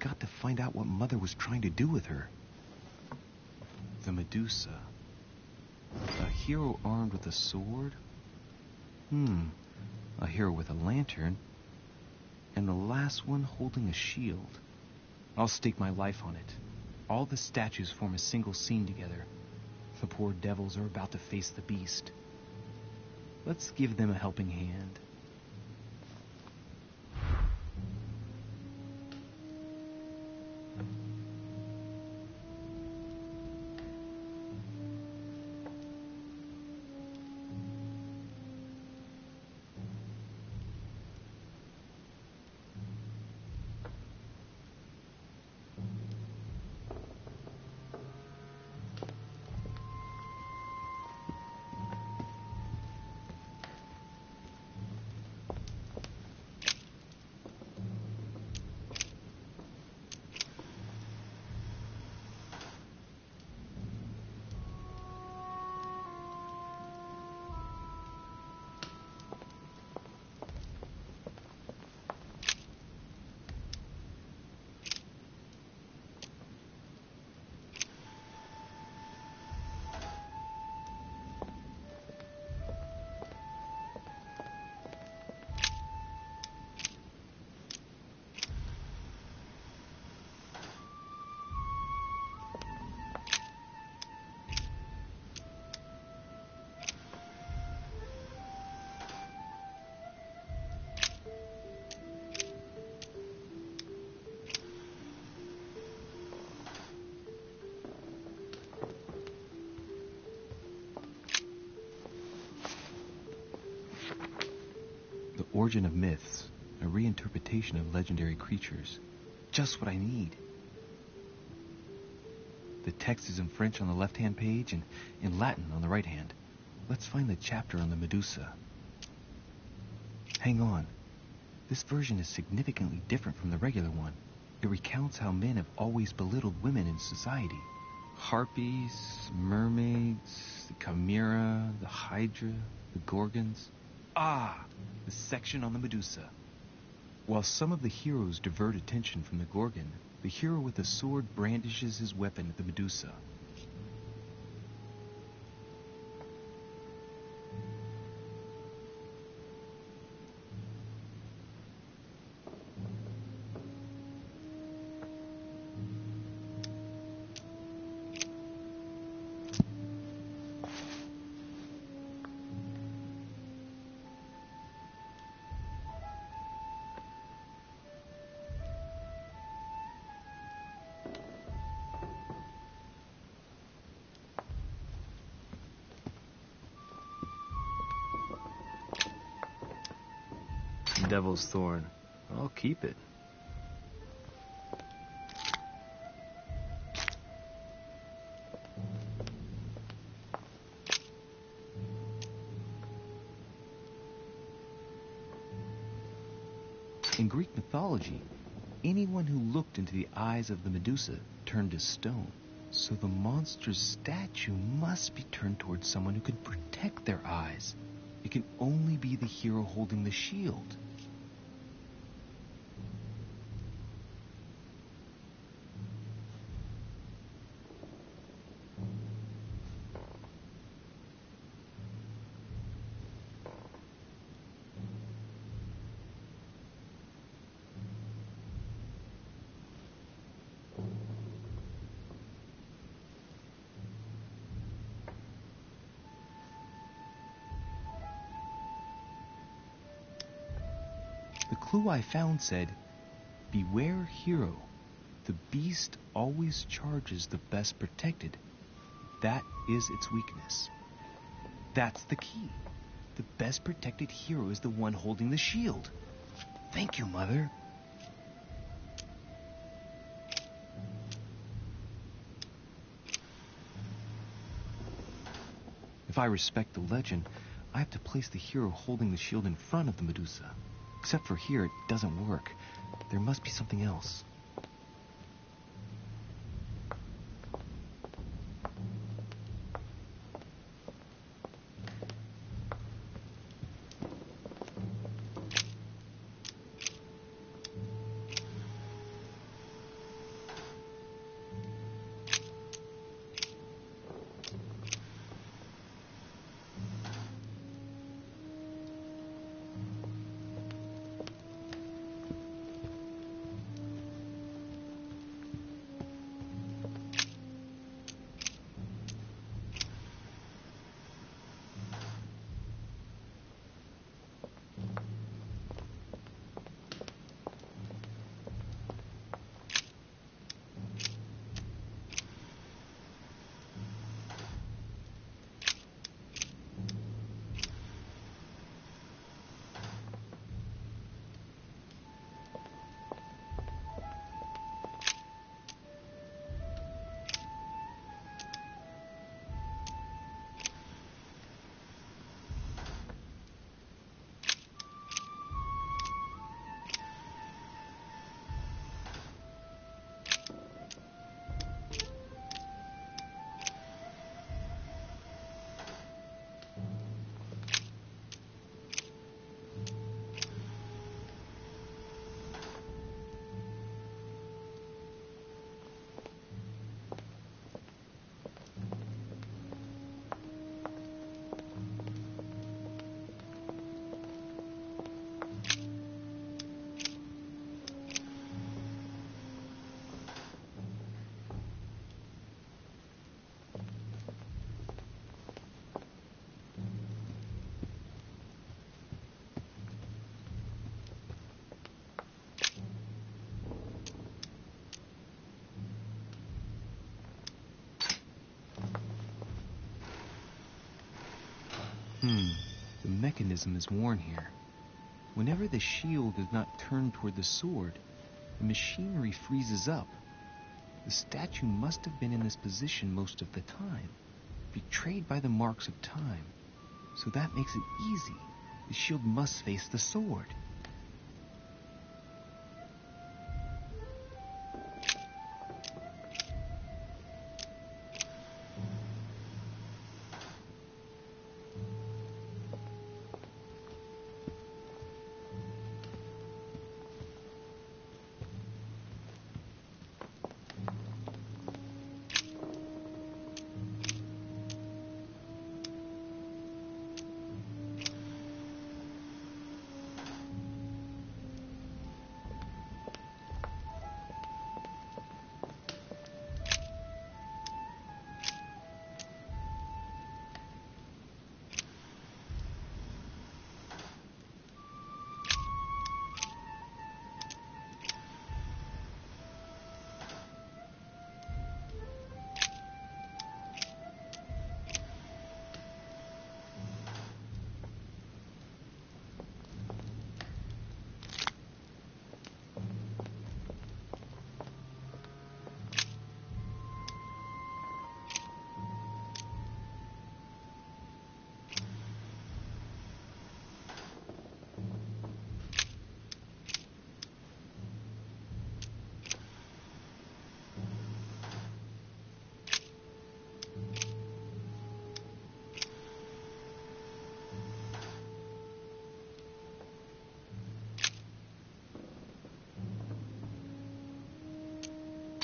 got to find out what Mother was trying to do with her. The Medusa. A hero armed with a sword? A hero with a lantern. And the last one holding a shield. I'll stake my life on it. All the statues form a single scene together. The poor devils are about to face the beast. Let's give them a helping hand. Origin of Myths, a reinterpretation of legendary creatures. Just what I need. The text is in French on the left-hand page and in Latin on the right hand. Let's find the chapter on the Medusa. Hang on. This version is significantly different from the regular one. It recounts how men have always belittled women in society. Harpies, mermaids, the chimera, the hydra, the gorgons. The section on the Medusa. While some of the heroes divert attention from the Gorgon, the hero with the sword brandishes his weapon at the Medusa. Devil's Thorn. I'll keep it. In Greek mythology, anyone who looked into the eyes of the Medusa turned to stone. So the monster's statue must be turned towards someone who can protect their eyes. It can only be the hero holding the shield. The clue I found said, "Beware hero. The beast always charges the best protected. That is its weakness." That's the key. The best protected hero is the one holding the shield. Thank you, Mother. If I respect the legend, I have to place the hero holding the shield in front of the Medusa. Except for here, it doesn't work. There must be something else. Hmm, the mechanism is worn here. Whenever the shield is not turned toward the sword, the machinery freezes up. The statue must have been in this position most of the time, betrayed by the marks of time. So that makes it easy. The shield must face the sword.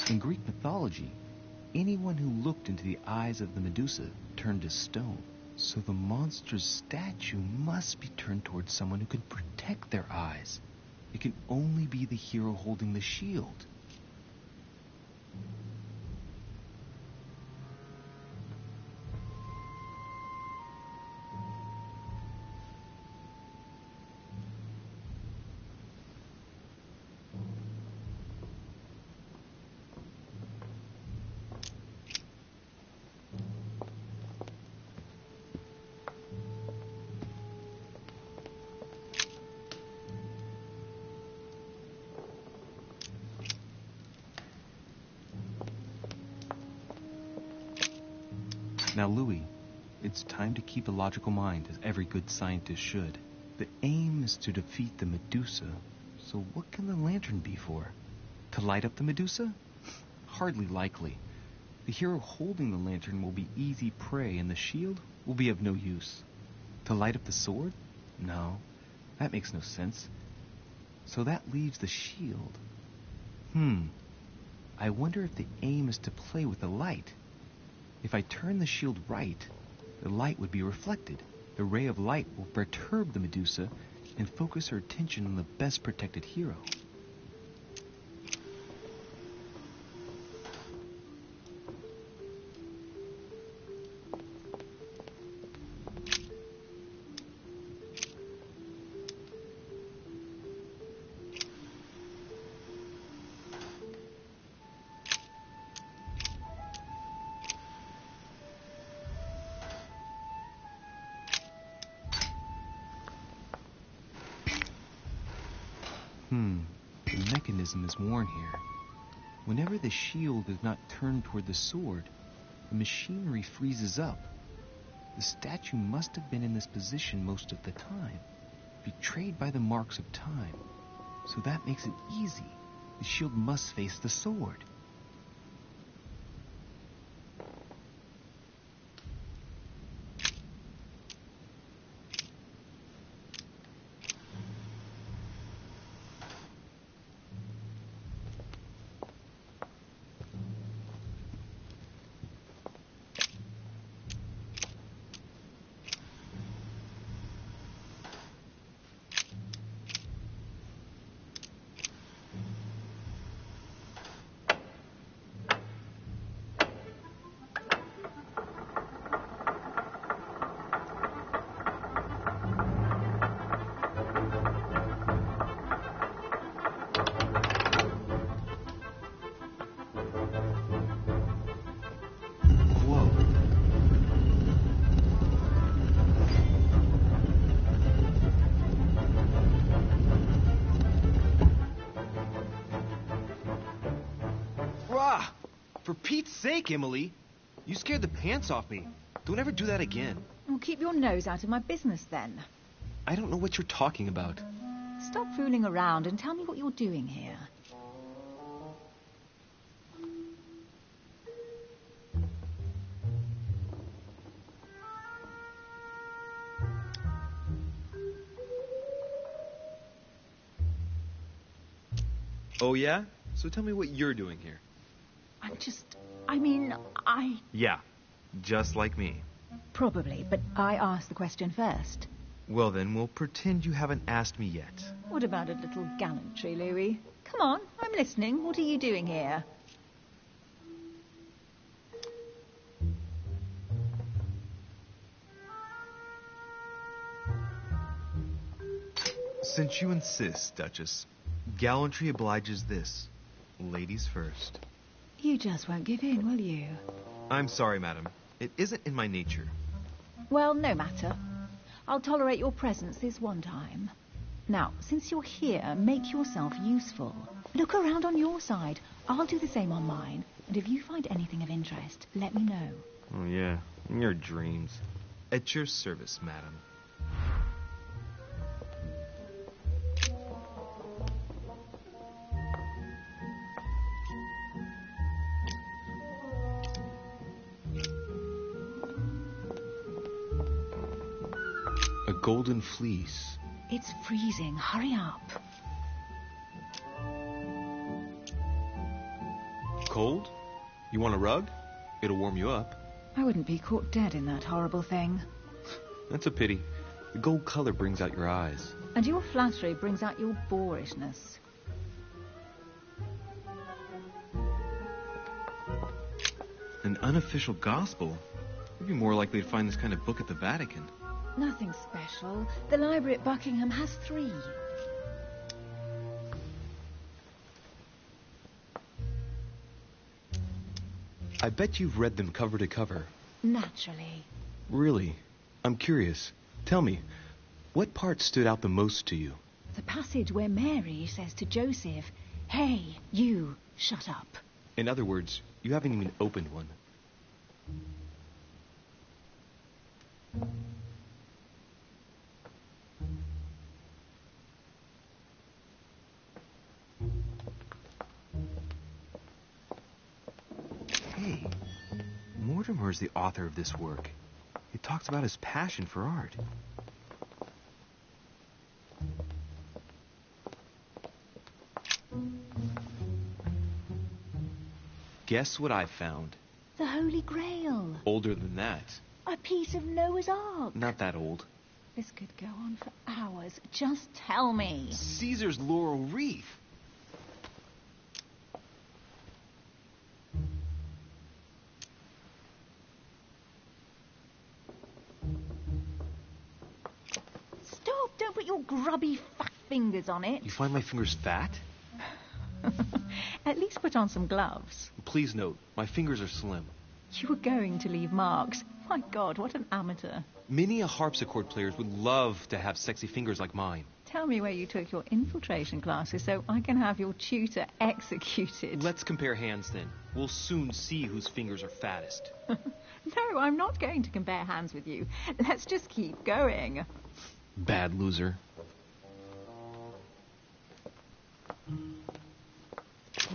In Greek mythology, anyone who looked into the eyes of the Medusa turned to stone. So the monster's statue must be turned towards someone who can protect their eyes. It can only be the hero holding the shield. Now, Louis, it's time to keep a logical mind, as every good scientist should. The aim is to defeat the Medusa, so what can the lantern be for? To light up the Medusa? Hardly likely. The hero holding the lantern will be easy prey, and the shield will be of no use. To light up the sword? No, that makes no sense. So that leaves the shield. I wonder if the aim is to play with the light. If I turn the shield right, the light would be reflected. The ray of light will perturb the Medusa and focus her attention on the best protected hero. The mechanism is worn here. Whenever the shield is not turned toward the sword, the machinery freezes up. The statue must have been in this position most of the time, betrayed by the marks of time. So that makes it easy. The shield must face the sword. break, Emily. You scared the pants off me. Don't ever do that again. Well, keep your nose out of my business then. I don't know what you're talking about. Stop fooling around and tell me what you're doing here. Oh, yeah? So tell me what you're doing here. I Yeah, just like me. Probably, but I asked the question first. Well, then, we'll pretend you haven't asked me yet. What about a little gallantry, Louis? Come on, I'm listening. What are you doing here? Since you insist, Duchess, gallantry obliges this. Ladies first. You just won't give in, will you? I'm sorry, madam. It isn't in my nature. Well, no matter. I'll tolerate your presence this one time. Now, since you're here, make yourself useful. Look around on your side. I'll do the same on mine. And if you find anything of interest, let me know. Oh, yeah. In your dreams. At your service, madam. A golden fleece. It's freezing. Hurry up. Cold? You want a rug? It'll warm you up. I wouldn't be caught dead in that horrible thing. That's a pity. The gold color brings out your eyes. And your flattery brings out your boorishness. An unofficial gospel? You'd be more likely to find this kind of book at the Vatican. Nothing special. The library at Buckingham has 3. I bet you've read them cover to cover. Naturally. Really? I'm curious. Tell me, what part stood out the most to you? The passage where Mary says to Joseph, "Hey, you, shut up." In other words, you haven't even opened one. Hey, Mortimer is the author of this work. He talks about his passion for art. Guess what I found? The Holy Grail. Older than that. A piece of Noah's Ark. Not that old. This could go on for hours. Just tell me. Caesar's laurel wreath. Stop! Don't put your grubby fat fingers on it. You find my fingers fat? At least put on some gloves. Please note, my fingers are slim. You were going to leave marks. My God, what an amateur. Many a harpsichord players would love to have sexy fingers like mine. Tell me where you took your infiltration classes so I can have your tutor executed. Let's compare hands then. We'll soon see whose fingers are fattest. No, I'm not going to compare hands with you. Let's just keep going. Bad loser.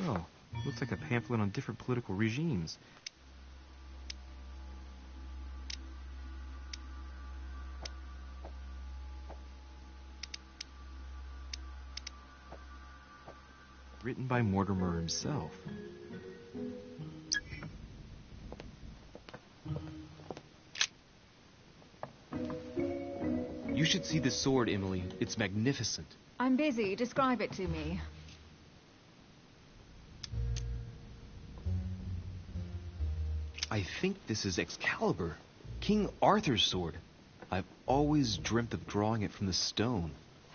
Well, looks like a pamphlet on different political regimes. Written by Mortimer himself. You should see this sword, Emily. It's magnificent. I'm busy. Describe it to me. I think this is Excalibur, King Arthur's sword. I've always dreamt of drawing it from the stone.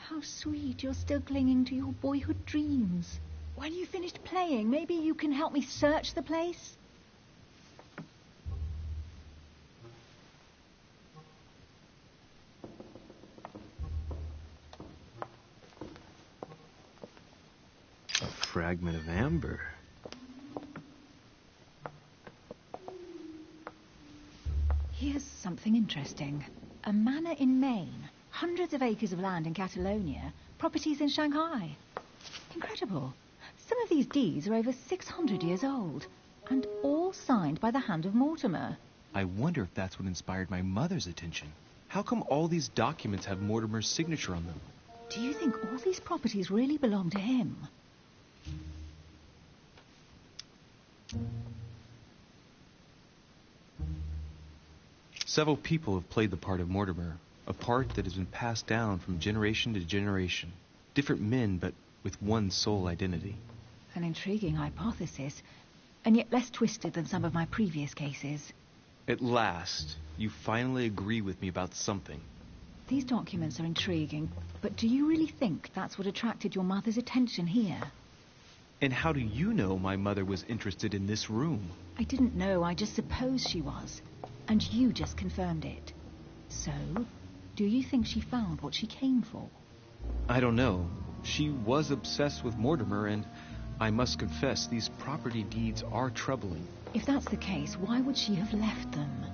How sweet. You're still clinging to your boyhood dreams. When you finished playing, maybe you can help me search the place? A fragment of amber. Here's something interesting. A manor in Maine, hundreds of acres of land in Catalonia, properties in Shanghai. Incredible. Some of these deeds are over 600 years old, and all signed by the hand of Mortimer. I wonder if that's what inspired my mother's attention. How come all these documents have Mortimer's signature on them? Do you think all these properties really belong to him? Several people have played the part of Mortimer, a part that has been passed down from generation to generation. Different men, but with one sole identity. An intriguing hypothesis, and yet less twisted than some of my previous cases. At last, you finally agree with me about something. These documents are intriguing, but do you really think that's what attracted your mother's attention here? And how do you know my mother was interested in this room? I didn't know, I just supposed she was. And you just confirmed it. So, do you think she found what she came for? I don't know. She was obsessed with Mortimer, and I must confess, these property deeds are troubling. If that's the case, why would she have left them?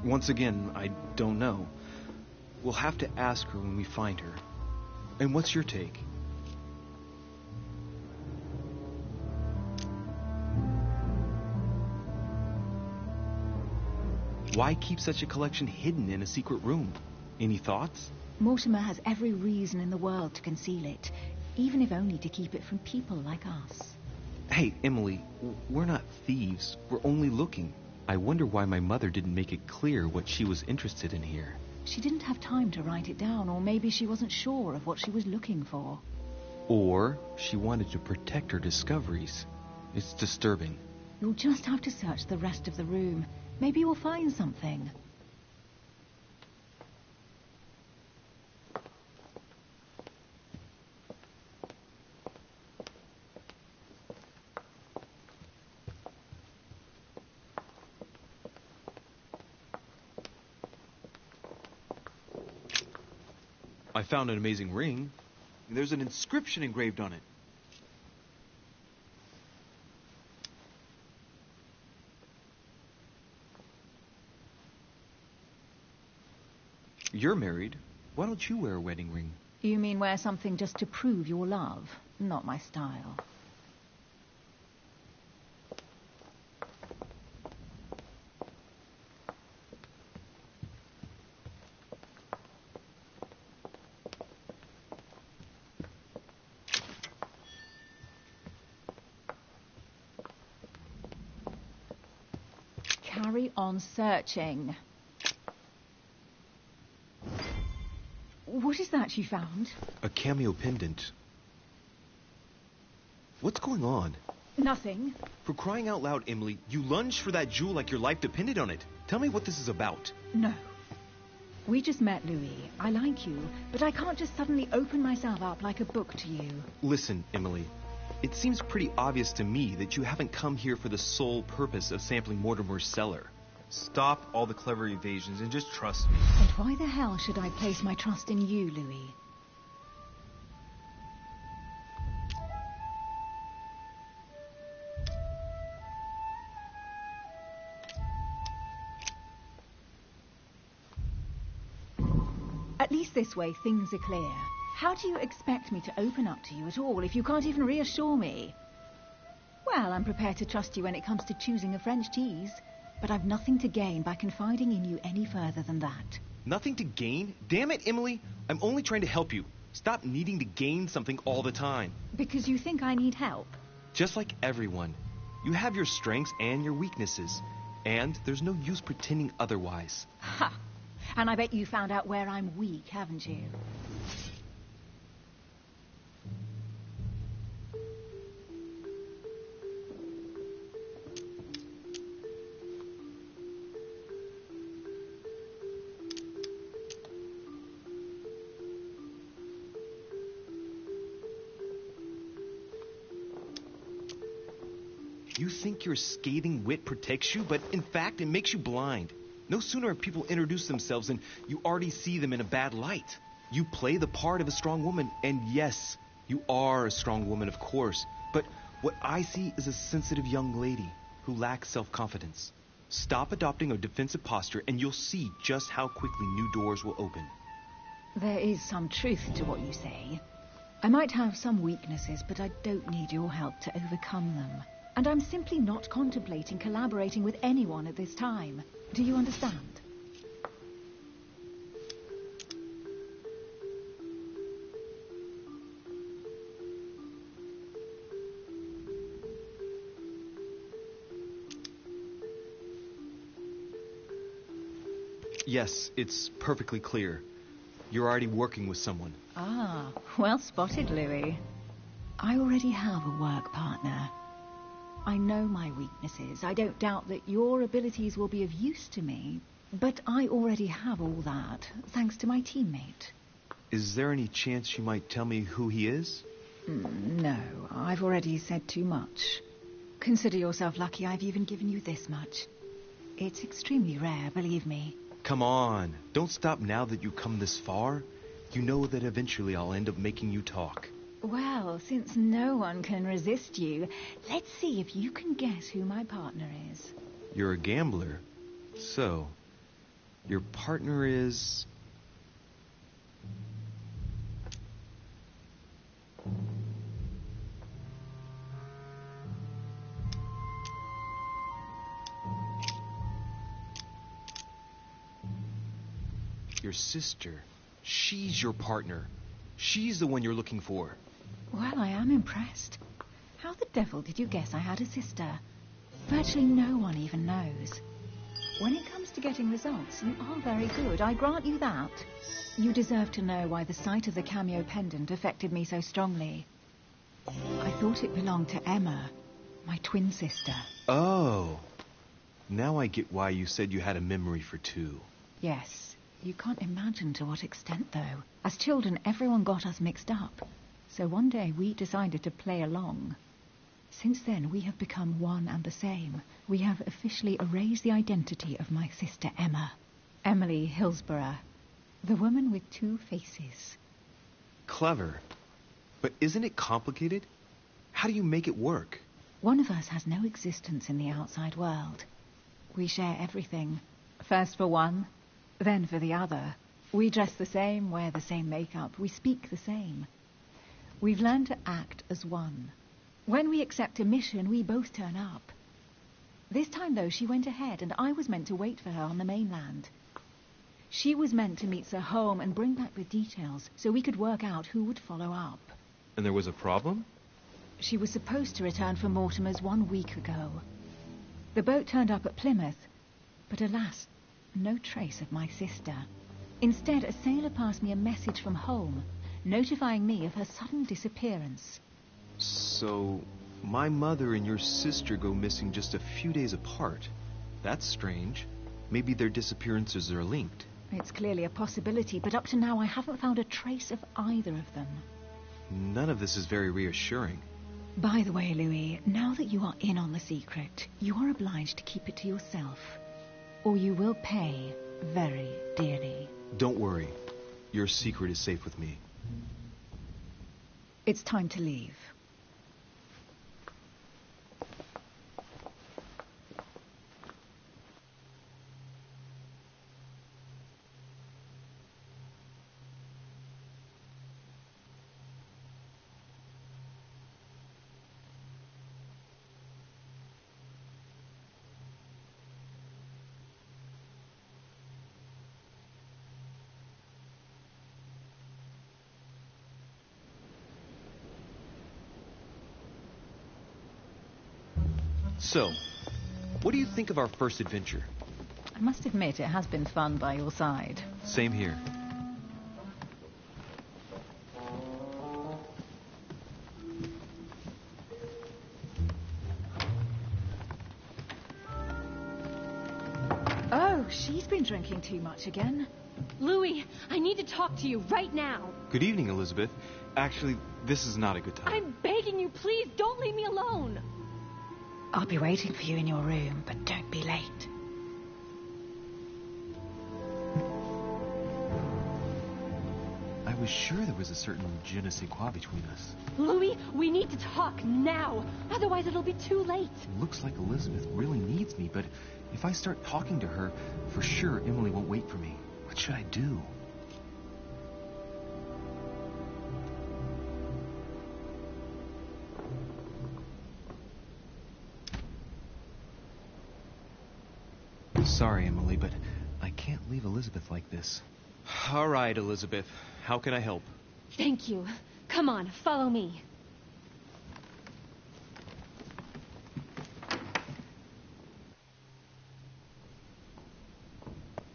Once again, I don't know. We'll have to ask her when we find her. And what's your take? Why keep such a collection hidden in a secret room? Any thoughts? Mortimer has every reason in the world to conceal it, even if only to keep it from people like us. Hey, Emily, we're not thieves. We're only looking. I wonder why my mother didn't make it clear what she was interested in here. She didn't have time to write it down, or maybe she wasn't sure of what she was looking for. Or she wanted to protect her discoveries. It's disturbing. You'll just have to search the rest of the room. Maybe you'll find something. I found an amazing ring. There's an inscription engraved on it. You're married. Why don't you wear a wedding ring? You mean wear something just to prove your love? Not my style. Carry on searching. What is that you found? A cameo pendant. What's going on? Nothing. For crying out loud, Emily, you lunged for that jewel like your life depended on it. Tell me what this is about. No. We just met, Louis. I like you, but I can't just suddenly open myself up like a book to you. Listen, Emily. It seems pretty obvious to me that you haven't come here for the sole purpose of sampling Mortimer's cellar. Stop all the clever evasions and just trust me. And why the hell should I place my trust in you, Louis? At least this way, things are clear. How do you expect me to open up to you at all if you can't even reassure me? Well, I'm prepared to trust you when it comes to choosing a French tease, but I've nothing to gain by confiding in you any further than that. Nothing to gain? Damn it, Emily. I'm only trying to help you. Stop needing to gain something all the time. Because you think I need help? Just like everyone. You have your strengths and your weaknesses. And there's no use pretending otherwise. Ha! And I bet you found out where I'm weak, haven't you? You think your scathing wit protects you, but in fact, it makes you blind. No sooner have people introduced themselves than you already see them in a bad light. You play the part of a strong woman, and yes, you are a strong woman, of course. But what I see is a sensitive young lady who lacks self-confidence. Stop adopting a defensive posture and you'll see just how quickly new doors will open. There is some truth to what you say. I might have some weaknesses, but I don't need your help to overcome them. And I'm simply not contemplating collaborating with anyone at this time. Do you understand? Yes, it's perfectly clear. You're already working with someone. Ah, well spotted, Louis. I already have a work partner. I know my weaknesses. I don't doubt that your abilities will be of use to me. But I already have all that, thanks to my teammate. Is there any chance you might tell me who he is? No, I've already said too much. Consider yourself lucky I've even given you this much. It's extremely rare, believe me. Come on, don't stop now that you've come this far. You know that eventually I'll end up making you talk. Well, since no one can resist you, let's see if you can guess who my partner is. You're a gambler. So, your partner is... Your sister. She's your partner. She's the one you're looking for. Well, I am impressed. How the devil did you guess I had a sister? Virtually no one even knows. When it comes to getting results, you are very good, I grant you that. You deserve to know why the sight of the cameo pendant affected me so strongly. I thought it belonged to Emma, my twin sister. Oh. Now I get why you said you had a memory for two. Yes. You can't imagine to what extent, though. As children, everyone got us mixed up. So one day we decided to play along. Since then, we have become one and the same. We have officially erased the identity of my sister Emma. Emily Hillsborough. The woman with two faces. Clever. But isn't it complicated? How do you make it work? One of us has no existence in the outside world. We share everything. First for one, then for the other. We dress the same, wear the same makeup, we speak the same. We've learned to act as one. When we accept a mission, we both turn up. This time, though, she went ahead, and I was meant to wait for her on the mainland. She was meant to meet Sir Home and bring back the details, so we could work out who would follow up. And there was a problem? She was supposed to return from Mortimer's 1 week ago. The boat turned up at Plymouth, but alas, no trace of my sister. Instead, a sailor passed me a message from home, notifying me of her sudden disappearance. So, my mother and your sister go missing just a few days apart. That's strange. Maybe their disappearances are linked. It's clearly a possibility, but up to now I haven't found a trace of either of them. None of this is very reassuring. By the way, Louis, now that you are in on the secret, you are obliged to keep it to yourself, or you will pay very dearly. Don't worry. Your secret is safe with me. It's time to leave. So, what do you think of our first adventure? I must admit it has been fun by your side. Same here. Oh, she's been drinking too much again. Louis, I need to talk to you right now. Good evening, Elizabeth. Actually, this is not a good time. I'm begging you, please don't leave me alone. I'll be waiting for you in your room, but don't be late. I was sure there was a certain je ne sais quoi between us. Louis, we need to talk now. Otherwise, it'll be too late. It looks like Elizabeth really needs me, but if I start talking to her, for sure Emily won't wait for me. What should I do? Sorry, Emily, but I can't leave Elizabeth like this. All right, Elizabeth. How can I help? Thank you. Come on, follow me.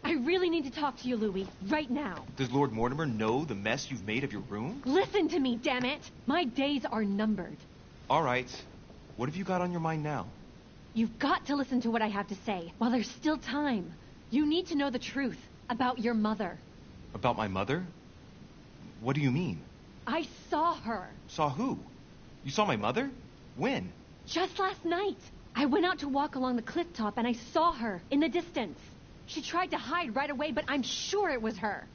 I really need to talk to you, Louis, right now. Does Lord Mortimer know the mess you've made of your room? Listen to me, damn it! My days are numbered. All right. What have you got on your mind now? You've got to listen to what I have to say while there's still time. You need to know the truth about your mother. About my mother? What do you mean? I saw her Saw who? You saw my mother? When? just last night. I went out to walk along the cliff top and I saw her in the distance. She tried to hide right away, but I'm sure it was her.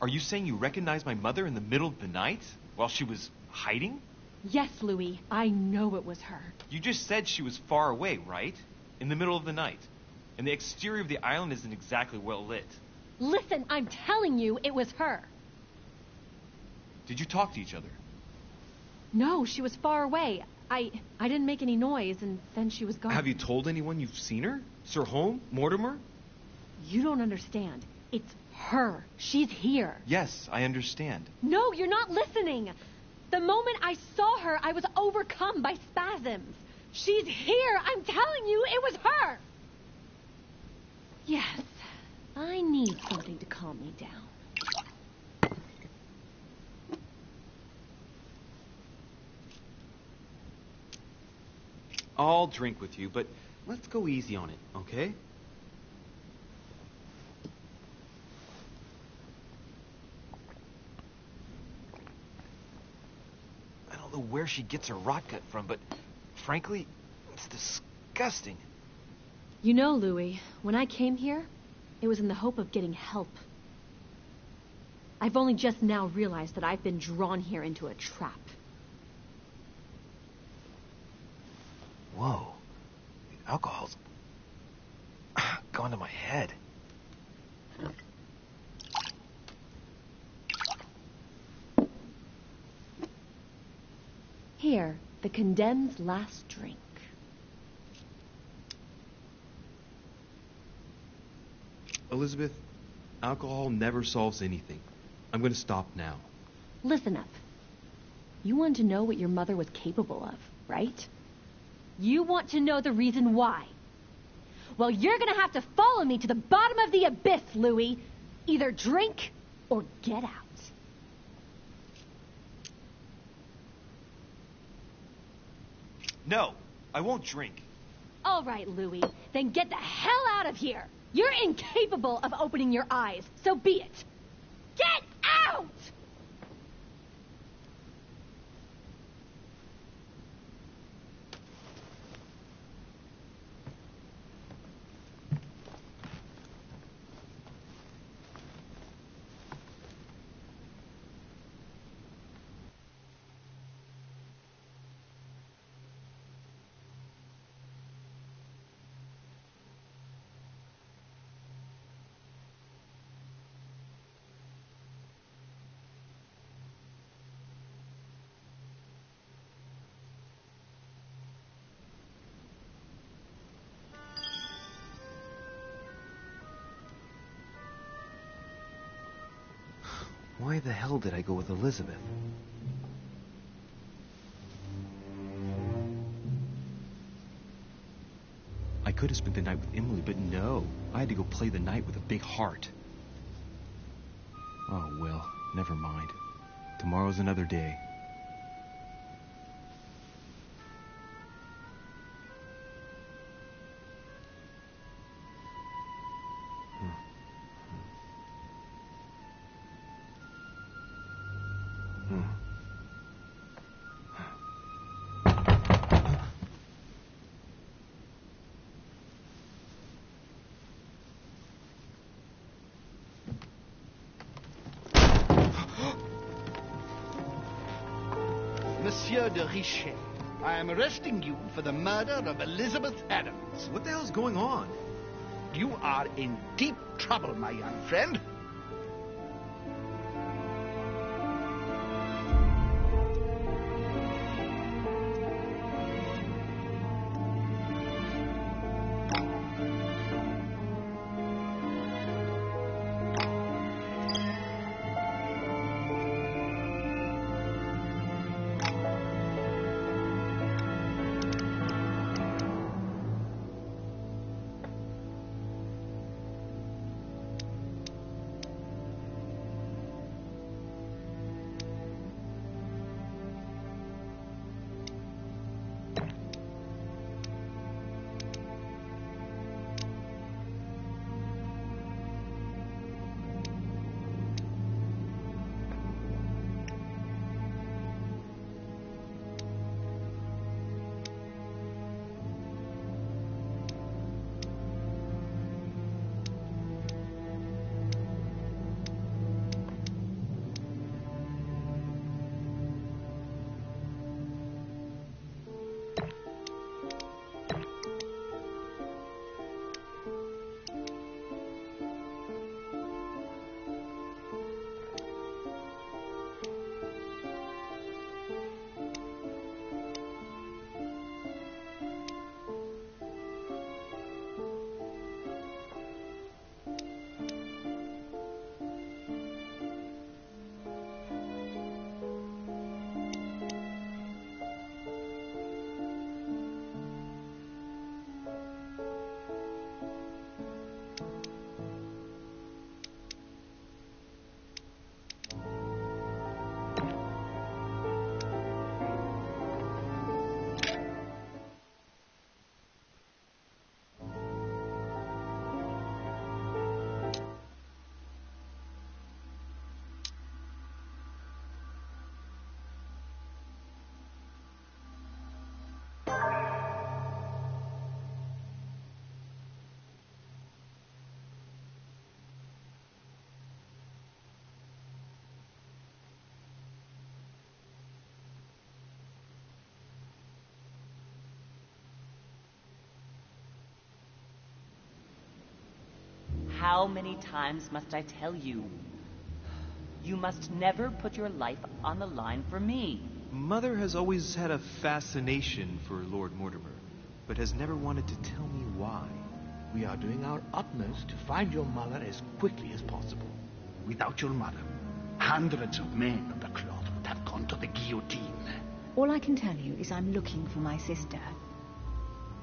Are you saying you recognized my mother in the middle of the night while she was hiding? Yes, Louis, I know it was her. You just said she was far away, right? In the middle of the night. And the exterior of the island isn't exactly well lit. Listen, I'm telling you it was her. Did you talk to each other? No, she was far away. I didn't make any noise, and then she was gone. Have you told anyone you've seen her? Sir Holmes? Mortimer? You don't understand. It's her. She's here. Yes, I understand. No, you're not listening. The moment I saw her, I was overcome by spasms. She's here. I'm telling you, it was her. Yes, I need something to calm me down. I'll drink with you, but let's go easy on it, okay? I don't know where she gets her rot gut from, but frankly, it's disgusting. You know, Louis, when I came here, it was in the hope of getting help. I've only just now realized that I've been drawn here into a trap. Whoa. The alcohol's gone to my head. Here, the condemned's last drink. Elizabeth, alcohol never solves anything. I'm going to stop now. Listen up. You want to know what your mother was capable of, right? You want to know the reason why. Well, you're gonna have to follow me to the bottom of the abyss, Louis. Either drink or get out. No, I won't drink. All right, Louis. Then get the hell out of here. You're incapable of opening your eyes, so be it. Get out! Why the hell did I go with Elizabeth? I could have spent the night with Emily, but no. I had to go play the night with a big heart. Oh, well, never mind. Tomorrow's another day. Monsieur de Richet. I am arresting you for the murder of Elizabeth Adams. What the hell's going on? You are in deep trouble, my young friend. How many times must I tell you? You must never put your life on the line for me. Mother has always had a fascination for Lord Mortimer, but has never wanted to tell me why. We are doing our utmost to find your mother as quickly as possible. Without your mother, hundreds of men of the cloth would have gone to the guillotine. All I can tell you is I'm looking for my sister.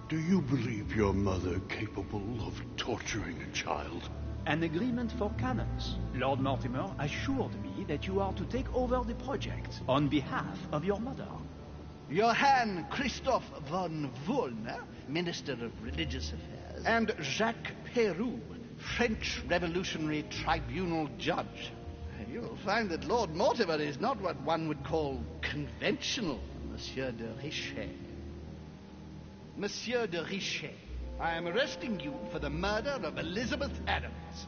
Do you believe your mother capable of torturing a child? An agreement for cannons. Lord Mortimer assured me that you are to take over the project on behalf of your mother. Johann Christoph von Wollner, Minister of Religious Affairs, and Jacques Peroux, French Revolutionary Tribunal Judge. You will find that Lord Mortimer is not what one would call conventional, Monsieur de Richet. Monsieur de Richet, I am arresting you for the murder of Elizabeth Adams.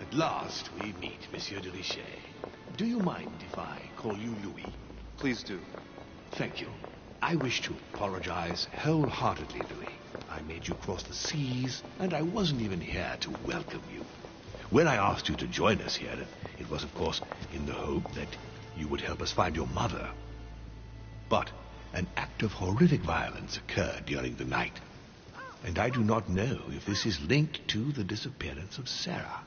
At last we meet, Monsieur de Richet. Do you mind if I call you Louis? Please do. Thank you. I wish to apologize wholeheartedly, Louis. I made you cross the seas, and I wasn't even here to welcome you. When I asked you to join us here, it was, of course, in the hope that you would help us find your mother. But an act of horrific violence occurred during the night, and I do not know if this is linked to the disappearance of Sarah.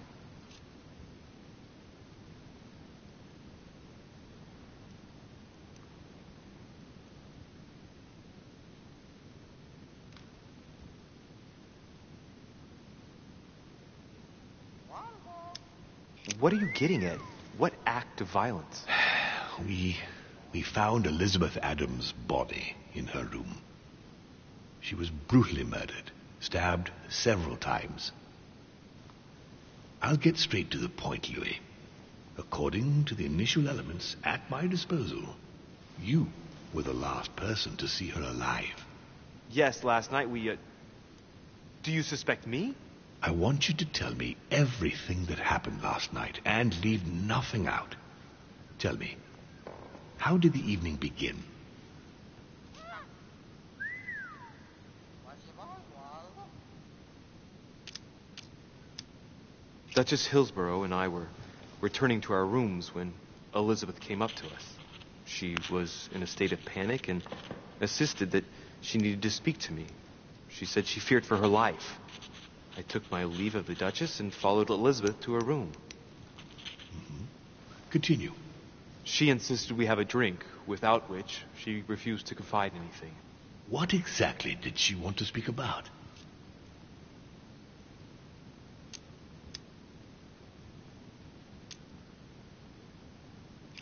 What are you getting at? What act of violence? We found Elizabeth Adams' body in her room. She was brutally murdered, stabbed several times. I'll get straight to the point, Louis. According to the initial elements at my disposal, you were the last person to see her alive. Yes, last night we, Do you suspect me? I want you to tell me everything that happened last night and leave nothing out. Tell me, how did the evening begin? Duchess Hillsborough and I were returning to our rooms when Elizabeth came up to us. She was in a state of panic and insisted that she needed to speak to me. She said she feared for her life. I took my leave of the Duchess and followed Elizabeth to her room. Continue. She insisted we have a drink, without which she refused to confide anything. What exactly did she want to speak about?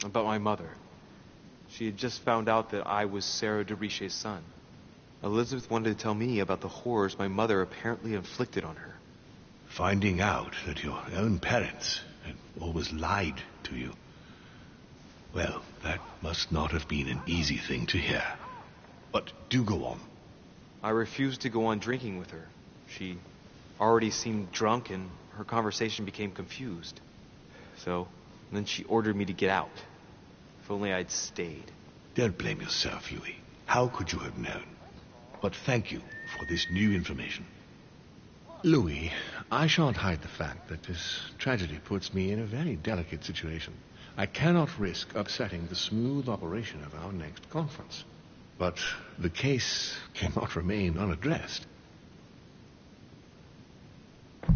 About my mother. She had just found out that I was Sarah de Richet's son. Elizabeth wanted to tell me about the horrors my mother apparently inflicted on her. Finding out that your own parents had always lied to you. Well, that must not have been an easy thing to hear. But do go on. I refused to go on drinking with her. She already seemed drunk and her conversation became confused. So, then she ordered me to get out. If only I'd stayed. Don't blame yourself, Louis. How could you have known? But thank you for this new information. Louis, I shan't hide the fact that this tragedy puts me in a very delicate situation. I cannot risk upsetting the smooth operation of our next conference. But the case cannot remain unaddressed.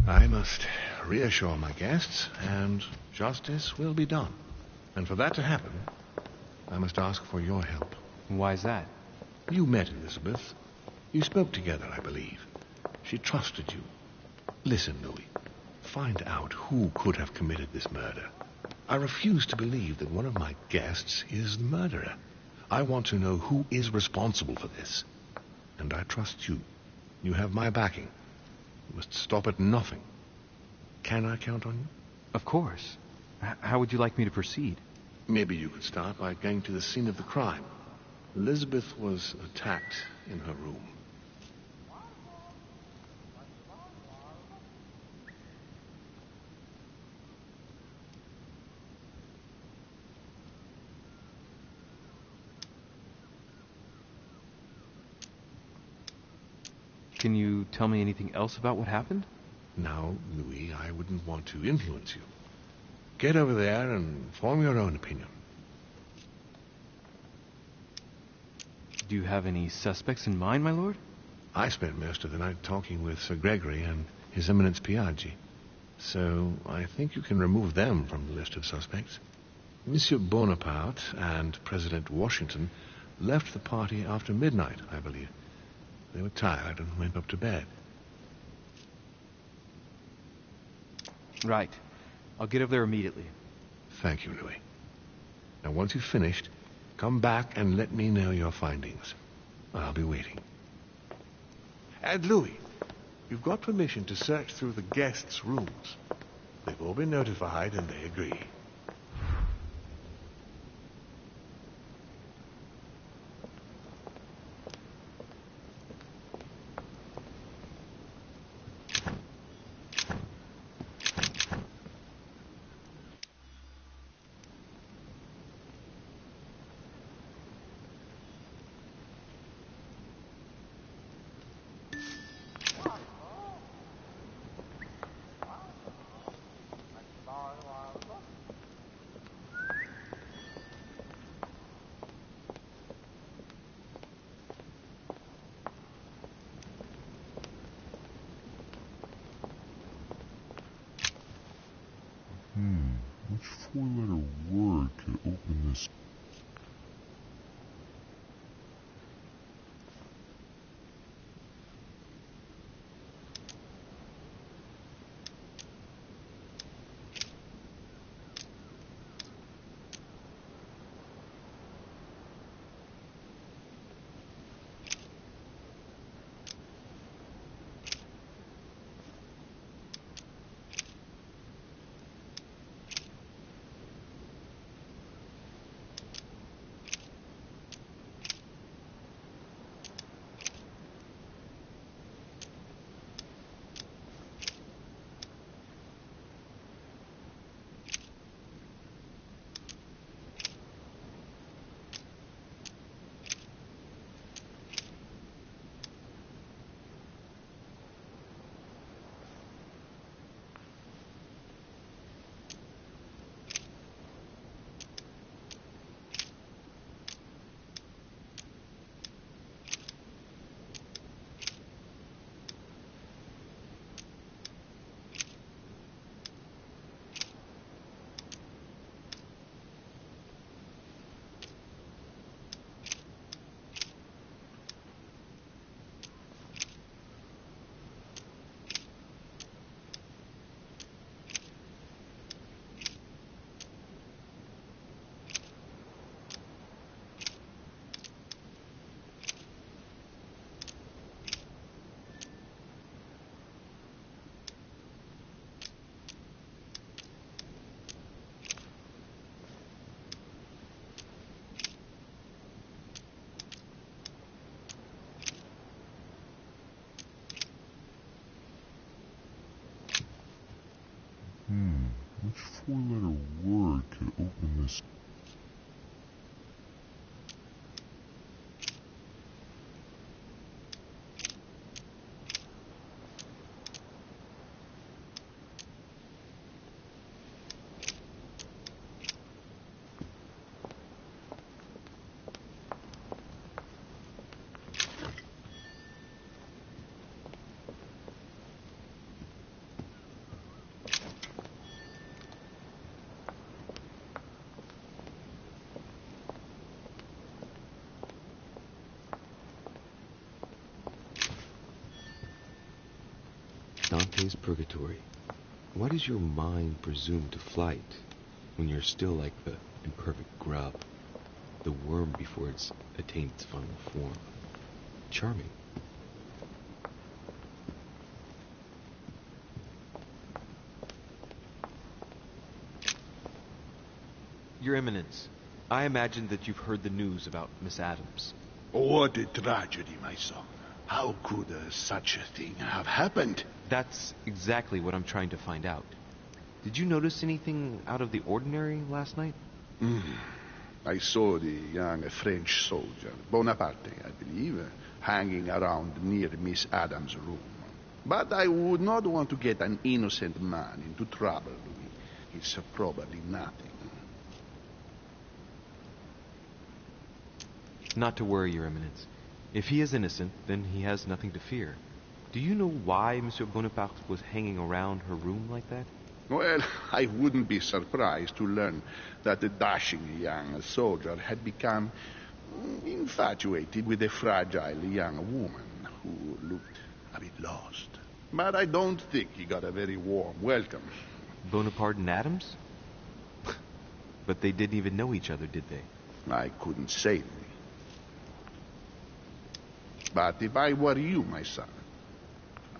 I must reassure my guests, and justice will be done. And for that to happen, I must ask for your help. Why is that? You met Elizabeth. You spoke together, I believe. She trusted you. Listen, Louis. Find out who could have committed this murder. I refuse to believe that one of my guests is the murderer. I want to know who is responsible for this. And I trust you. You have my backing. You must stop at nothing. Can I count on you? Of course. How would you like me to proceed? Maybe you could start by going to the scene of the crime. Elizabeth was attacked in her room. Can you tell me anything else about what happened? Now, Louis, I wouldn't want to influence you. Get over there and form your own opinion. Do you have any suspects in mind, my lord? I spent most of the night talking with Sir Gregory and His Eminence Piaggi. So I think you can remove them from the list of suspects. Monsieur Bonaparte and President Washington left the party after midnight, I believe. They were tired and went up to bed. Right. I'll get over there immediately. Thank you, Louis. Now, once you've finished, come back and let me know your findings. I'll be waiting. And Louis, you've got permission to search through the guests' rooms. They've all been notified and they agree. Which four-letter word could open this? four-letter word could open this? Dante's Purgatory. Why does your mind presume to flight when you're still like the imperfect grub, the worm before it's attained its final form? Charming. Your Eminence, I imagine that you've heard the news about Miss Adams. What a tragedy, my son. How could such a thing have happened? That's exactly what I'm trying to find out. Did you notice anything out of the ordinary last night? I saw the young French soldier, Bonaparte, I believe, hanging around near Miss Adams' room. But I would not want to get an innocent man into trouble, Louis. It's probably nothing. Not to worry, Your Eminence. If he is innocent, then he has nothing to fear. Do you know why Monsieur Bonaparte was hanging around her room like that? Well, I wouldn't be surprised to learn that the dashing young soldier had become infatuated with a fragile young woman who looked a bit lost. But I don't think he got a very warm welcome. Bonaparte and Adams? But they didn't even know each other, did they? I couldn't say Louis. But if I were you, my son,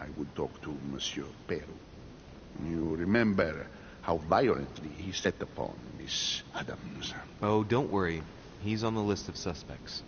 I would talk to Monsieur Peru. You remember how violently he set upon Miss Adams. Oh, don't worry. He's on the list of suspects.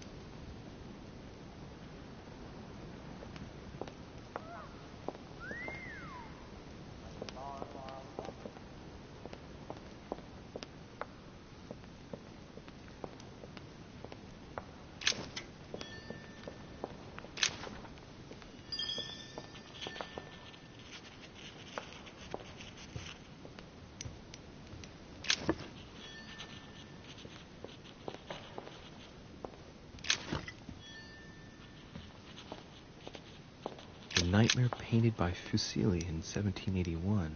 The nightmare painted by Fuseli in 1781.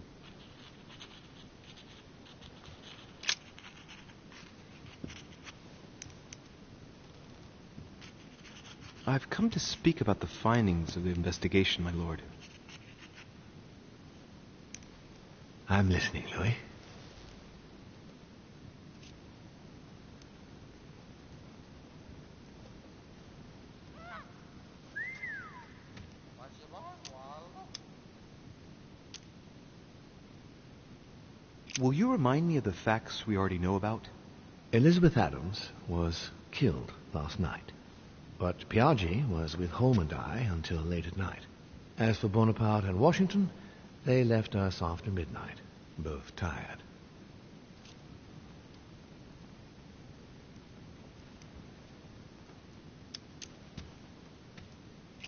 I've come to speak about the findings of the investigation, my lord. I'm listening, Louis. Will you remind me of the facts we already know about? Elizabeth Adams was killed last night, but Piaggi was with Holm and I until late at night. As for Bonaparte and Washington, they left us after midnight, both tired.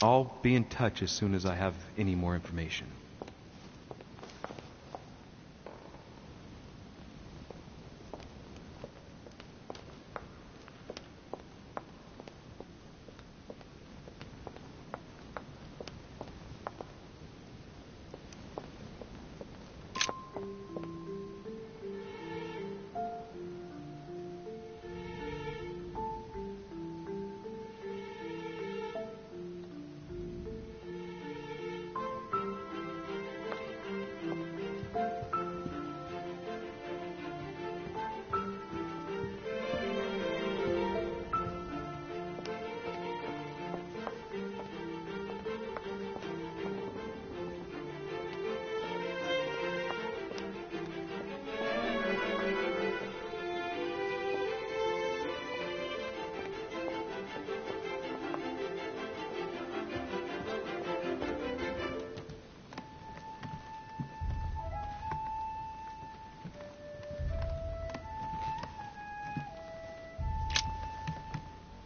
I'll be in touch as soon as I have any more information.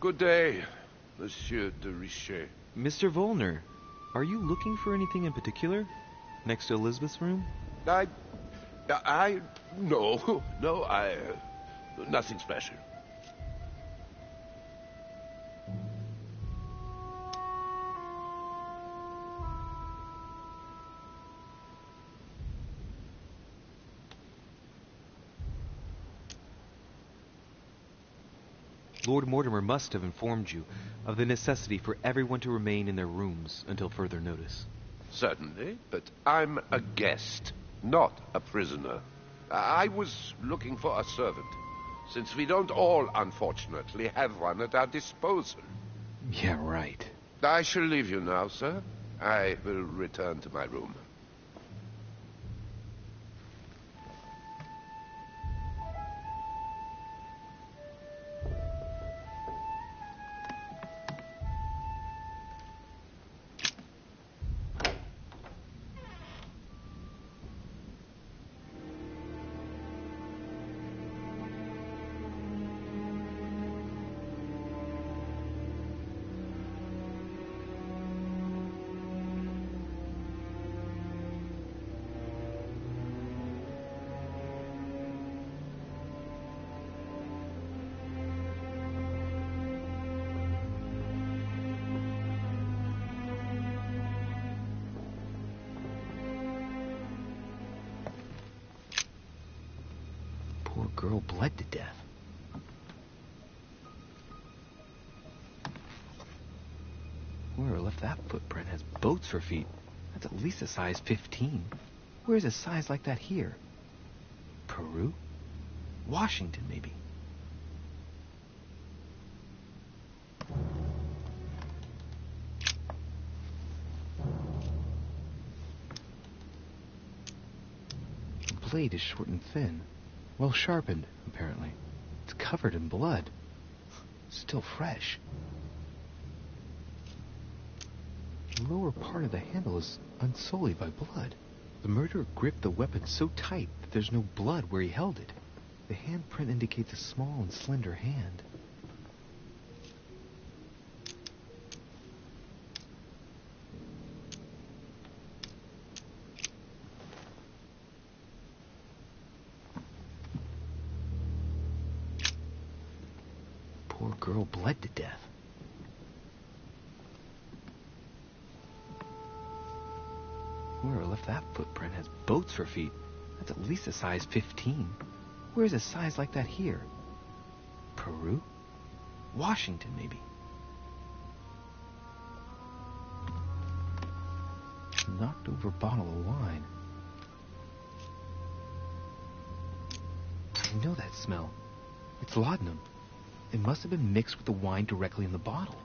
Good day, Monsieur de Richet. Mr. Volner, are you looking for anything in particular? Next to Elizabeth's room? No, nothing special. Lord Mortimer must have informed you of the necessity for everyone to remain in their rooms until further notice. Certainly, but I'm a guest, not a prisoner. I was looking for a servant, since we don't all, unfortunately, have one at our disposal. Yeah, right. I shall leave you now, sir. I will return to my room. Poor girl bled to death. Whoever left that footprint has boats for feet. That's at least a size 15. Where's a size like that here? Peru? Washington, maybe. The blade is short and thin. Well sharpened, apparently. It's covered in blood. Still fresh. The lower part of the handle is unsullied by blood. The murderer gripped the weapon so tight that there's no blood where he held it. The handprint indicates a small and slender hand. Poor girl bled to death. Whoever left that footprint has boats for feet. That's at least a size 15. Where's a size like that here? Peru? Washington, maybe. Knocked over bottle of wine. I know that smell. It's laudanum. It must have been mixed with the wine directly in the bottle.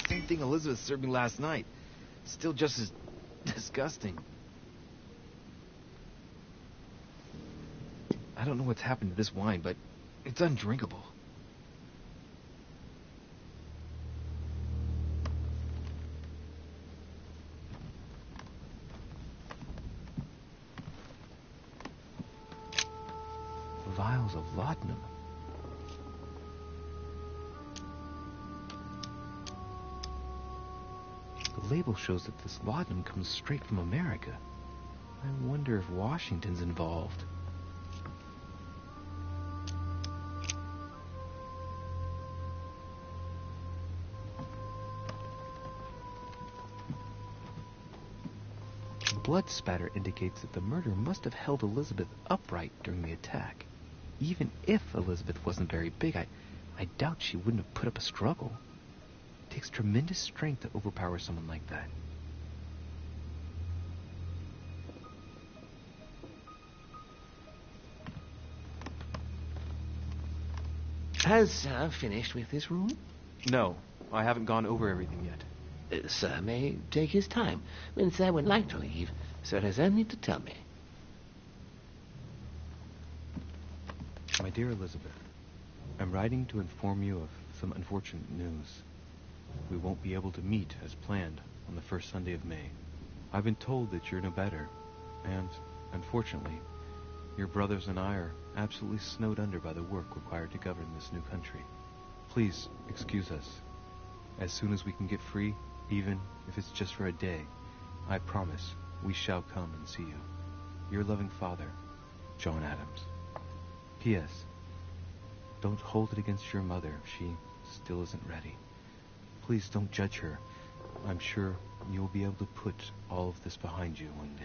Same thing Elizabeth served me last night. Still just as disgusting. I don't know what's happened to this wine, but it's undrinkable. Vials of laudanum. The label shows that this laudanum comes straight from America. I wonder if Washington's involved. The blood spatter indicates that the murderer must have held Elizabeth upright during the attack. Even if Elizabeth wasn't very big, I doubt she wouldn't have put up a struggle. It takes tremendous strength to overpower someone like that. Has Sir finished with this room? No, I haven't gone over everything yet. Sir may take his time. When Sir would like to leave, Sir has only to tell me. My dear Elizabeth, I'm writing to inform you of some unfortunate news. We won't be able to meet as planned on the first Sunday of May. I've been told that you're no better, and, unfortunately, your brothers and I are absolutely snowed under by the work required to govern this new country. Please excuse us. As soon as we can get free, even if it's just for a day, I promise we shall come and see you. Your loving father, John Adams. P.S. Don't hold it against your mother if she still isn't ready. Please don't judge her. I'm sure you will be able to put all of this behind you one day.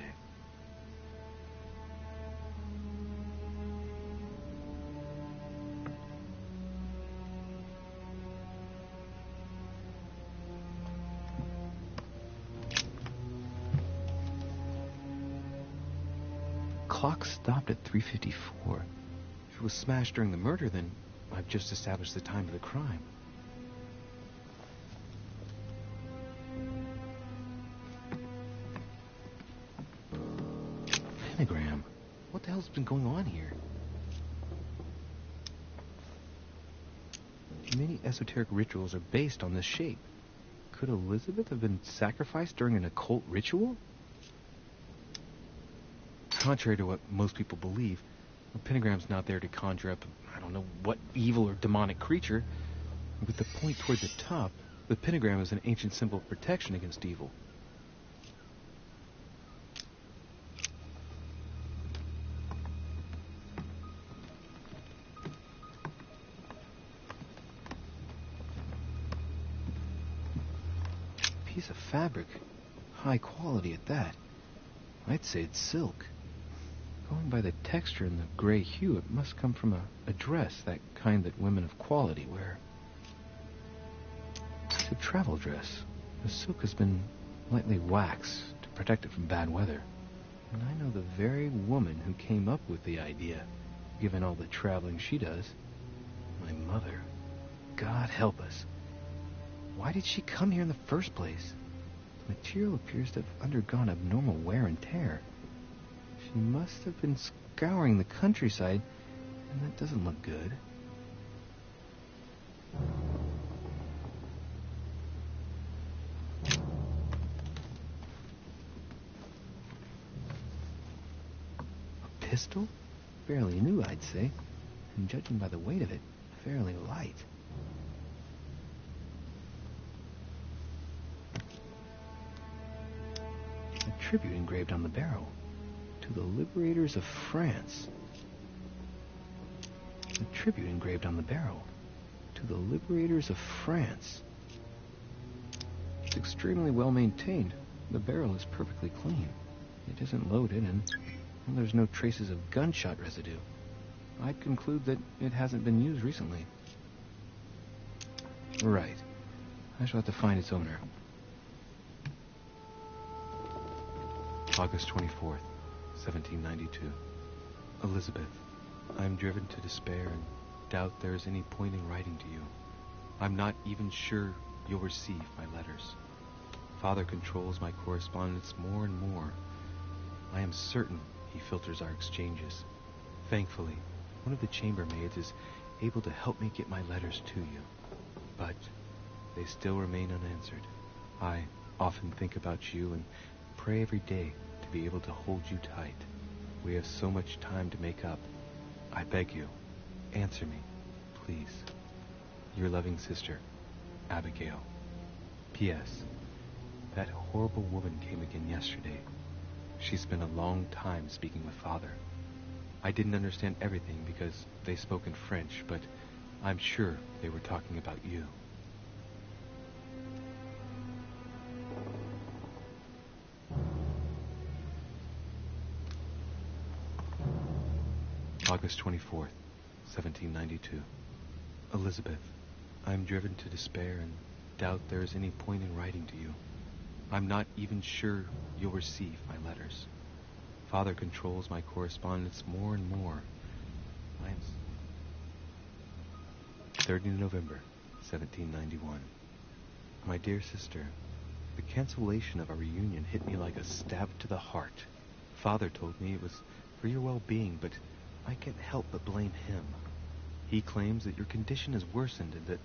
Clock stopped at 3:54. If it was smashed during the murder, then I've just established the time of the crime. Pentagram. What the hell's been going on here? Many esoteric rituals are based on this shape. Could Elizabeth have been sacrificed during an occult ritual? Contrary to what most people believe, the pentagram's not there to conjure up, I don't know what evil or demonic creature. With the point toward the top, the pentagram is an ancient symbol of protection against evil. Piece of fabric, high quality at that. I'd say it's silk. Going by the texture and the gray hue, it must come from a dress, that kind that women of quality wear. It's a travel dress. The silk has been lightly waxed to protect it from bad weather. And I know the very woman who came up with the idea, given all the traveling she does. My mother. God help us. Why did she come here in the first place? The material appears to have undergone abnormal wear and tear. She must have been scouring the countryside, and that doesn't look good. A pistol? Fairly new, I'd say, and judging by the weight of it, fairly light. A tribute engraved on the barrel. To the liberators of France. A tribute engraved on the barrel. To the liberators of France. It's extremely well maintained. The barrel is perfectly clean. It isn't loaded, and there's no traces of gunshot residue. I'd conclude that it hasn't been used recently. Right. I shall have to find its owner. August 24th. 1792. Elizabeth, I am driven to despair and doubt there is any point in writing to you. I'm not even sure you'll receive my letters. Father controls my correspondence more and more. I am certain he filters our exchanges. Thankfully, one of the chambermaids is able to help me get my letters to you. But they still remain unanswered. I often think about you and pray every day to be able to hold you tight. We have so much time to make up. I beg you, answer me, please. Your loving sister, Abigail. P.S. That horrible woman came again yesterday. She spent a long time speaking with Father. I didn't understand everything because they spoke in French, but I'm sure they were talking about you. August 24th, 1792. Elizabeth, I am driven to despair and doubt there is any point in writing to you. I'm not even sure you'll receive my letters. Father controls my correspondence more and more. I am 30 November, 1791. My dear sister, the cancellation of our reunion hit me like a stab to the heart. Father told me it was for your well-being, but I can't help but blame him. He claims that your condition has worsened and that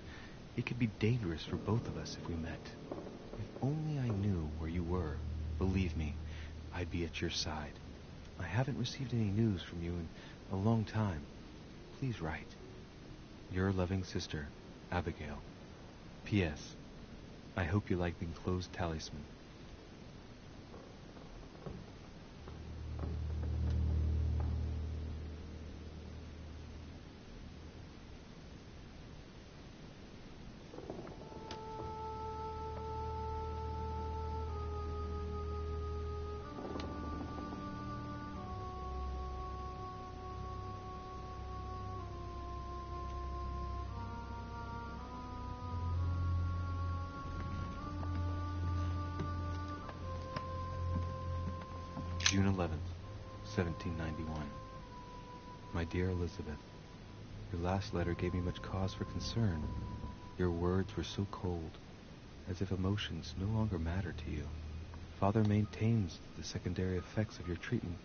it could be dangerous for both of us if we met. If only I knew where you were, Believe me, I'd be at your side. I haven't received any news from you in a long time. Please write. Your loving sister, Abigail. P.S. I hope you like the enclosed talisman. June 11th, 1791. My dear Elizabeth, your last letter gave me much cause for concern. Your words were so cold, as if emotions no longer matter to you. Father maintains that the secondary effects of your treatment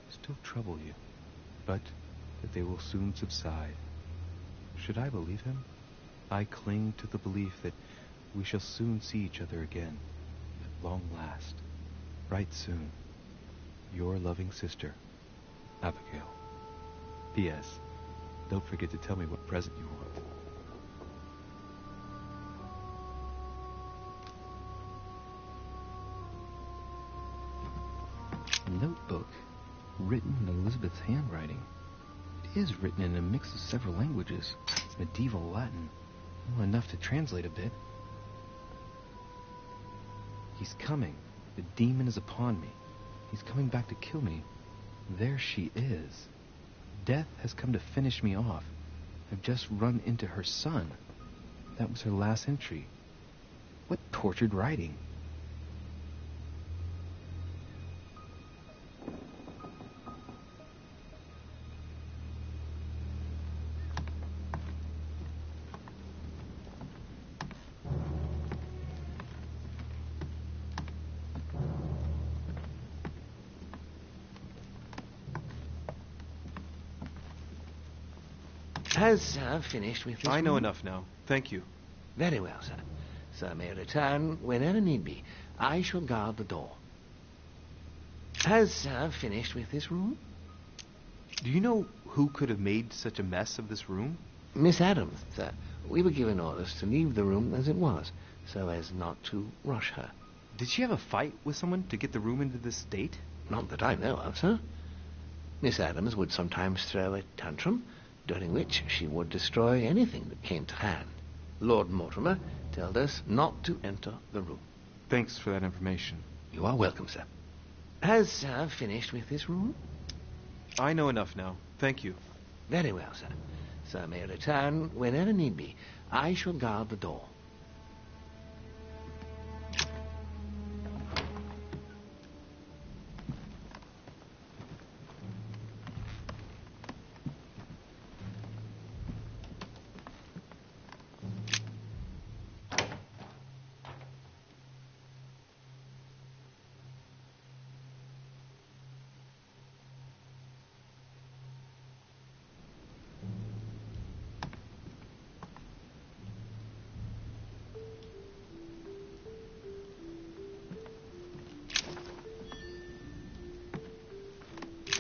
still trouble you, but that they will soon subside. Should I believe him? I cling to the belief that we shall soon see each other again, at long last. Write soon. Your loving sister, Abigail. P.S. Don't forget to tell me what present you want. Notebook, written in Elizabeth's handwriting. It is written in a mix of several languages. Medieval Latin. Well, enough to translate a bit. He's coming. The demon is upon me. He's coming back to kill me. There she is. Death has come to finish me off. I've just run into her son. That was her last entry. What tortured writing. Has Sir finished with this I know room? enough now. Thank you. Very well, sir. Sir may return whenever need be. I shall guard the door. Has Sir finished with this room? Do you know who could have made such a mess of this room? Miss Adams, sir. We were given orders to leave the room as it was, so as not to rush her. Did she have a fight with someone to get the room into this state? Not that I know of, sir. Miss Adams would sometimes throw a tantrum, during which she would destroy anything that came to hand. Lord Mortimer told us not to enter the room. Thanks for that information. You are welcome, sir. Has Sir finished with this room? I know enough now. Thank you. Very well, sir. Sir may return whenever need be. I shall guard the door.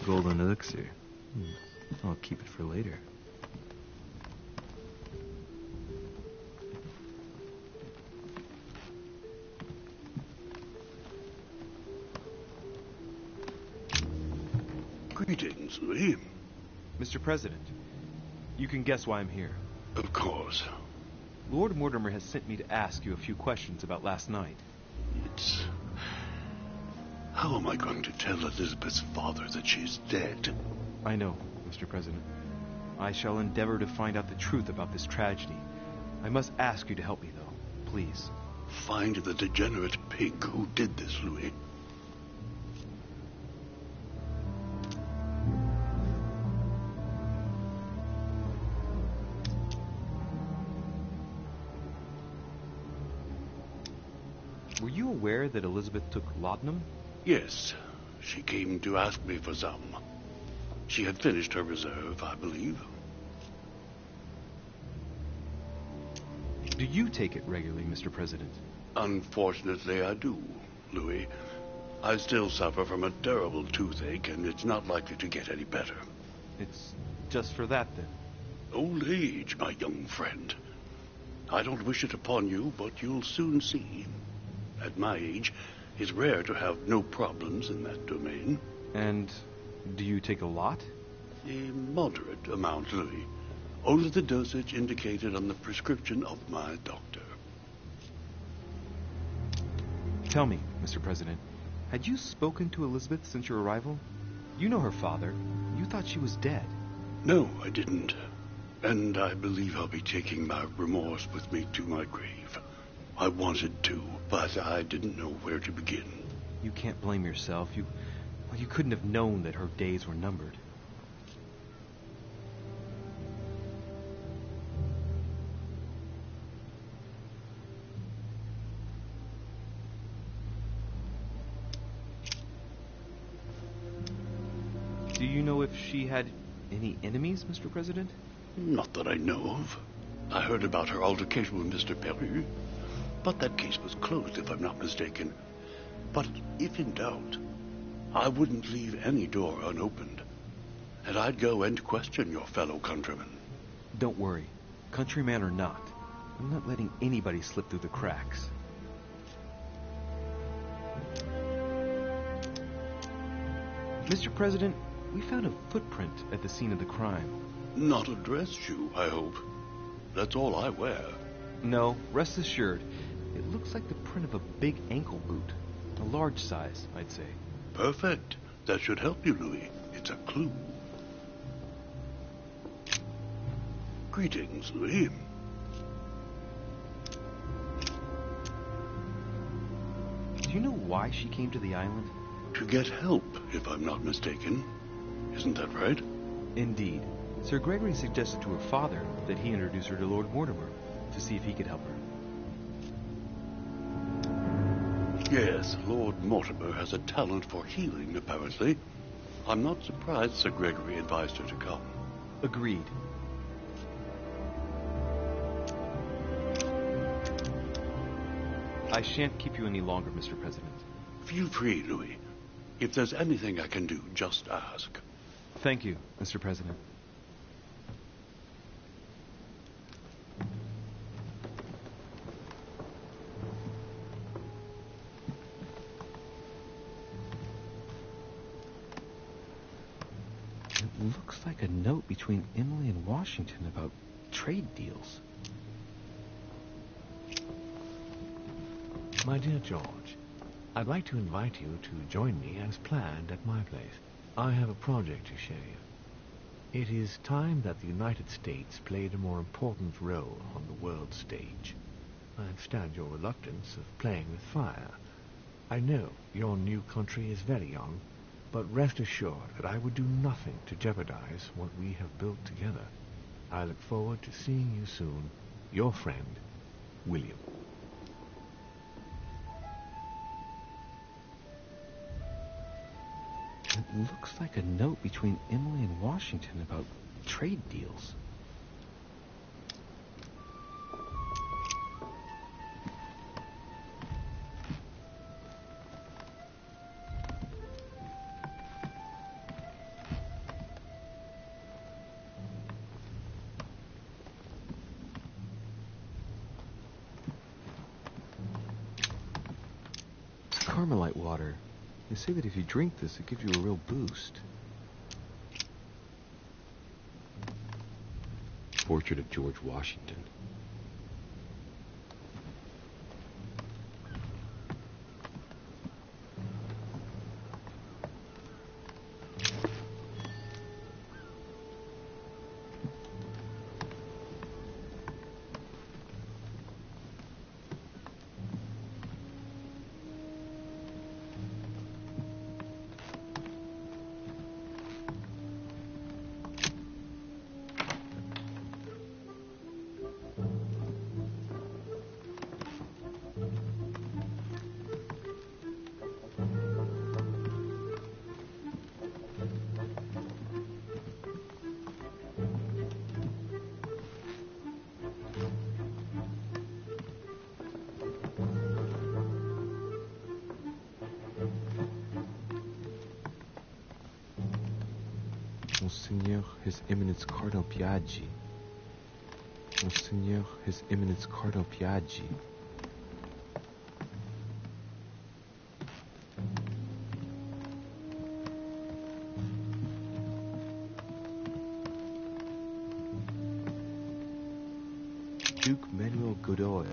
Golden elixir. I'll keep it for later. Greetings, Louis. Mr. President, you can guess why I'm here. Of course. Lord Mortimer has sent me to ask you a few questions about last night. It's... How am I going to tell Elizabeth's father that she's dead? I know, Mr. President. I shall endeavor to find out the truth about this tragedy. I must ask you to help me, though. Please. Find the degenerate pig who did this, Louis. Were you aware that Elizabeth took laudanum? Yes, she came to ask me for some. She had finished her reserve, I believe. Do you take it regularly, Mr. President? Unfortunately, I do, Louis. I still suffer from a terrible toothache, and it's not likely to get any better. It's just for that, then? Old age, my young friend. I don't wish it upon you, but you'll soon see. At my age, it's rare to have no problems in that domain. And do you take a lot? A moderate amount, Louis. Only the dosage indicated on the prescription of my doctor. Tell me, Mr. President, had you spoken to Elizabeth since your arrival? You know her father. You thought she was dead. No, I didn't. And I believe I'll be taking my remorse with me to my grave. I wanted to, but I didn't know where to begin. You can't blame yourself. You couldn't have known that her days were numbered. Do you know if she had any enemies, Mr. President? Not that I know of. I heard about her altercation with Mr. Peru, but that case was closed, if I'm not mistaken. But if in doubt, I wouldn't leave any door unopened, and I'd go and question your fellow countrymen. Don't worry, countryman or not, I'm not letting anybody slip through the cracks. Mr. President, we found a footprint at the scene of the crime. Not a dress shoe, I hope. That's all I wear. No, rest assured. It looks like the print of a big ankle boot. A large size, I'd say. Perfect. That should help you, Louis. It's a clue. Greetings, Louis. Do you know why she came to the island? To get help, if I'm not mistaken. Isn't that right? Indeed. Sir Gregory suggested to her father that he introduce her to Lord Mortimer to see if he could help her. Yes, Lord Mortimer has a talent for healing, apparently. I'm not surprised Sir Gregory advised her to come. Agreed. I shan't keep you any longer, Mr. President. Feel free, Louis. If there's anything I can do, just ask. Thank you, Mr. President. It looks like a note between Emily and Washington about trade deals. My dear George, I'd like to invite you to join me as planned at my place. I have a project to show you. It is time that the United States played a more important role on the world stage. I understand your reluctance of playing with fire. I know your new country is very young, but rest assured that I would do nothing to jeopardize what we have built together. I look forward to seeing you soon. Your friend, William. It looks like a note between Emily and Washington about trade deals. It's Carmelite water. They say that if you drink this, it gives you a real boost. Portrait of George Washington. Monseigneur, His Eminence Cardinal Piaggi. Monseigneur, His Eminence Cardinal Piaggi. Duke Manuel Godoy.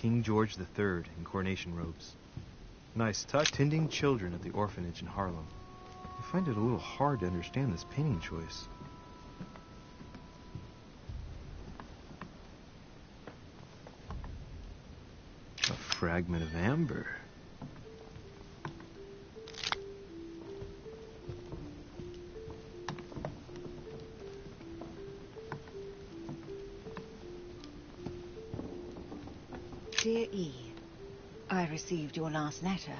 King George III in coronation robes. Nice touch. Tending children at the orphanage in Harlem. I find it a little hard to understand this painting choice. A fragment of amber. Dear E, I received your last letter.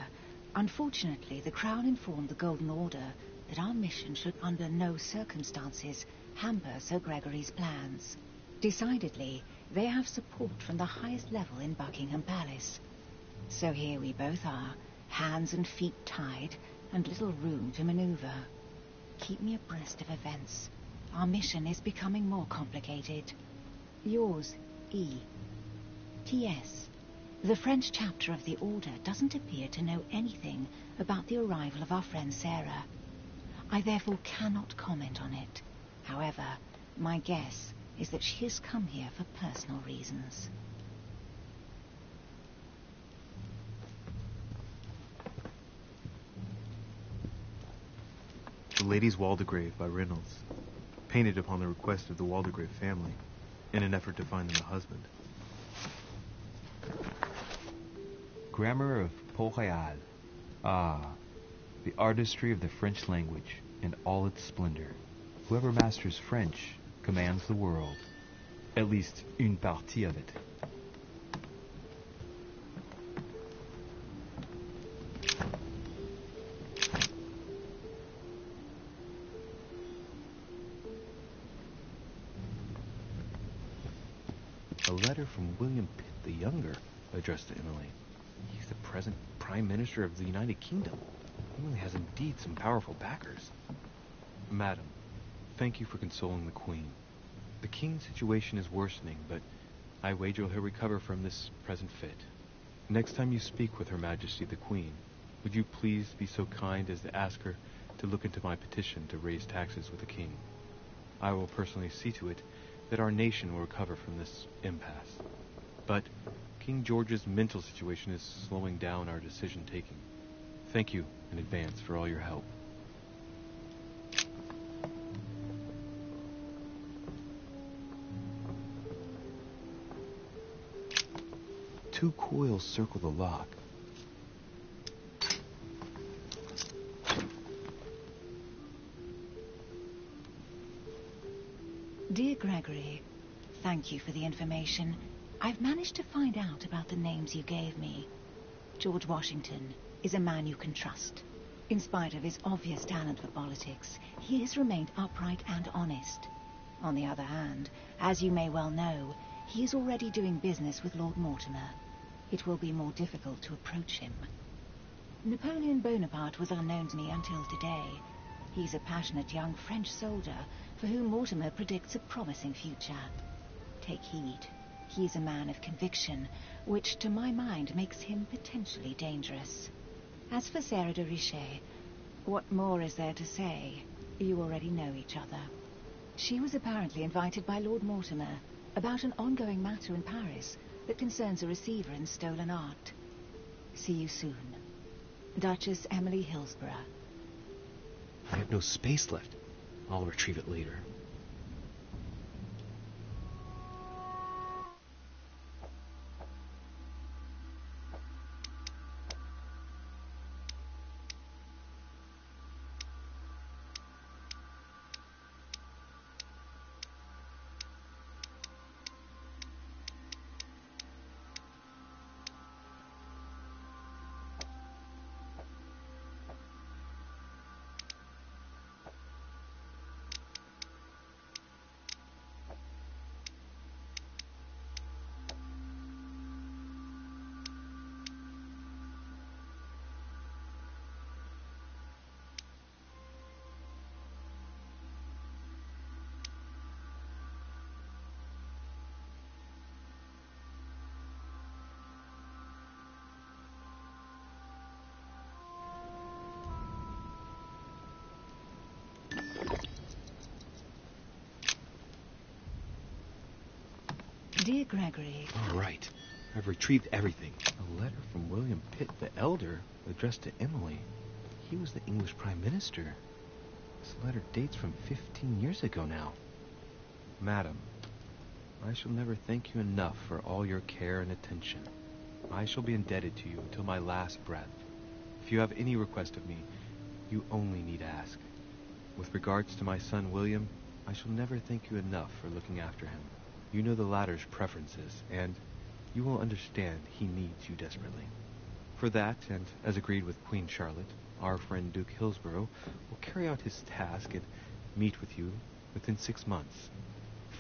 Unfortunately, the Crown informed the Golden Order that our mission should under no circumstances hamper Sir Gregory's plans. Decidedly, they have support from the highest level in Buckingham Palace. So here we both are, hands and feet tied, and little room to maneuver. Keep me abreast of events. Our mission is becoming more complicated. Yours, E. T.S. The French chapter of the Order doesn't appear to know anything about the arrival of our friend Sarah. I therefore cannot comment on it. However, my guess is that she has come here for personal reasons. The Lady's Waldegrave by Reynolds, painted upon the request of the Waldegrave family, in an effort to find them a husband. Grammar of Port-Royal. Ah, the artistry of the French language in all its splendor. Whoever masters French commands the world, at least une partie of it. A letter from William Pitt the Younger, addressed to Emily. He's the present Prime Minister of the United Kingdom. Emily has indeed some powerful backers. Madam, thank you for consoling the Queen. The King's situation is worsening, but I wager he'll recover from this present fit. Next time you speak with Her Majesty the Queen, would you please be so kind as to ask her to look into my petition to raise taxes with the King? I will personally see to it that our nation will recover from this impasse. But King George's mental situation is slowing down our decision-taking. Thank you in advance for all your help. Two coils circle the lock. Dear Gregory, thank you for the information. I've managed to find out about the names you gave me. George Washington is a man you can trust. In spite of his obvious talent for politics, he has remained upright and honest. On the other hand, as you may well know, he is already doing business with Lord Mortimer. It will be more difficult to approach him. Napoleon Bonaparte was unknown to me until today. He's a passionate young French soldier for whom Mortimer predicts a promising future. Take heed. He is a man of conviction, which to my mind makes him potentially dangerous. As for Sarah de Richet, what more is there to say? You already know each other. She was apparently invited by Lord Mortimer about an ongoing matter in Paris that concerns a receiver in stolen art. See you soon. Duchess Emily Hillsborough. I have no space left. I'll retrieve it later. Dear Gregory. All right. I've retrieved everything. A letter from William Pitt the Elder addressed to Emily. He was the English Prime Minister. This letter dates from 15 years ago now. Madam, I shall never thank you enough for all your care and attention. I shall be indebted to you until my last breath. If you have any request of me, you only need ask. With regards to my son William, I shall never thank you enough for looking after him. You know the latter's preferences, and you will understand he needs you desperately. For that, and as agreed with Queen Charlotte, our friend Duke Hillsborough will carry out his task and meet with you within 6 months.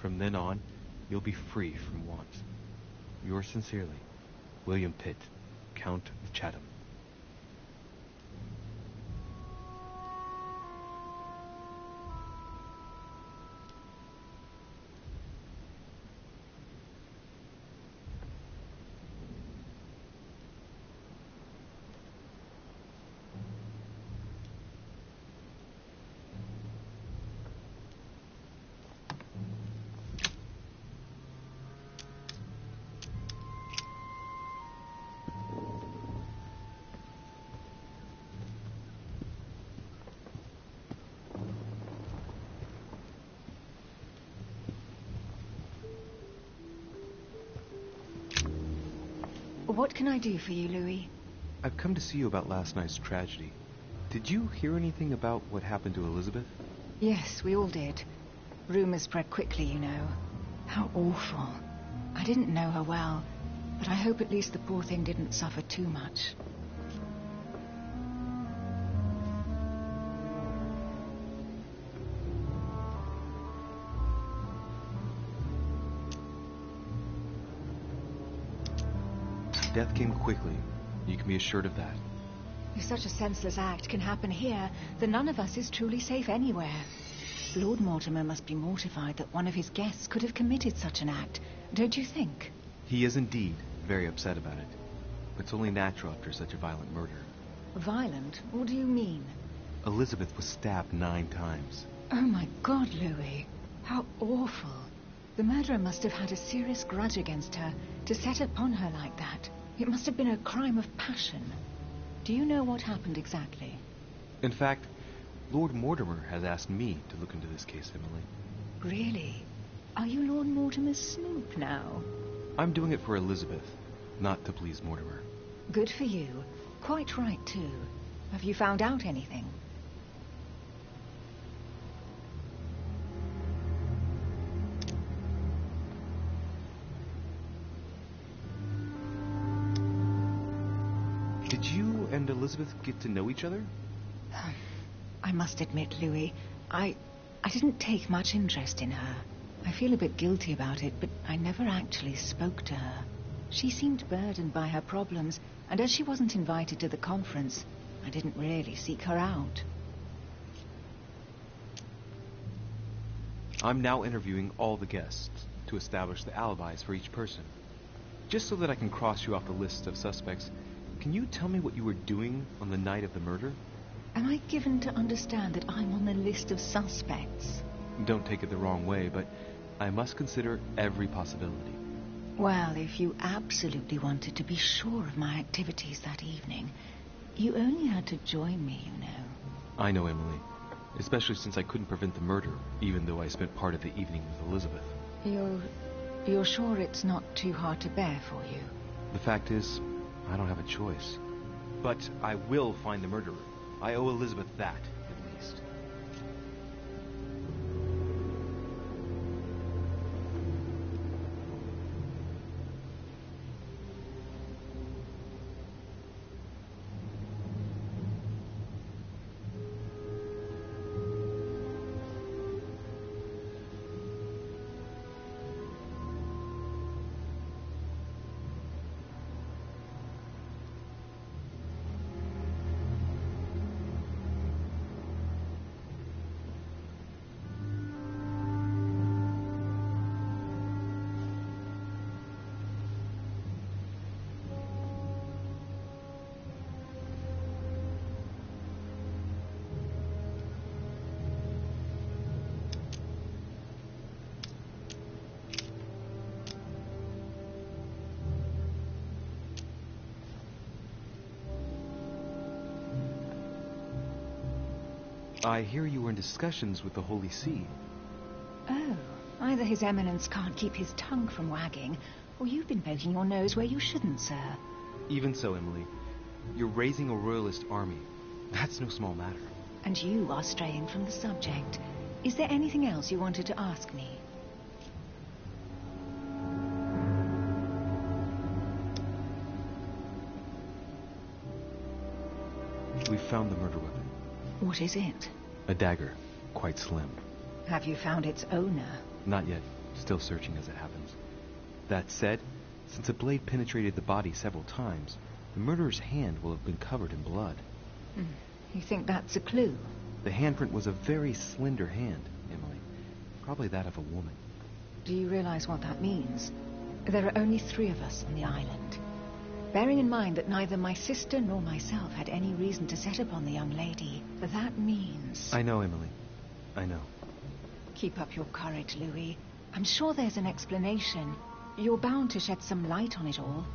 From then on, you'll be free from want. Yours sincerely, William Pitt, Count of Chatham. What can I do for you, Louis? I've come to see you about last night's tragedy. Did you hear anything about what happened to Elizabeth? Yes, we all did. Rumors spread quickly, you know. How awful. I didn't know her well, but I hope at least the poor thing didn't suffer too much. Death came quickly. You can be assured of that. If such a senseless act can happen here, then none of us is truly safe anywhere. Lord Mortimer must be mortified that one of his guests could have committed such an act, don't you think? He is indeed very upset about it. It's only natural after such a violent murder. Violent? What do you mean? Elizabeth was stabbed 9 times. Oh my God, Louis. How awful. The murderer must have had a serious grudge against her to set upon her like that. It must have been a crime of passion. Do you know what happened exactly? In fact, Lord Mortimer has asked me to look into this case, Emily. Really? Are you Lord Mortimer's snoop now? I'm doing it for Elizabeth, not to please Mortimer. Good for you. Quite right, too. Have you found out anything? Did you and Elizabeth get to know each other? I must admit, Louis, I didn't take much interest in her. I feel a bit guilty about it, but I never actually spoke to her. She seemed burdened by her problems, and as she wasn't invited to the conference, I didn't really seek her out. I'm now interviewing all the guests to establish the alibis for each person. Just so that I can cross you off the list of suspects, can you tell me what you were doing on the night of the murder? Am I given to understand that I'm on the list of suspects? Don't take it the wrong way, but I must consider every possibility. Well, if you absolutely wanted to be sure of my activities that evening, you only had to join me, you know. I know, Emily. Especially since I couldn't prevent the murder, even though I spent part of the evening with Elizabeth. You're sure it's not too hard to bear for you? The fact is, I don't have a choice. But I will find the murderer. I owe Elizabeth that, at least. I hear you were in discussions with the Holy See. Oh, either His Eminence can't keep his tongue from wagging, or you've been poking your nose where you shouldn't, sir. Even so, Emily, you're raising a royalist army. That's no small matter. And you are straying from the subject. Is there anything else you wanted to ask me? We found the murder weapon. What is it? A dagger, quite slim. Have you found its owner? Not yet. Still searching as it happens. That said, since the blade penetrated the body several times, the murderer's hand will have been covered in blood. You think that's a clue? The handprint was a very slender hand, Emily. Probably that of a woman. Do you realize what that means? There are only 3 of us on the island. Bearing in mind that neither my sister nor myself had any reason to set upon the young lady, that means... I know, Emily. I know. Keep up your courage, Louis. I'm sure there's an explanation. You're bound to shed some light on it all.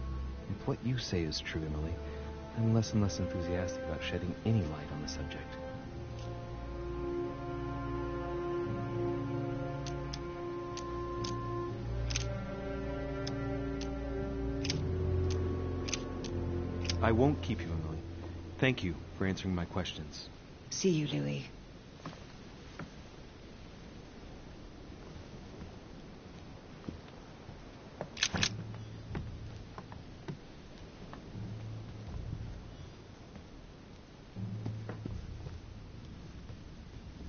If what you say is true, Emily, I'm less and less enthusiastic about shedding any light on the subject. I won't keep you, Emily. Thank you for answering my questions. See you, Louis.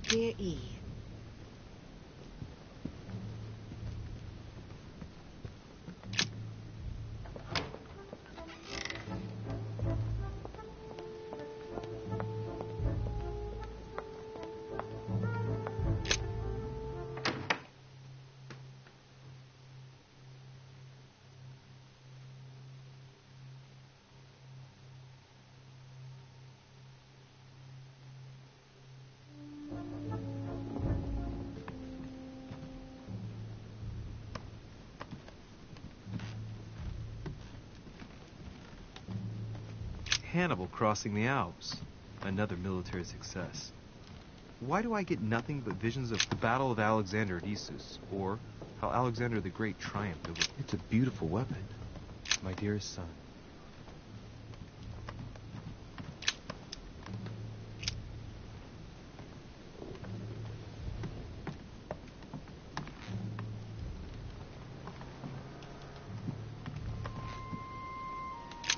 Dear E. Hannibal crossing the Alps. Another military success. Why do I get nothing but visions of the Battle of Alexander at Issus, or how Alexander the Great triumphed over... It's a beautiful weapon, my dearest son.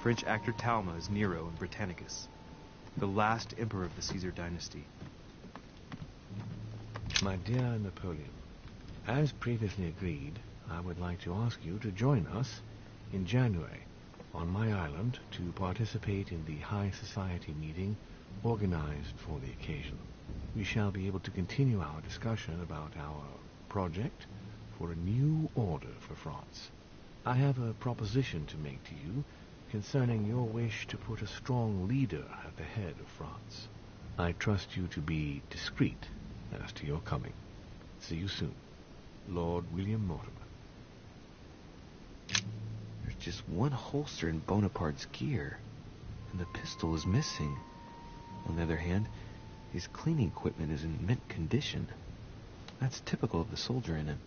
French actor Talma is Nero in Britannicus, the last emperor of the Caesar dynasty. My dear Napoleon, as previously agreed, I would like to ask you to join us in January on my island to participate in the High Society meeting organized for the occasion. We shall be able to continue our discussion about our project for a new order for France. I have a proposition to make to you concerning your wish to put a strong leader at the head of France. I trust you to be discreet as to your coming. See you soon. Lord William Mortimer. There's just one holster in Bonaparte's gear, and the pistol is missing. On the other hand, his cleaning equipment is in mint condition. That's typical of the soldier in him.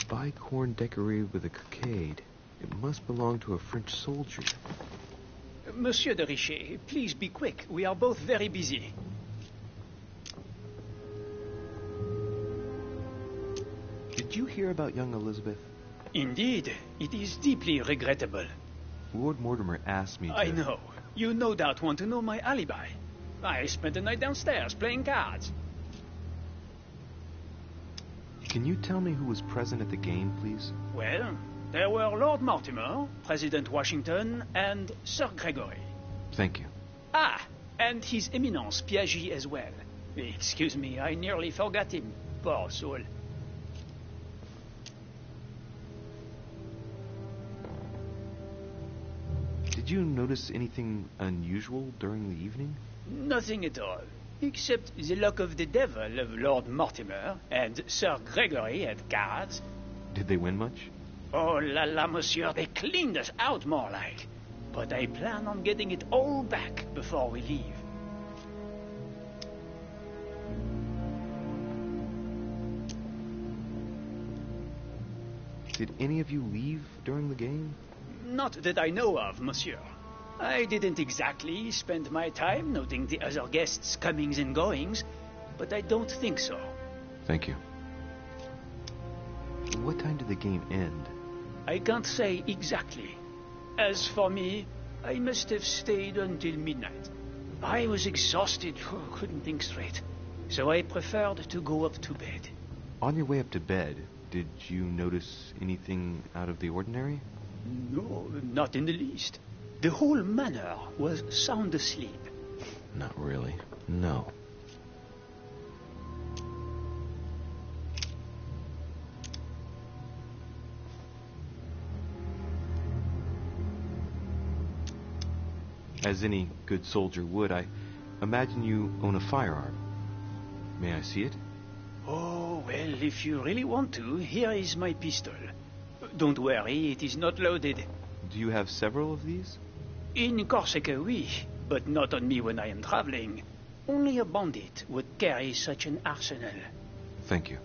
Bicorn decorated with a cockade. It must belong to a French soldier. Monsieur de Richet, please be quick. We are both very busy. Did you hear about young Elizabeth? Indeed, it is deeply regrettable. Lord Mortimer asked me to... I know. You no doubt want to know my alibi. I spent the night downstairs playing cards. Can you tell me who was present at the game, please? Well, there were Lord Mortimer, President Washington, and Sir Gregory. Thank you. Ah, and His Eminence Piaget as well. Excuse me, I nearly forgot him. Poor soul. Did you notice anything unusual during the evening? Nothing at all. Except the luck of the devil of Lord Mortimer and Sir Gregory at cards. Did they win much? Oh la la, monsieur, they cleaned us out more like. But I plan on getting it all back before we leave. Did any of you leave during the game? Not that I know of, monsieur. I didn't exactly spend my time noting the other guests' comings and goings, but I don't think so. Thank you. What time did the game end? I can't say exactly. As for me, I must have stayed until midnight. I was exhausted, couldn't think straight, so I preferred to go up to bed. On your way up to bed, did you notice anything out of the ordinary? No, not in the least. The whole manor was sound asleep. Not really. No. As any good soldier would, I imagine you own a firearm. May I see it? Oh, well, if you really want to, here is my pistol. Don't worry, it is not loaded. Do you have several of these? In Corsica, oui, but not on me when I am traveling. Only a bandit would carry such an arsenal. Thank you.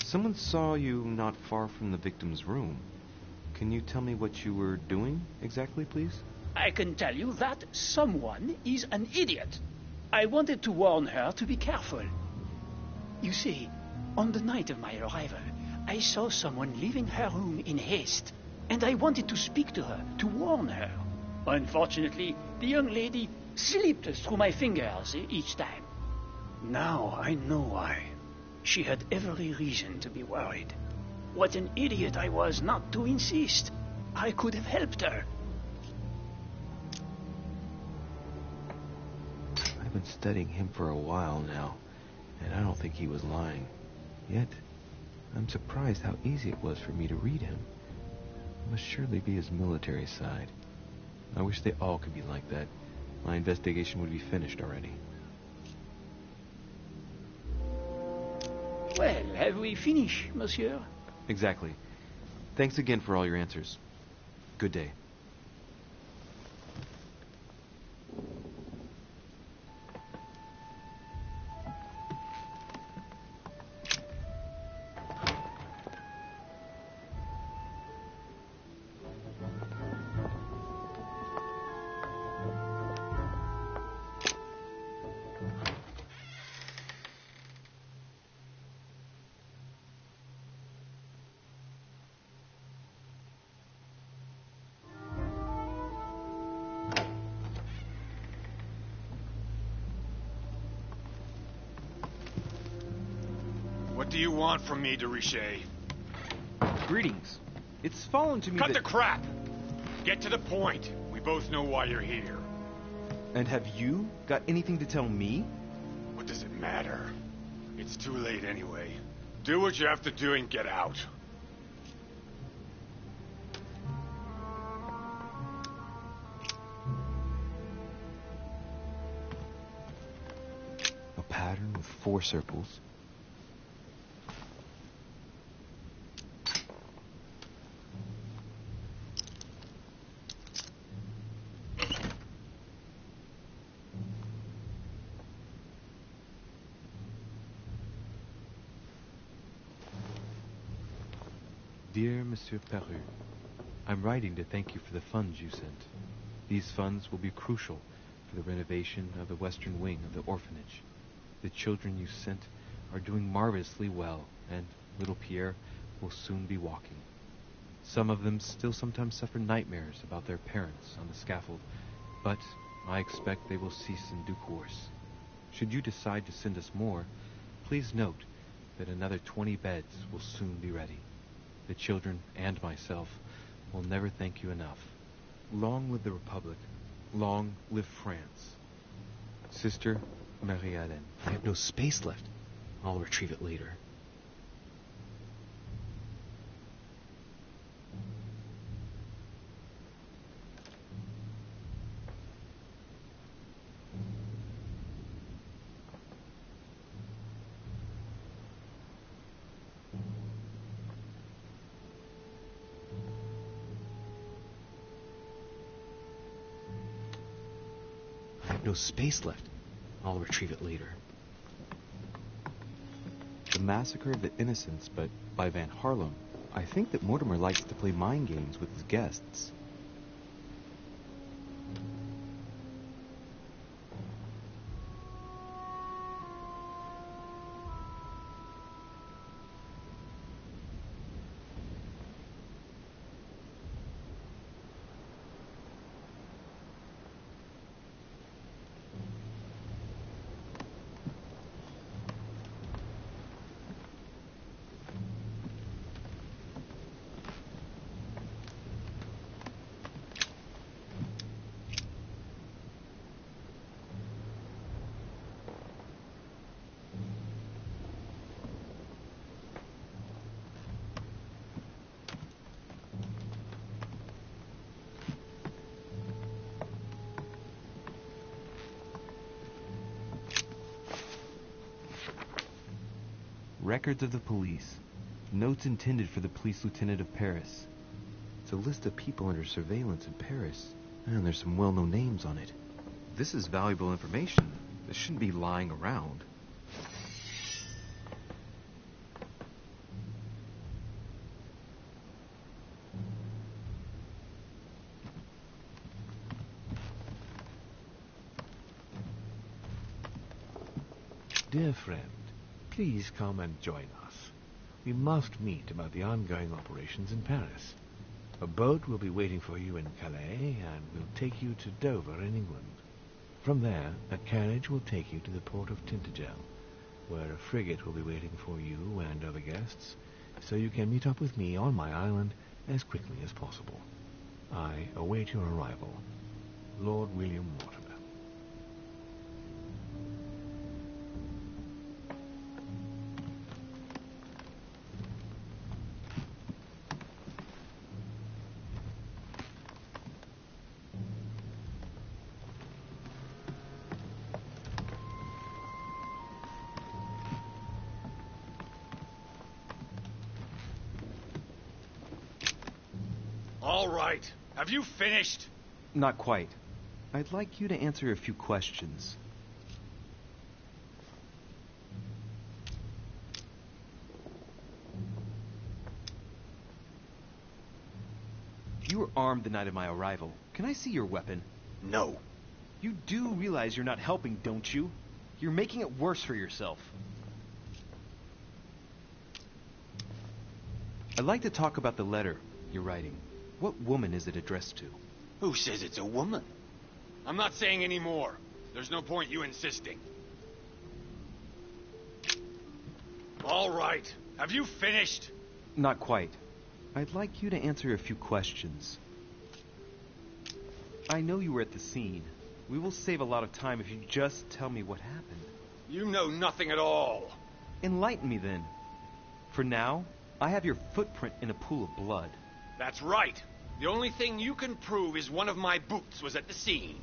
Someone saw you not far from the victim's room. Can you tell me what you were doing exactly, please? I can tell you that someone is an idiot. I wanted to warn her to be careful. You see, on the night of my arrival, I saw someone leaving her room in haste, and I wanted to speak to her, to warn her. Unfortunately, the young lady slipped through my fingers each time. Now I know why. She had every reason to be worried. What an idiot I was not to insist. I could have helped her. I've been studying him for a while now, and I don't think he was lying. Yet, I'm surprised how easy it was for me to read him. It must surely be his military side. I wish they all could be like that. My investigation would be finished already. Well, have we finished, monsieur? Exactly. Thanks again for all your answers. Good day. What do you want from me, de Richet? Greetings. It's fallen to me Cut that... the crap! Get to the point. We both know why you're here. And have you got anything to tell me? What does it matter? It's too late anyway. Do what you have to do and get out. A pattern with 4 circles. Dear Monsieur Peru, I'm writing to thank you for the funds you sent. These funds will be crucial for the renovation of the western wing of the orphanage. The children you sent are doing marvelously well, and little Pierre will soon be walking. Some of them still sometimes suffer nightmares about their parents on the scaffold, but I expect they will cease in due course. Should you decide to send us more, please note that another 20 beds will soon be ready. The children and myself will never thank you enough. Long live the Republic. Long live France. Sister Marie-Hélène. I have no space left. I'll retrieve it later. no space left. I'll retrieve it later. The Massacre of the Innocents, but by Van Harlem. I think that Mortimer likes to play mind games with his guests. Records of the police. Notes intended for the police lieutenant of Paris. It's a list of people under surveillance in Paris. And there's some well-known names on it. This is valuable information. This shouldn't be lying around. Dear friend, please come and join us. We must meet about the ongoing operations in Paris. A boat will be waiting for you in Calais and will take you to Dover in England. From there, a carriage will take you to the port of Tintagel, where a frigate will be waiting for you and other guests, so you can meet up with me on my island as quickly as possible. I await your arrival. Lord William Mortimer. All right. Have you finished? Not quite. I'd like you to answer a few questions. You were armed the night of my arrival. Can I see your weapon? No. You do realize you're not helping, don't you? You're making it worse for yourself. I'd like to talk about the letter you're writing. What woman is it addressed to? Who says it's a woman? I'm not saying any more. There's no point you insisting. All right. Have you finished? Not quite. I'd like you to answer a few questions. I know you were at the scene. We will save a lot of time if you just tell me what happened. You know nothing at all. Enlighten me then. For now, I have your footprint in a pool of blood. That's right. The only thing you can prove is one of my boots was at the scene.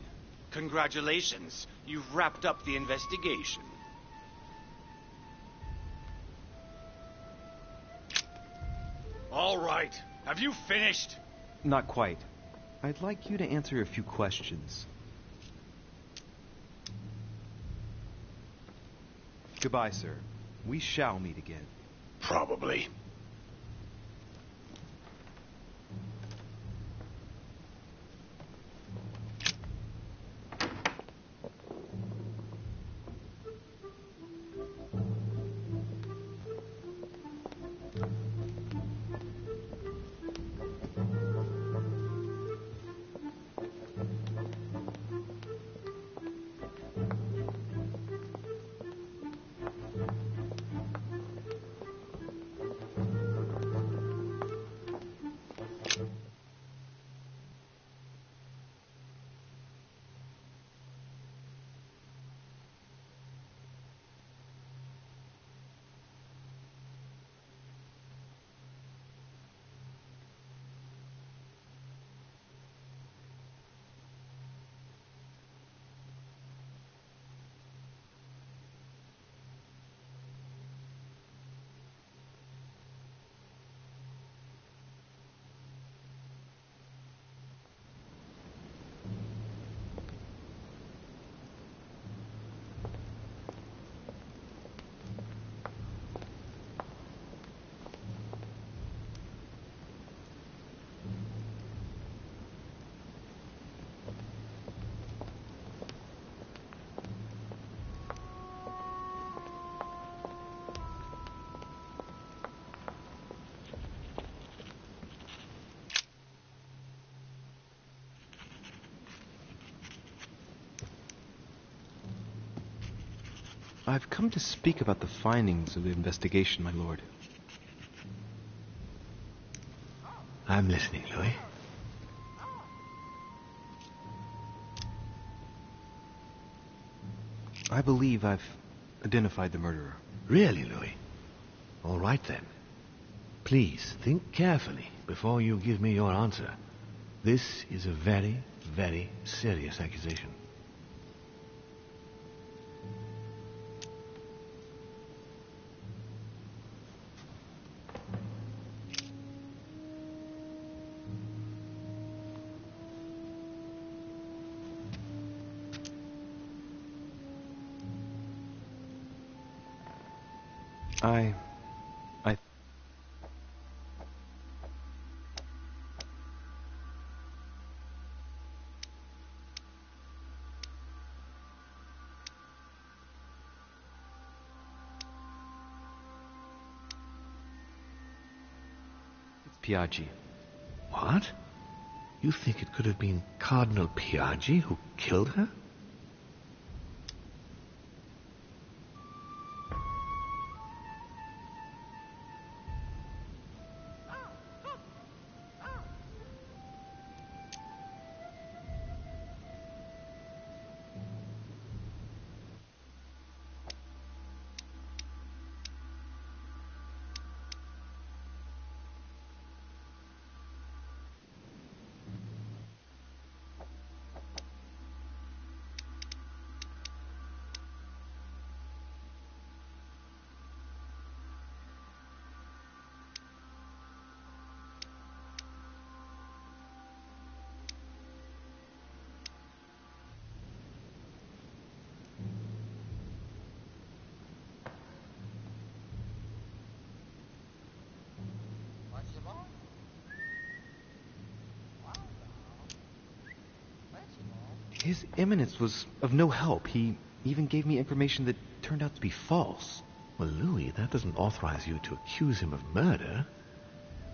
Congratulations. You've wrapped up the investigation. All right. Have you finished? Not quite. I'd like you to answer a few questions. Goodbye, sir. We shall meet again. Probably. I've come to speak about the findings of the investigation, my lord. I'm listening, Louis. I believe I've identified the murderer. Really, Louis? All right, then. Please, think carefully before you give me your answer. This is a very, very serious accusation. I... It's Piaggi. What? You think it could have been Cardinal Piaggi who killed her? His Eminence was of no help. He even gave me information that turned out to be false. Well, Louis, that doesn't authorize you to accuse him of murder.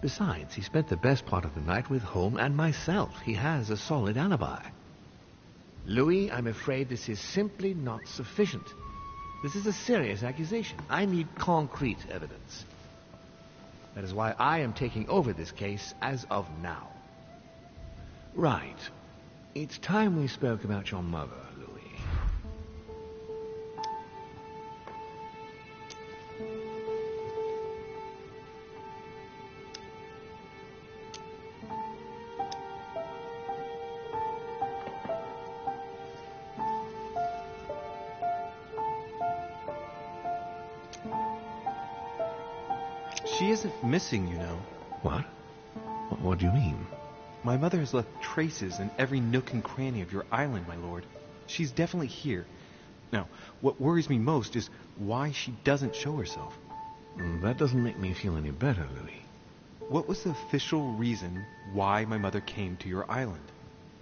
Besides, he spent the best part of the night with Holmes and myself. He has a solid alibi. Louis, I'm afraid this is simply not sufficient. This is a serious accusation. I need concrete evidence. That is why I am taking over this case as of now. Right. It's time we spoke about your mother, Louis. She isn't missing, you know. What? What do you mean? My mother has left traces in every nook and cranny of your island, my lord. She's definitely here. Now, what worries me most is why she doesn't show herself. That doesn't make me feel any better, Louis. What was the official reason why my mother came to your island?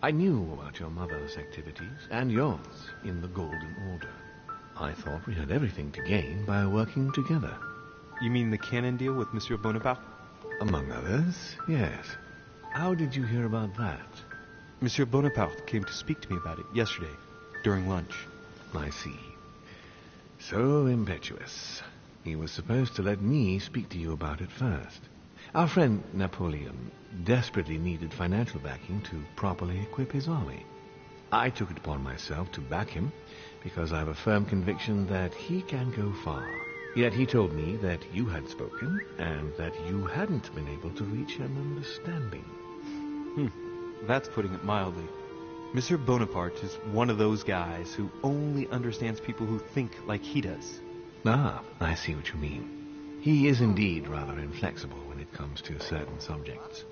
I knew about your mother's activities, and yours, in the Golden Order. I thought we had everything to gain by working together. You mean the cannon deal with Monsieur Bonaparte? Among others, yes. How did you hear about that? Monsieur Bonaparte came to speak to me about it yesterday, during lunch. I see. So impetuous. He was supposed to let me speak to you about it first. Our friend Napoleon desperately needed financial backing to properly equip his army. I took it upon myself to back him because I have a firm conviction that he can go far. Yet he told me that you had spoken and that you hadn't been able to reach an understanding. That's putting it mildly. Monsieur Bonaparte is one of those guys who only understands people who think like he does. Ah, I see what you mean. He is indeed rather inflexible when it comes to certain subjects.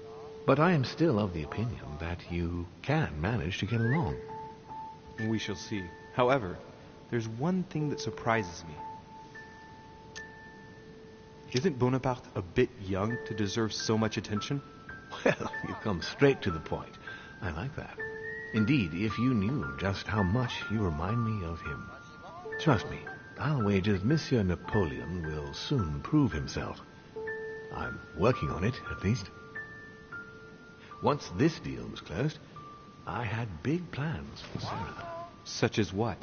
But I am still of the opinion that you can manage to get along. We shall see. However, there's one thing that surprises me. Isn't Bonaparte a bit young to deserve so much attention? Well, you come straight to the point. I like that. Indeed, if you knew just how much you remind me of him. Trust me, I'll wager Monsieur Napoleon will soon prove himself. I'm working on it, at least. Once this deal was closed, I had big plans for Sarah. Such as what?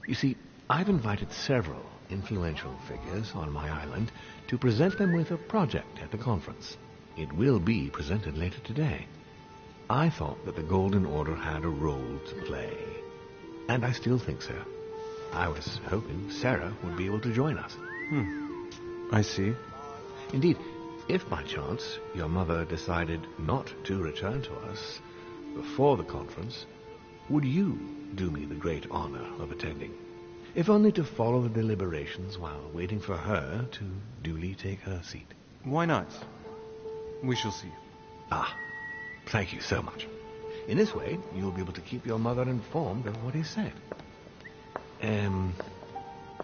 You see, I've invited several influential figures on my island to present them with a project at the conference. It will be presented later today. I thought that the Golden Order had a role to play, and I still think so. I was hoping Sarah would be able to join us. I see. Indeed, if by chance your mother decided not to return to us before the conference, would you do me the great honor of attending? If only to follow the deliberations while waiting for her to duly take her seat. Why not? We shall see. Ah, thank you so much. In this way, you'll be able to keep your mother informed of what is said.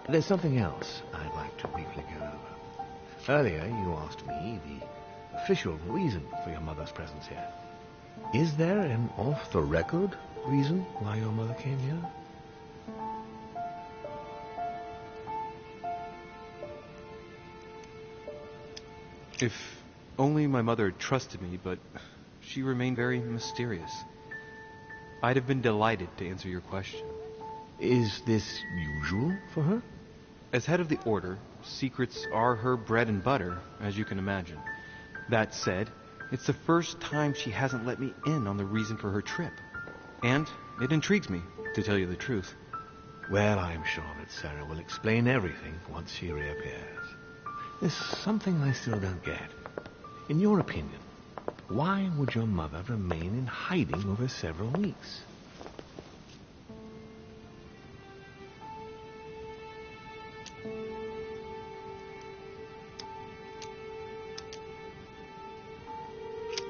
There's something else I'd like to briefly go over. Earlier, you asked me the official reason for your mother's presence here. Is there an off-the-record reason why your mother came here? If only my mother had trusted me, but she remained very mysterious. I'd have been delighted to answer your question. Is this usual for her? As head of the Order, secrets are her bread and butter, as you can imagine. That said, it's the first time she hasn't let me in on the reason for her trip. And it intrigues me, to tell you the truth. Well, I'm sure that Sarah will explain everything once she reappears. There's something I still don't get. In your opinion, why would your mother remain in hiding over several weeks?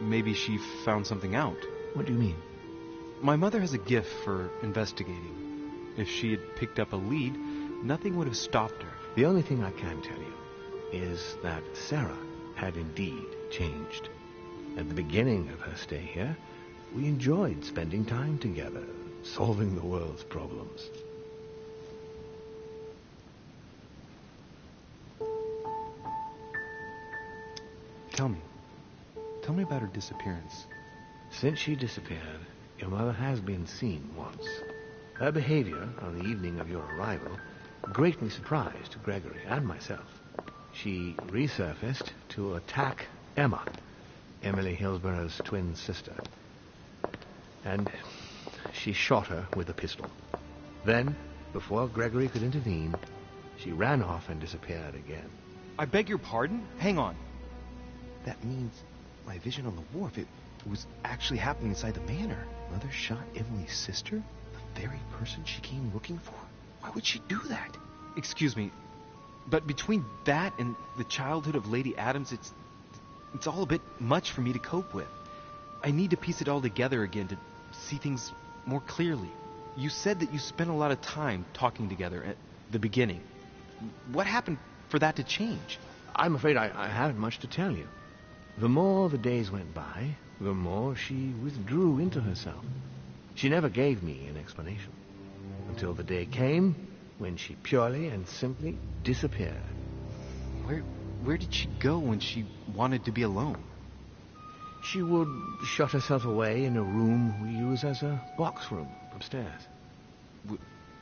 Maybe she found something out. What do you mean? My mother has a gift for investigating. If she had picked up a lead, nothing would have stopped her. The only thing I can tell you is that Sarah had indeed changed. At the beginning of her stay here, we enjoyed spending time together, solving the world's problems. Tell me about her disappearance. Since she disappeared, your mother has been seen once. Her behavior on the evening of your arrival greatly surprised Gregory and myself. She resurfaced to attack Emma, Emily Hillsborough's twin sister. And she shot her with a pistol. Then, before Gregory could intervene, she ran off and disappeared again. I beg your pardon? Hang on. That means my vision on the wharf, it was actually happening inside the manor. Mother shot Emily's sister? The very person she came looking for? Why would she do that? Excuse me, but between that and the childhood of Lady Adams, it's all a bit much for me to cope with. I need to piece it all together again to see things more clearly. You said that you spent a lot of time talking together at the beginning. What happened for that to change? I'm afraid I haven't much to tell you. The more the days went by, the more she withdrew into herself. She never gave me an explanation. Until the day came when she purely and simply disappeared. Where did she go when she wanted to be alone? She would shut herself away in a room we use as a box room upstairs.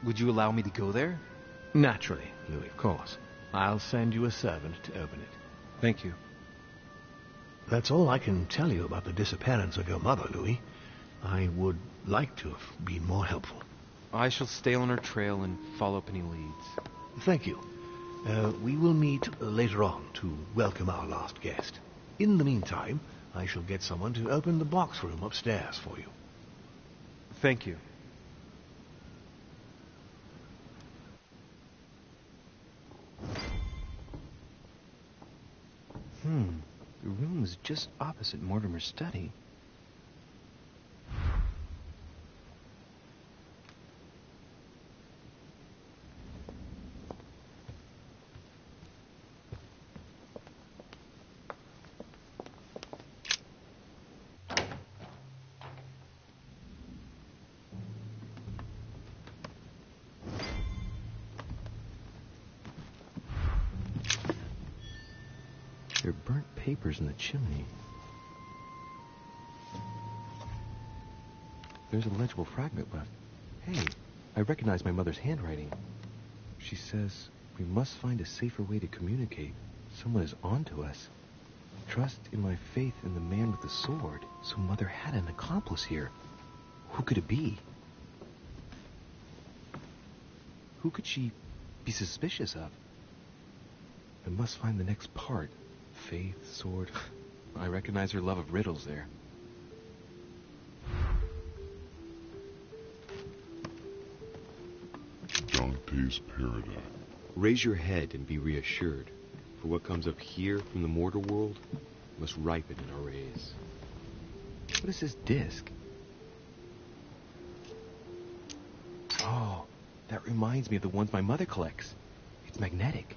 Would you allow me to go there? Naturally, Louis, of course. I'll send you a servant to open it. Thank you. That's all I can tell you about the disappearance of your mother, Louis. I would like to have been more helpful. I shall stay on her trail and follow up any leads. Thank you. We will meet later on to welcome our last guest. In the meantime, I shall get someone to open the box room upstairs for you. Thank you. The room is just opposite Mortimer's study. There are burnt papers in the chimney. There's a legible fragment left. Hey, I recognize my mother's handwriting. She says we must find a safer way to communicate. Someone is onto us. Trust in my faith in the man with the sword. So Mother had an accomplice here. Who could it be? Who could she be suspicious of? I must find the next part. Faith, sword. I recognize her love of riddles there. Dante's Paradise. Raise your head and be reassured, for what comes up here from the mortal world must ripen in our rays. What is this disc? Oh, that reminds me of the ones my mother collects. It's magnetic.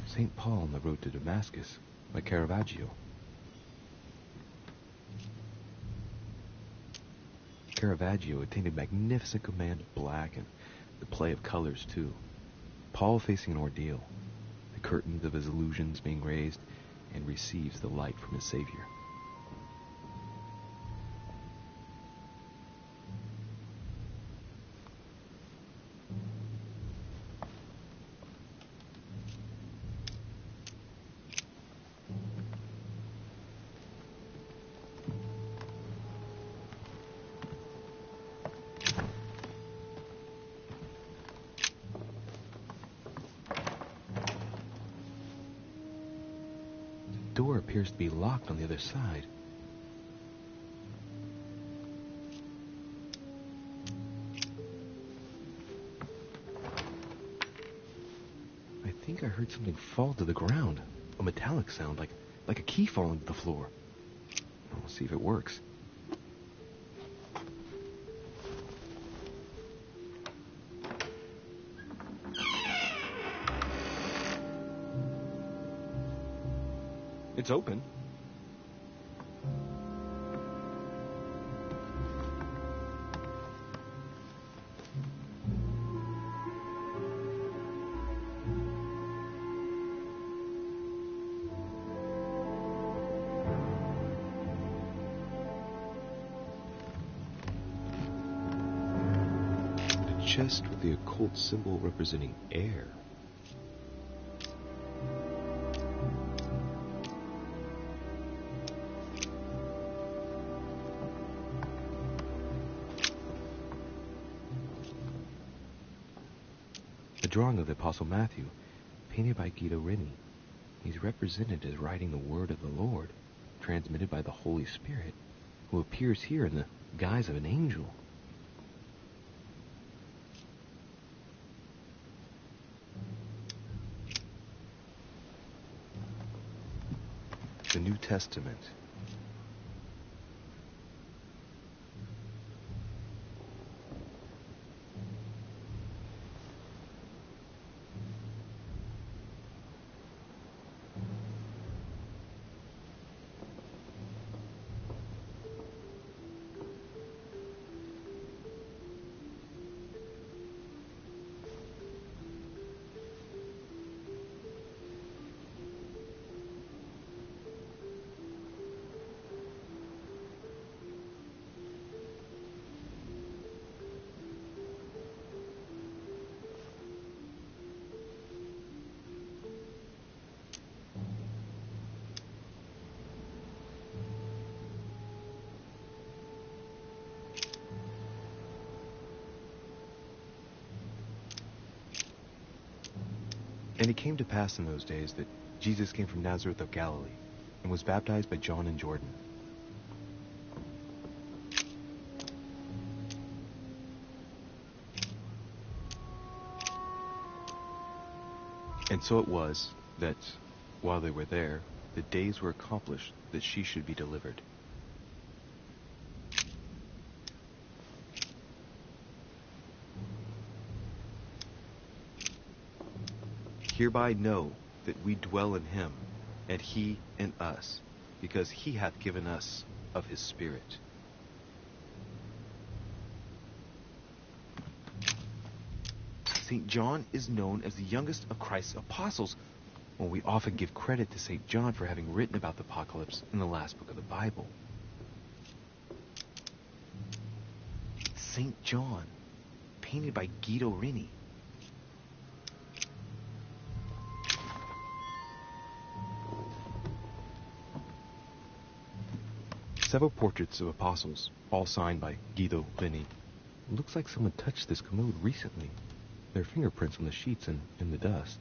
St. Paul on the Road to Damascus by Caravaggio. Caravaggio attained a magnificent command of black and the play of colors too. Paul facing an ordeal, the curtains of his illusions being raised, and receives the light from his Savior. The door appears to be locked on the other side. I think I heard something fall to the ground. A metallic sound, like a key falling to the floor. We'll see if it works. It's open. A chest with the occult symbol representing air. Drawing of the Apostle Matthew, painted by Guido Reni. He's represented as writing the word of the Lord, transmitted by the Holy Spirit, who appears here in the guise of an angel. The New Testament. And it came to pass in those days that Jesus came from Nazareth of Galilee and was baptized by John in Jordan. And so it was that, while they were there, the days were accomplished that she should be delivered. Hereby know that we dwell in him, and he in us, because he hath given us of his Spirit. St. John is known as the youngest of Christ's apostles. Well, we often give credit to St. John for having written about the apocalypse in the last book of the Bible. St. John, painted by Guido Reni. Several portraits of apostles, all signed by Guido Reni. Looks like someone touched this commode recently. There are fingerprints on the sheets and in the dust.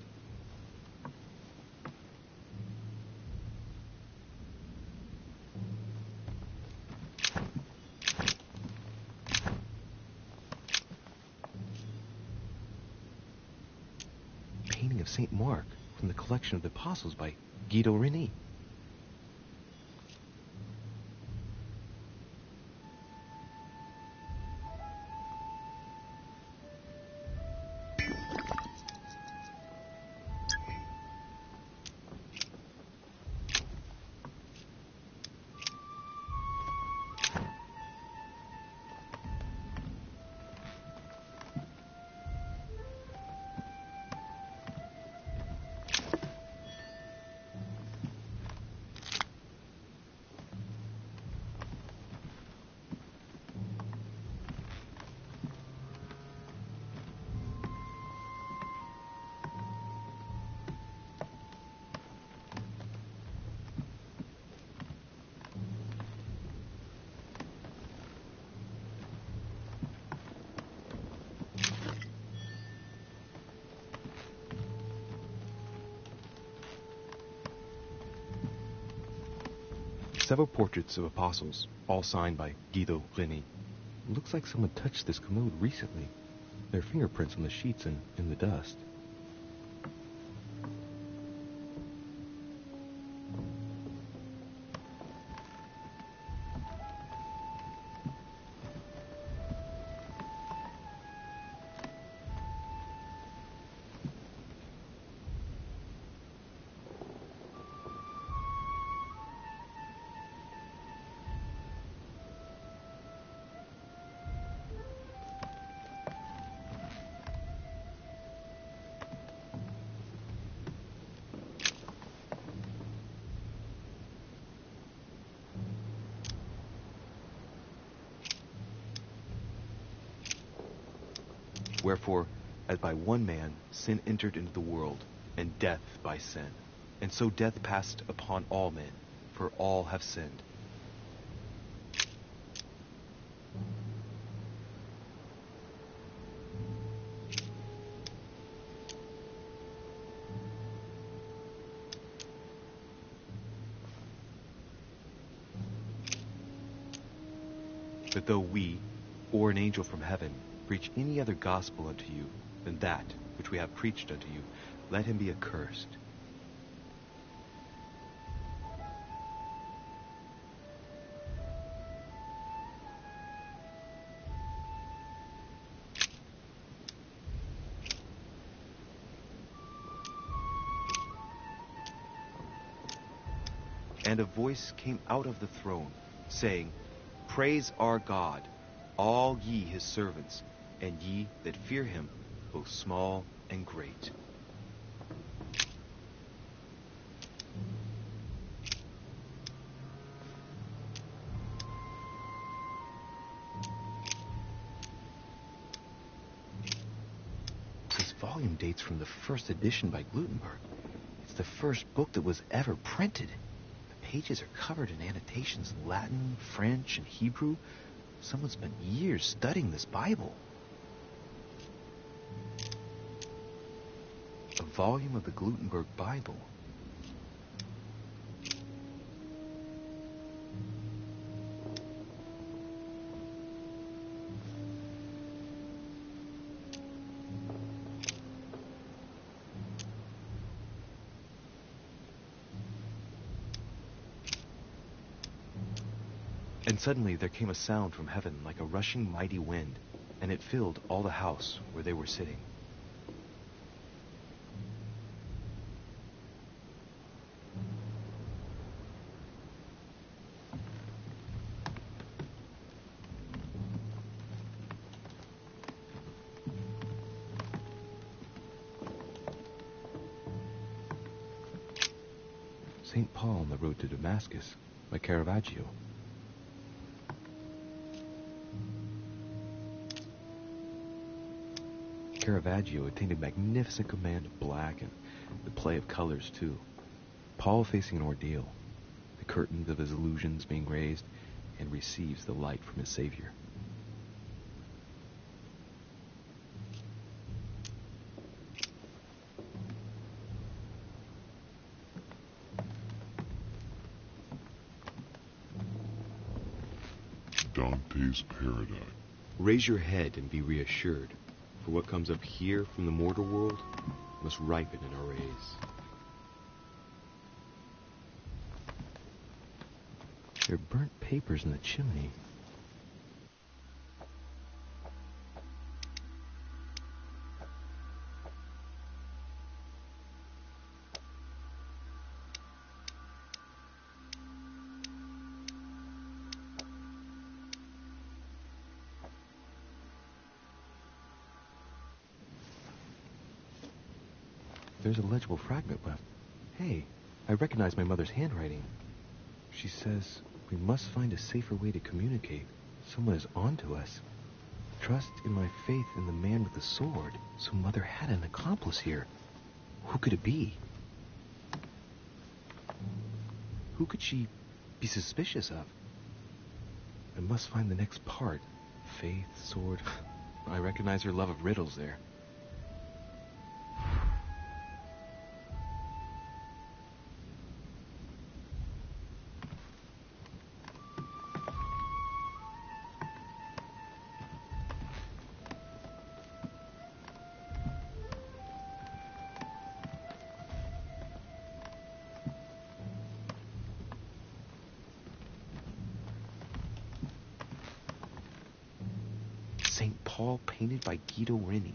Painting of St. Mark from the collection of the apostles by Guido Reni. Several portraits of apostles, all signed by Guido Reni. Looks like someone touched this commode recently. There are fingerprints on the sheets and in the dust. Wherefore, as by one man sin entered into the world, and death by sin, and so death passed upon all men, for all have sinned. But though we, or an angel from heaven, preach any other gospel unto you than that which we have preached unto you, let him be accursed. And a voice came out of the throne, saying, Praise our God, all ye his servants, and ye that fear him, both small and great. This volume dates from the first edition by Gutenberg. It's the first book that was ever printed. The pages are covered in annotations in Latin, French, and Hebrew. Someone spent years studying this Bible. A volume of the Gutenberg Bible. And suddenly there came a sound from heaven like a rushing mighty wind, and it filled all the house where they were sitting. St. Paul on the Road to Damascus by Caravaggio. Caravaggio attained a magnificent command of black and the play of colors, too. Paul facing an ordeal, the curtains of his illusions being raised, and receives the light from his Savior. Dante's Paradise. Raise your head and be reassured, for what comes up here from the mortal world must ripen in our rays. There are burnt papers in the chimney. There's a legible fragment left. Hey, I recognize my mother's handwriting. She says we must find a safer way to communicate. Someone is onto us. Trust in my faith in the man with the sword. So Mother had an accomplice here. Who could it be? Who could she be suspicious of? I must find the next part. Faith, sword. I recognize her love of riddles there. St. Paul painted by Guido Reni.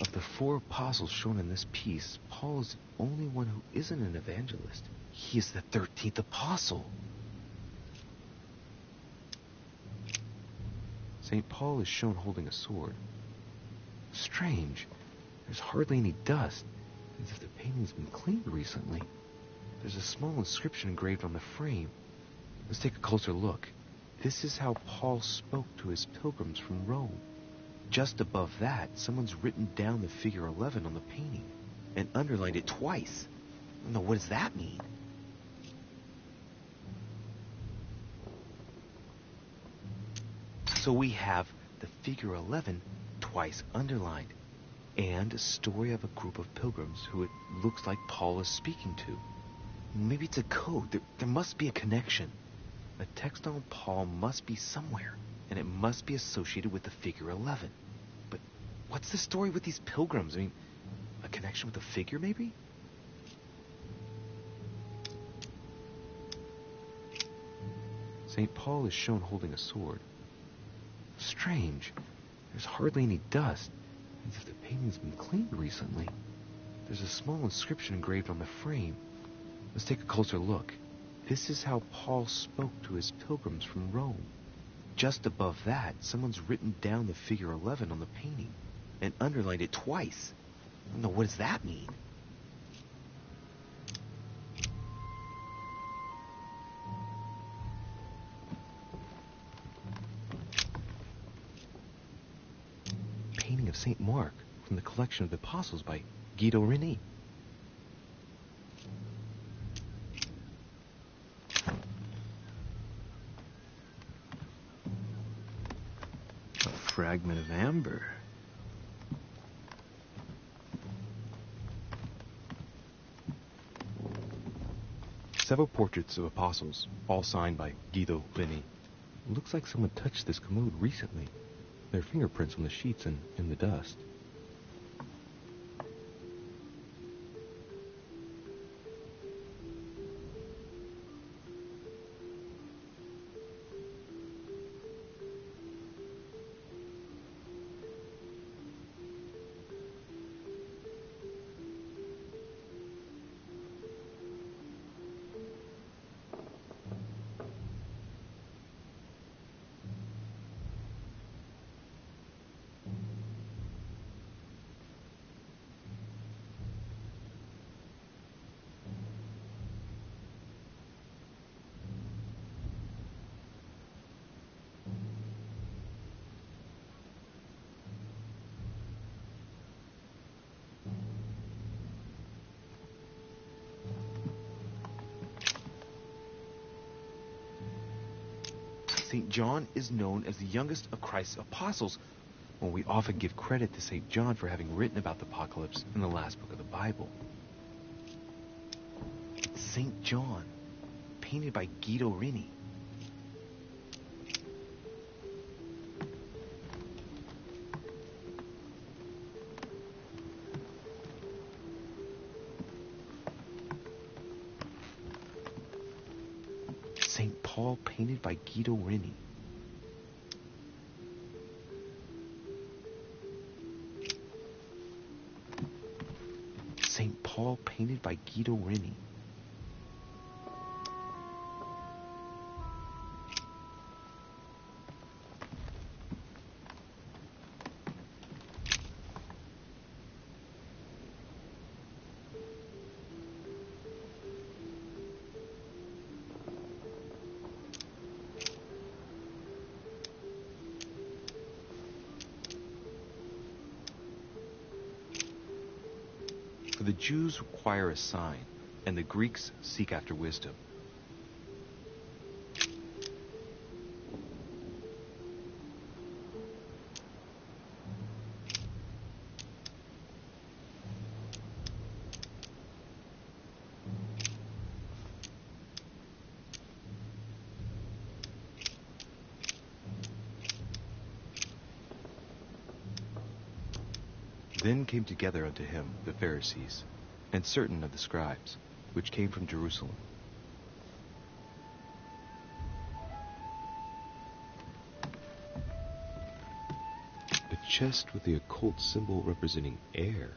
Of the 4 apostles shown in this piece, Paul is the only one who isn't an evangelist. He is the 13th apostle. St. Paul is shown holding a sword. Strange. There's hardly any dust, as if the painting's been cleaned recently. There's a small inscription engraved on the frame. Let's take a closer look. This is how Paul spoke to his pilgrims from Rome. Just above that, someone's written down the figure 11 on the painting and underlined it twice. Now, what does that mean? So we have the figure 11 twice underlined and a story of a group of pilgrims who it looks like Paul is speaking to. Maybe it's a code. There must be a connection. A text on Paul must be somewhere, and it must be associated with the figure 11. But what's the story with these pilgrims? I mean, a connection with the figure, maybe? St. Paul is shown holding a sword. Strange. There's hardly any dust, as if the painting's been cleaned recently. There's a small inscription engraved on the frame. Let's take a closer look. This is how Paul spoke to his pilgrims from Rome. Just above that, someone's written down the figure 11 on the painting and underlined it twice. Now, what does that mean? Painting of St. Mark from the collection of the Apostles by Guido Reni. Fragment of amber. Several portraits of apostles, all signed by Guido Reni. Looks like someone touched this commode recently. There are fingerprints on the sheets and in the dust. John is known as the youngest of Christ's apostles, when we often give credit to St. John for having written about the apocalypse in the last book of the Bible. It's St. John, painted by Guido Reni. St. Paul, painted by Guido Reni. St. Paul, painted by Guido Reni. For the Jews require a sign, and the Greeks seek after wisdom. Then came together unto him the Pharisees, and certain of the scribes, which came from Jerusalem. A chest with the occult symbol representing air.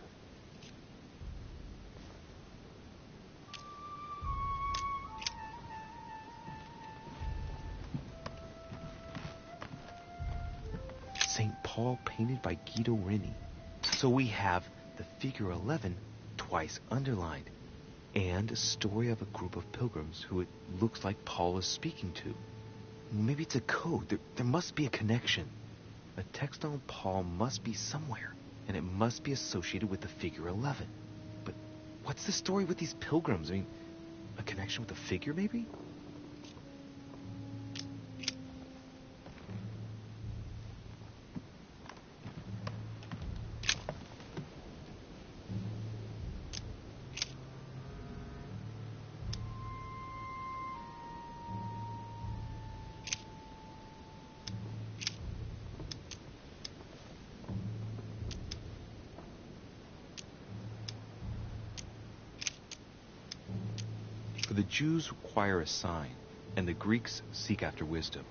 St. Paul, painted by Guido Reni. So we have the figure 11 twice underlined, and a story of a group of pilgrims who it looks like Paul is speaking to. Maybe it's a code. There must be a connection. A text on Paul must be somewhere, and it must be associated with the figure 11. But what's the story with these pilgrims? I mean, a connection with a figure, maybe? For the Jews require a sign, and the Greeks seek after wisdom.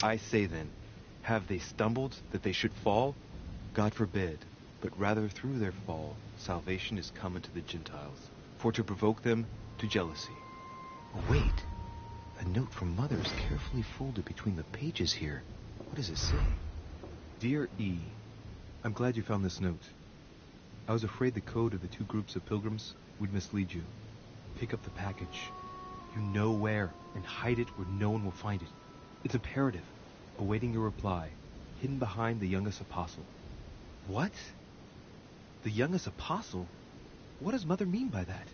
I say then, have they stumbled that they should fall? God forbid. But rather through their fall, salvation is come unto the Gentiles, for to provoke them to jealousy. Oh, wait. A note from Mother is carefully folded between the pages here. What does it say? Dear E, I'm glad you found this note. I was afraid the code of the two groups of pilgrims would mislead you. Pick up the package. You know where, and hide it where no one will find it. It's imperative, awaiting your reply, hidden behind the youngest apostle. What? The youngest apostle? What does Mother mean by that?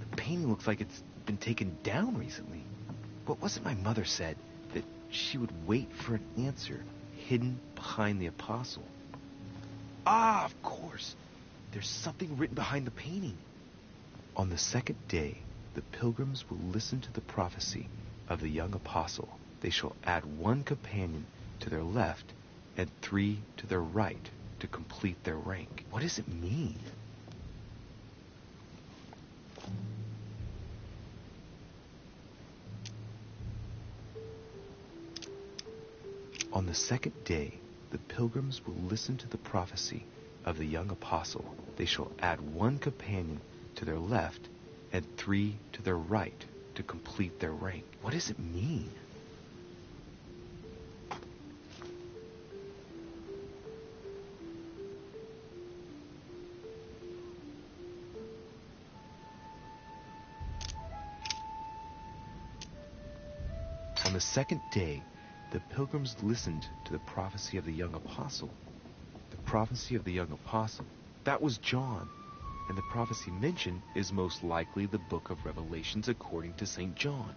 The painting looks like it's been taken down recently. But wasn't my mother said that she would wait for an answer hidden behind the apostle? Ah, of course. There's something written behind the painting. On the second day, the pilgrims will listen to the prophecy of the young apostle. They shall add one companion to their left and 3 to their right to complete their rank. What does it mean? On the second day, the pilgrims will listen to the prophecy of the young apostle. They shall add one companion to their left and 3 to their right to complete their rank. What does it mean? the second day, the pilgrims listened to the prophecy of the young apostle. The prophecy of the young apostle, that was John. And the prophecy mentioned is most likely the book of Revelations according to St. John.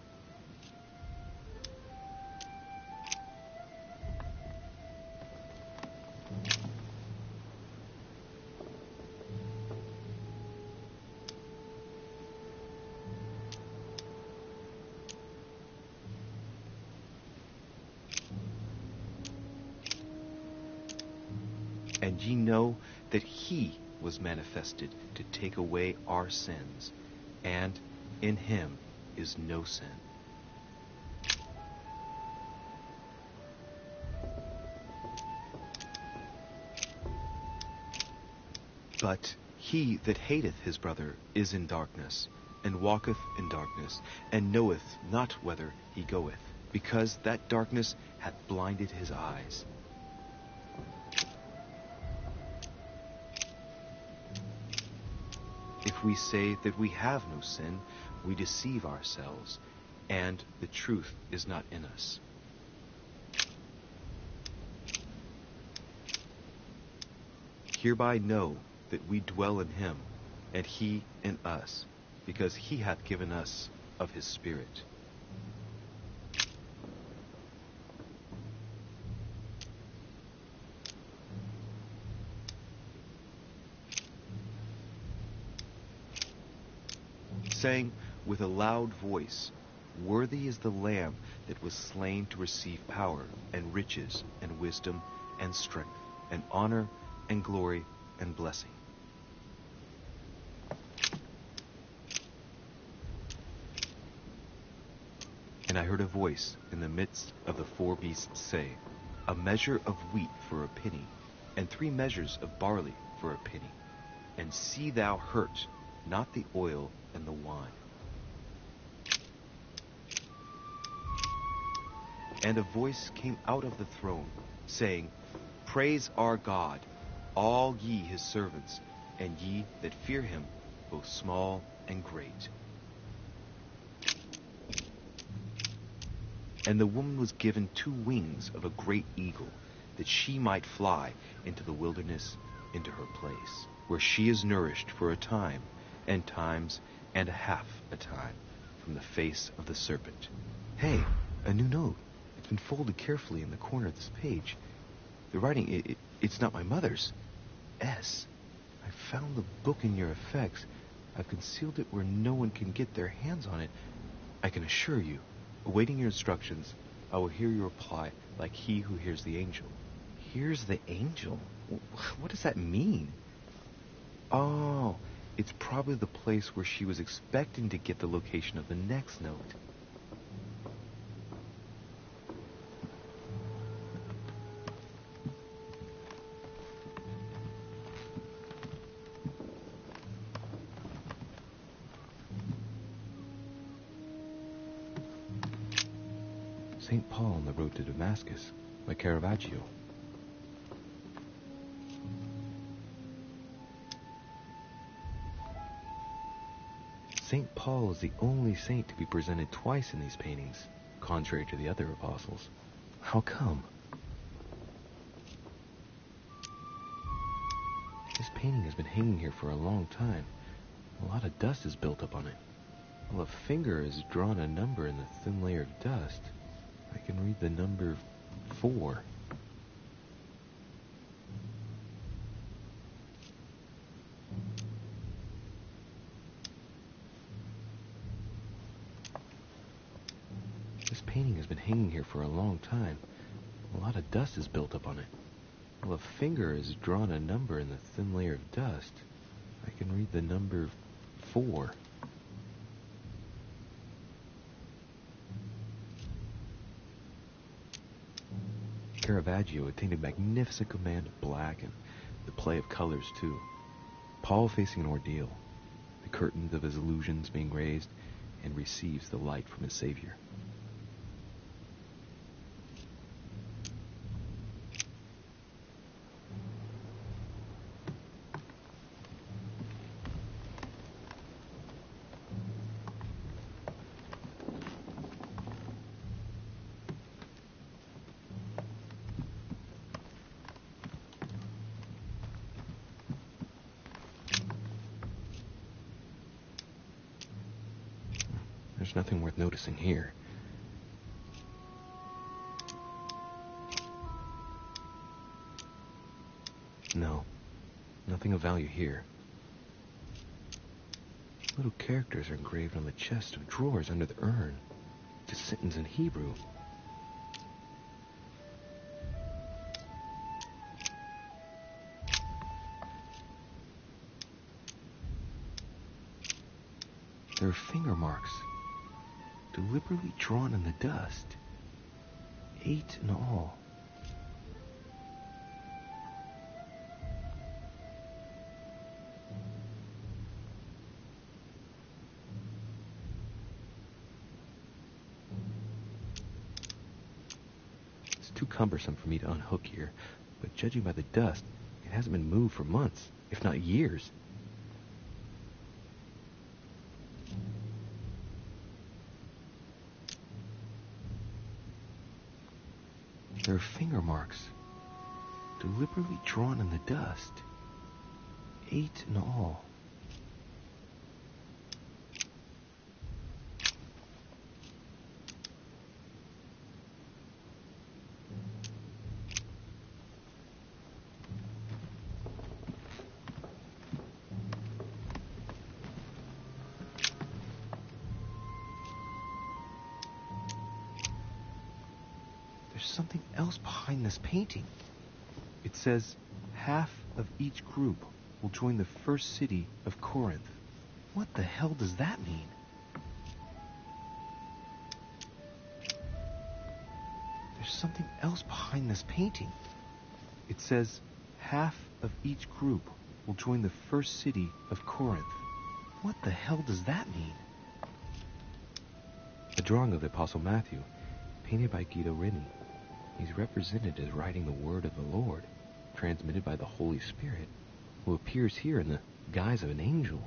And ye know that he was manifested to take away our sins, and in him is no sin. But he that hateth his brother is in darkness, and walketh in darkness, and knoweth not whither he goeth, because that darkness hath blinded his eyes. If we say that we have no sin, we deceive ourselves, and the truth is not in us. Hereby know that we dwell in him, and he in us, because he hath given us of his Spirit. Saying with a loud voice, Worthy is the Lamb that was slain to receive power, and riches, and wisdom, and strength, and honor, and glory, and blessing. And I heard a voice in the midst of the four beasts say, A measure of wheat for a penny, and 3 measures of barley for a penny. And see thou hurt not the oil and the wine. And a voice came out of the throne, saying, Praise our God, all ye his servants, and ye that fear him, both small and great. And the woman was given 2 wings of a great eagle, that she might fly into the wilderness, into her place, where she is nourished for a time, and times and a half a time, from the face of the serpent. Hey, a new note. It's been folded carefully in the corner of this page. The writing, it's not my mother's. S. I found the book in your effects. I've concealed it where no one can get their hands on it. I can assure you, awaiting your instructions, I will hear your reply like he who hears the angel. Hears the angel? What does that mean? Oh, it's probably the place where she was expecting to get the location of the next note. St. Paul on the Road to Damascus by Caravaggio. St. Paul is the only saint to be presented twice in these paintings, contrary to the other apostles. How come? This painting has been hanging here for a long time. A lot of dust is built up on it. Well, a finger has drawn a number in the thin layer of dust. I can read the number 4. This painting has been hanging here for a long time. A lot of dust is built up on it. Well, a finger has drawn a number in the thin layer of dust. I can read the number 4. Caravaggio attained a magnificent command of black and the play of colors too. Paul facing an ordeal, the curtains of his illusions being raised, and receives the light from his Savior. There's nothing worth noticing here. No, nothing of value here. Little characters are engraved on the chest of drawers under the urn. It's a sentence in Hebrew. There are finger marks, deliberately drawn in the dust. 8 in all. It's too cumbersome for me to unhook here, but judging by the dust, it hasn't been moved for months, if not years. There are finger marks, deliberately drawn in the dust. 8 in all. Something else behind this painting. It says, half of each group will join the first city of Corinth. What the hell does that mean? There's something else behind this painting. It says, half of each group will join the first city of Corinth. What the hell does that mean? A drawing of the Apostle Matthew, painted by Guido Reni. He's represented as writing the word of the Lord, transmitted by the Holy Spirit, who appears here in the guise of an angel.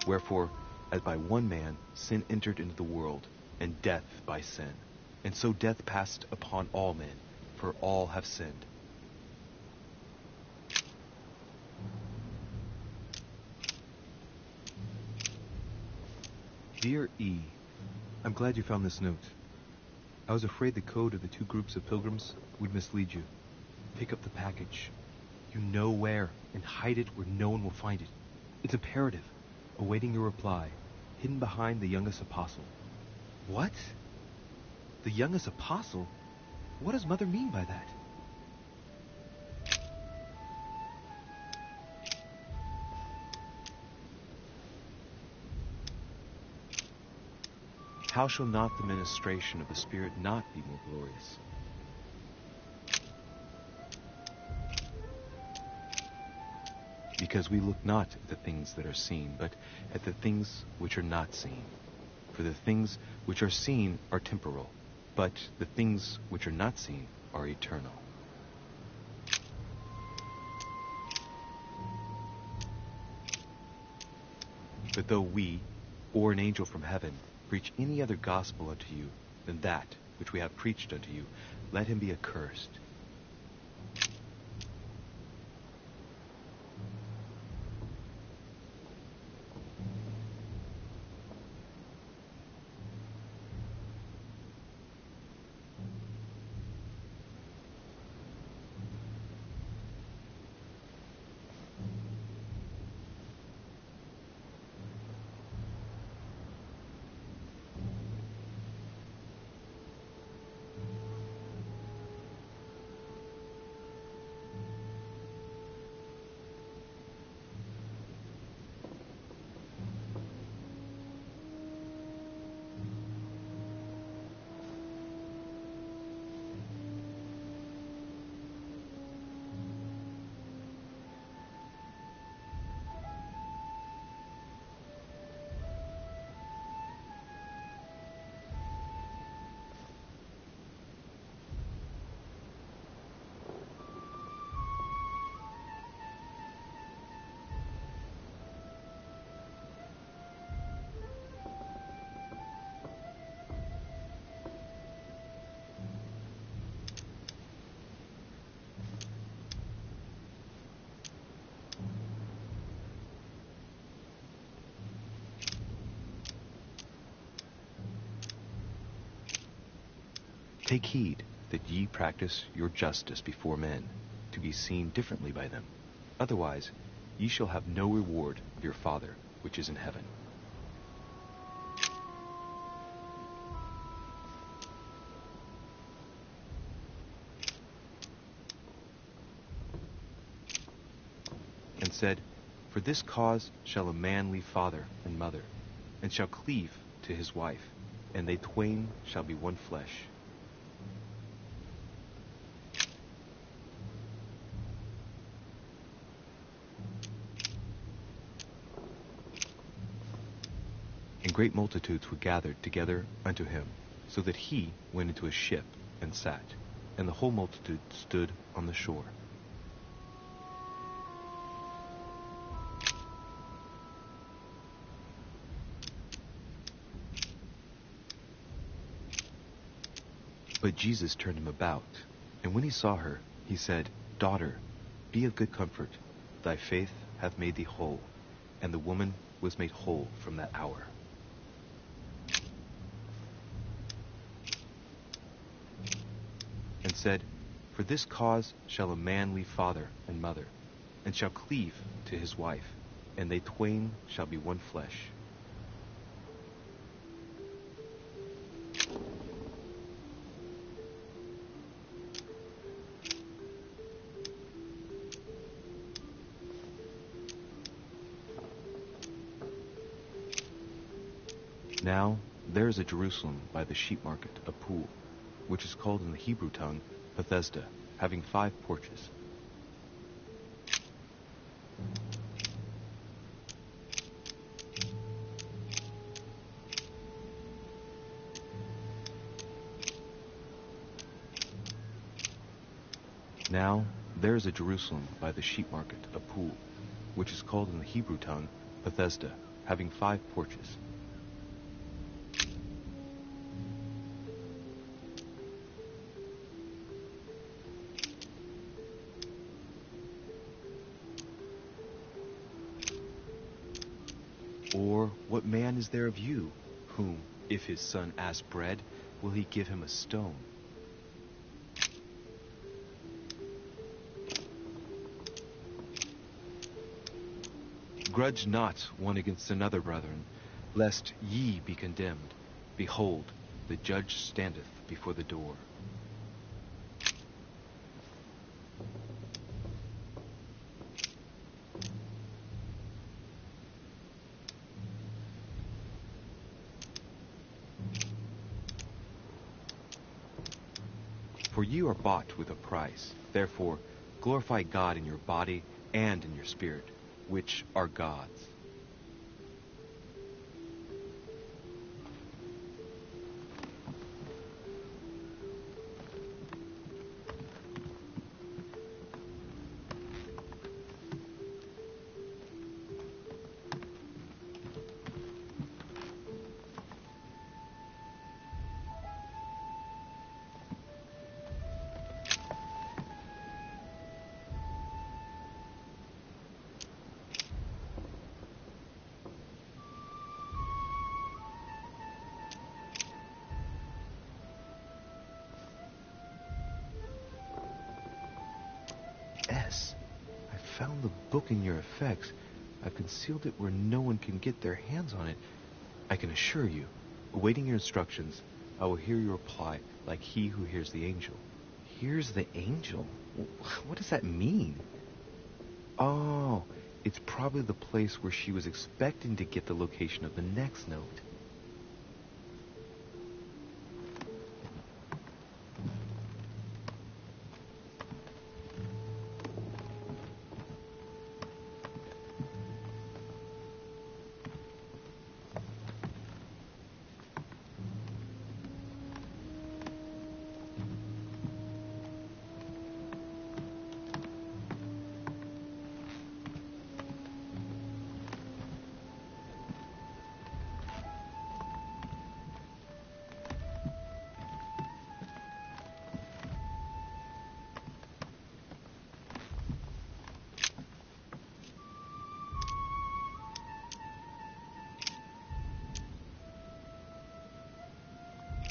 Wherefore, as by one man sin entered into the world, and death by sin, and so death passed upon all men, for all have sinned. Dear E, I'm glad you found this note. I was afraid the code of the two groups of pilgrims would mislead you. Pick up the package. You know where, and hide it where no one will find it. It's imperative. Awaiting your reply, hidden behind the youngest apostle. What? The youngest apostle? What does Mother mean by that? How shall not the ministration of the Spirit not be more glorious? Because we look not at the things that are seen, but at the things which are not seen. For the things which are seen are temporal, but the things which are not seen are eternal. But though we, or an angel from heaven, preach any other gospel unto you than that which we have preached unto you, let him be accursed. Take heed that ye practice your justice before men, to be seen differently by them. Otherwise, ye shall have no reward of your Father which is in heaven. And said, For this cause shall a man leave father and mother, and shall cleave to his wife, and they twain shall be one flesh. And great multitudes were gathered together unto him, so that he went into a ship and sat, and the whole multitude stood on the shore. But Jesus turned him about, and when he saw her, he said, Daughter, be of good comfort, thy faith hath made thee whole. And the woman was made whole from that hour. And said, For this cause shall a man leave father and mother, and shall cleave to his wife, and they twain shall be one flesh. Now there is at Jerusalem by the sheep market a pool, which is called in the Hebrew tongue Bethesda, having 5 porches. Now there is at Jerusalem by the sheep market a pool, which is called in the Hebrew tongue Bethesda, having 5 porches. Or what man is there of you, whom, if his son ask bread, will he give him a stone? Grudge not one against another, brethren, lest ye be condemned. Behold, the judge standeth before the door. For you are bought with a price. Therefore, glorify God in your body and in your spirit, which are God's. I found the book in your effects. I've concealed it where no one can get their hands on it. I can assure you, awaiting your instructions, I will hear your reply like he who hears the angel. Hears the angel? What does that mean? Oh, it's probably the place where she was expecting to get the location of the next note.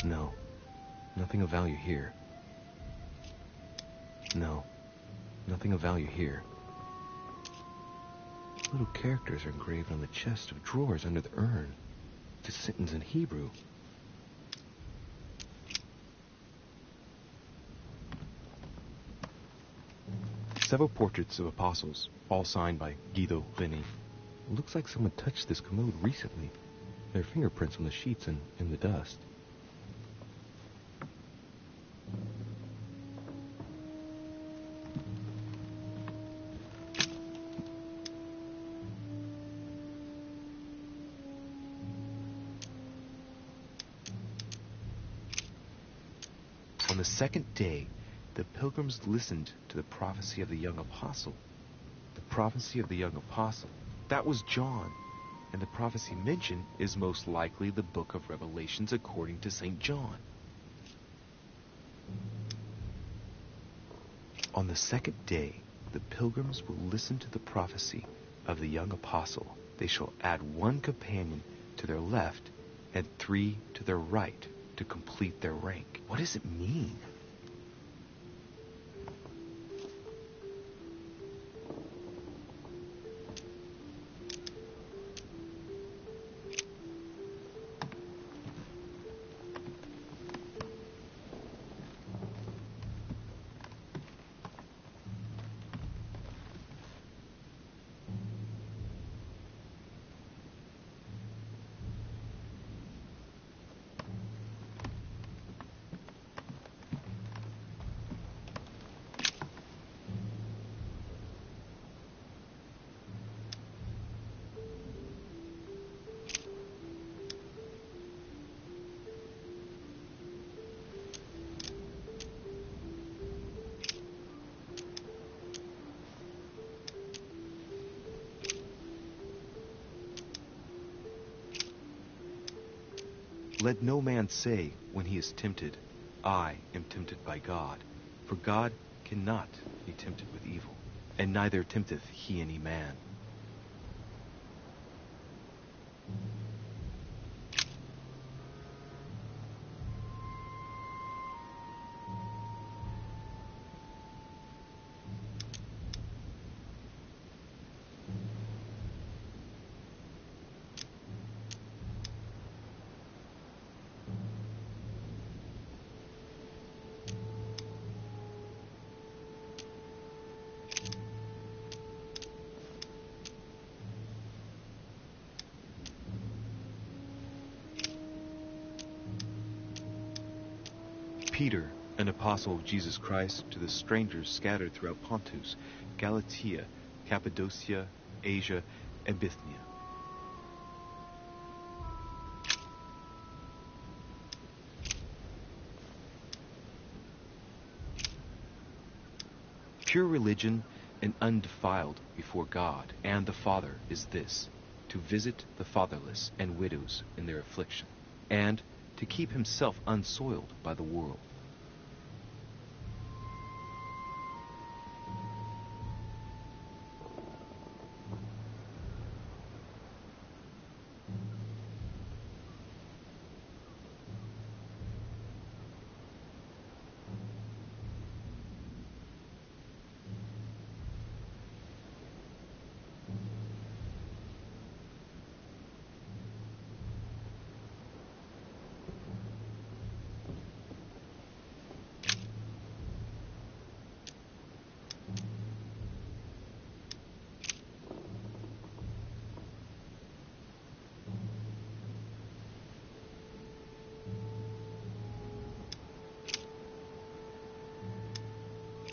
No, Nothing of value here. No, nothing of value here. Little characters are engraved on the chest of drawers under the urn. It's a sentence in Hebrew. Several portraits of apostles, all signed by Guido Veni. It looks like someone touched this commode recently. There are fingerprints on the sheets and in the dust. On the second day, the pilgrims listened to the prophecy of the young apostle. The prophecy of the young apostle. That was John. And the prophecy mentioned is most likely the book of Revelations according to St. John. On the second day, the pilgrims will listen to the prophecy of the young apostle. They shall add 1 companion to their left and 3 to their right to complete their rank. What does it mean? Let no man say when he is tempted, I am tempted by God. For God cannot be tempted with evil, and neither tempteth he any man. Peter, an apostle of Jesus Christ, to the strangers scattered throughout Pontus, Galatia, Cappadocia, Asia, and Bithynia. Pure religion and undefiled before God and the Father is this, to visit the fatherless and widows in their affliction, and to keep himself unsoiled by the world.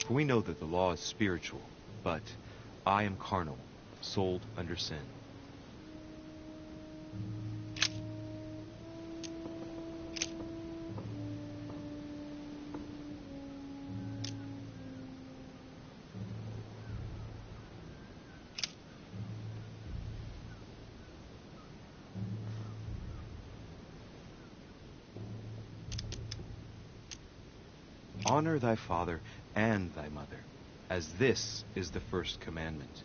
For we know that the law is spiritual, but I am carnal, sold under sin. Honor thy father and thy mother, as this is the first commandment.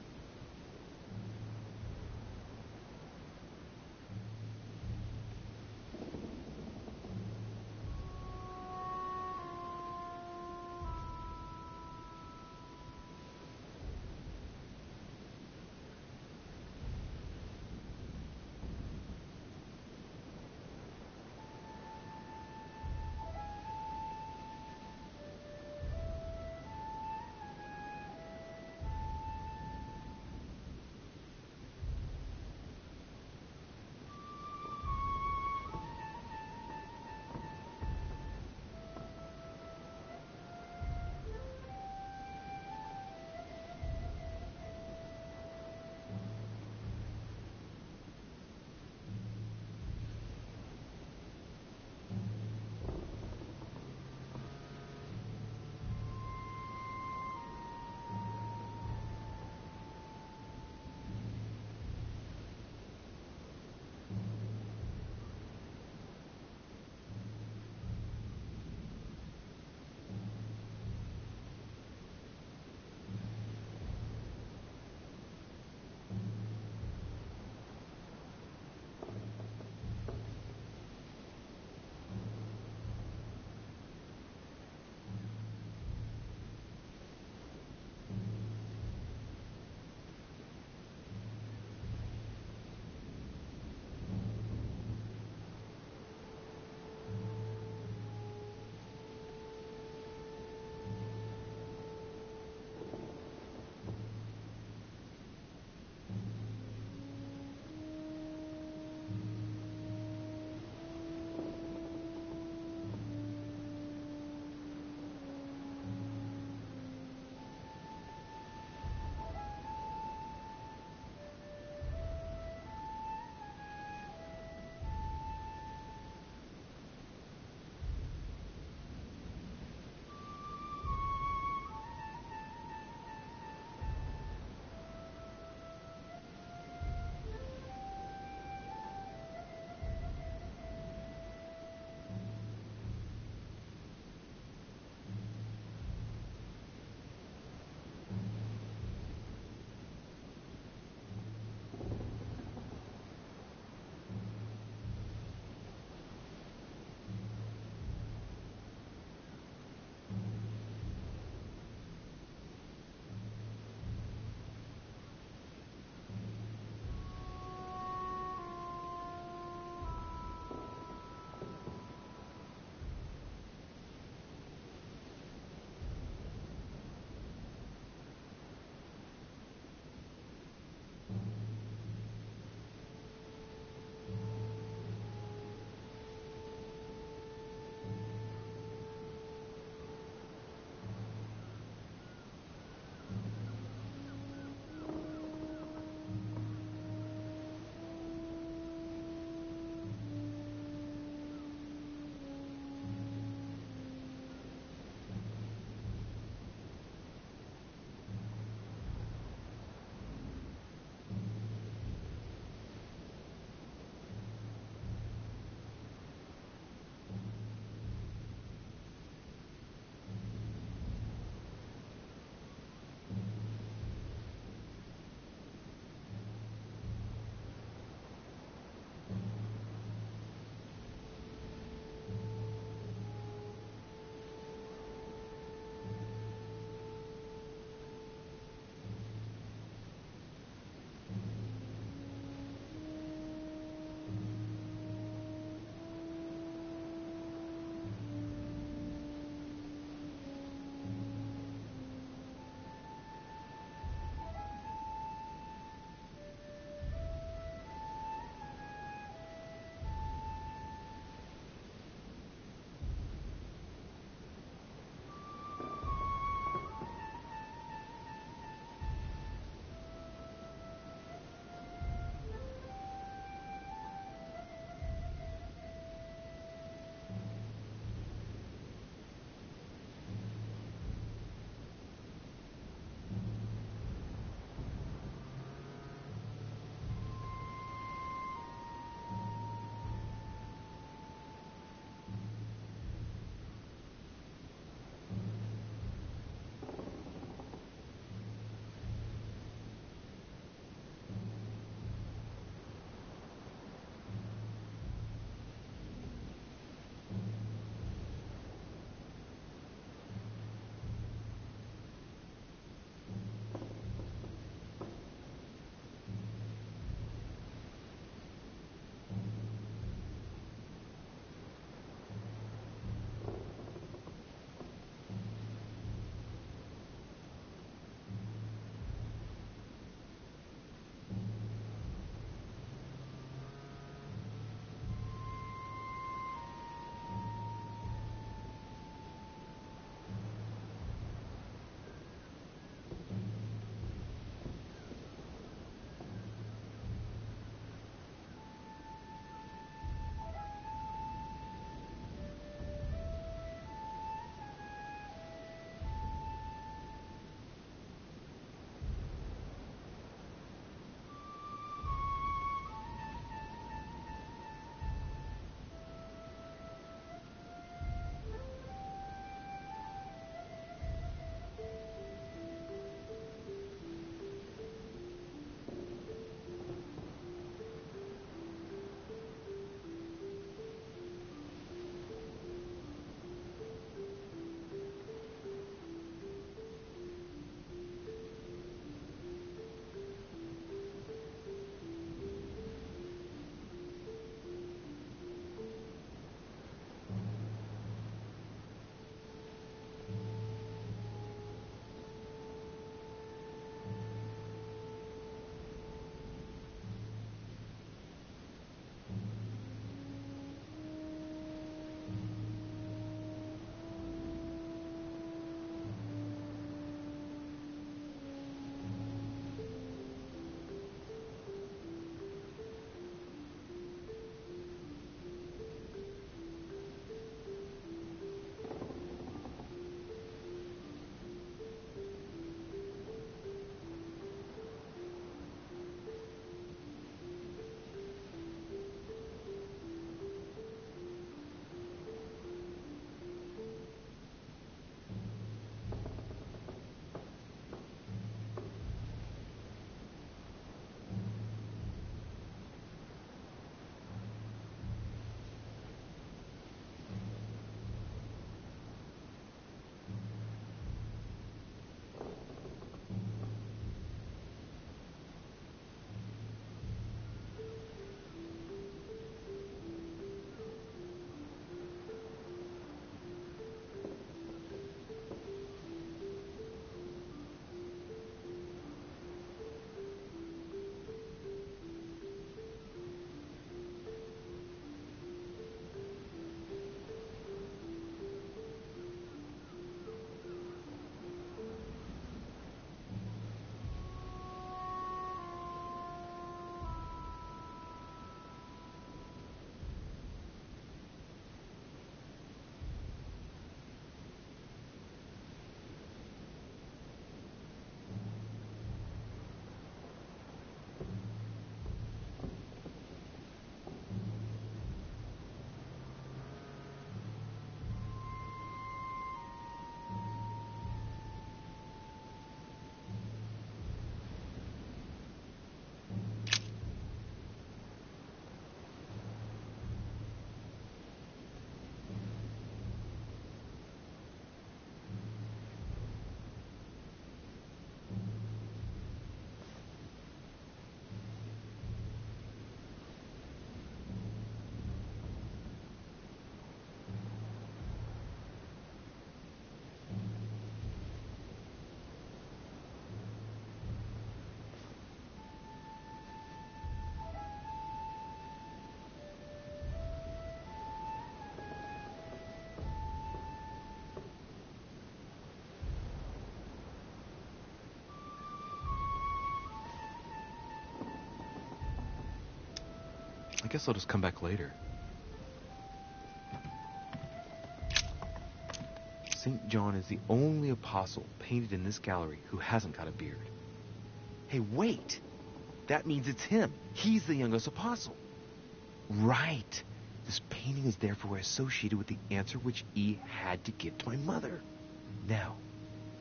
I guess I'll just come back later. St. John is the only apostle painted in this gallery who hasn't got a beard. Hey, wait! That means it's him. He's the youngest apostle. Right. This painting is therefore associated with the answer which E had to give to my mother. Now,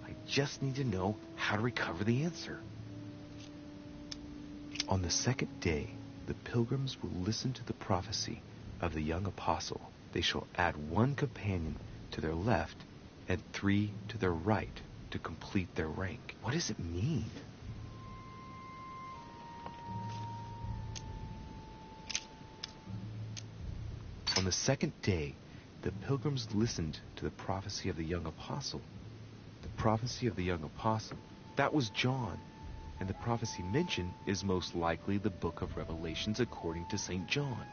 I just need to know how to recover the answer. On the second day, the pilgrims will listen to the prophecy of the young apostle. They shall add 1 companion to their left and 3 to their right to complete their rank. What does it mean? On the second day, the pilgrims listened to the prophecy of the young apostle. The prophecy of the young apostle, that was John. And the prophecy mentioned is most likely the book of Revelations according to St. John.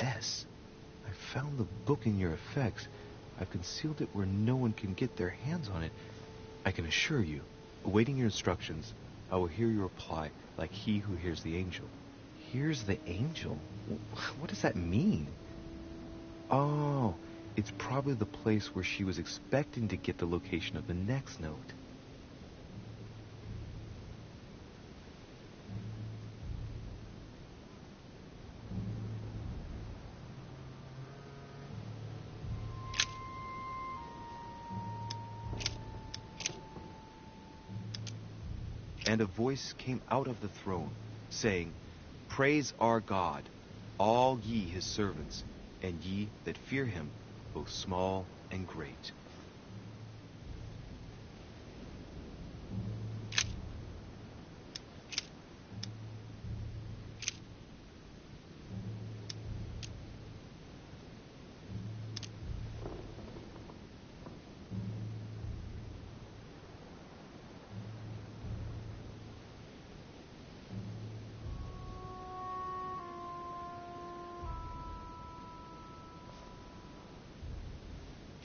S. I found the book in your effects. I've concealed it where no one can get their hands on it. I can assure you, awaiting your instructions, I will hear your reply like he who hears the angel. Hears the angel? What does that mean? Oh, it's probably the place where she was expecting to get the location of the next note. And a voice came out of the throne, saying, Praise our God, all ye his servants, and ye that fear him, both small and great.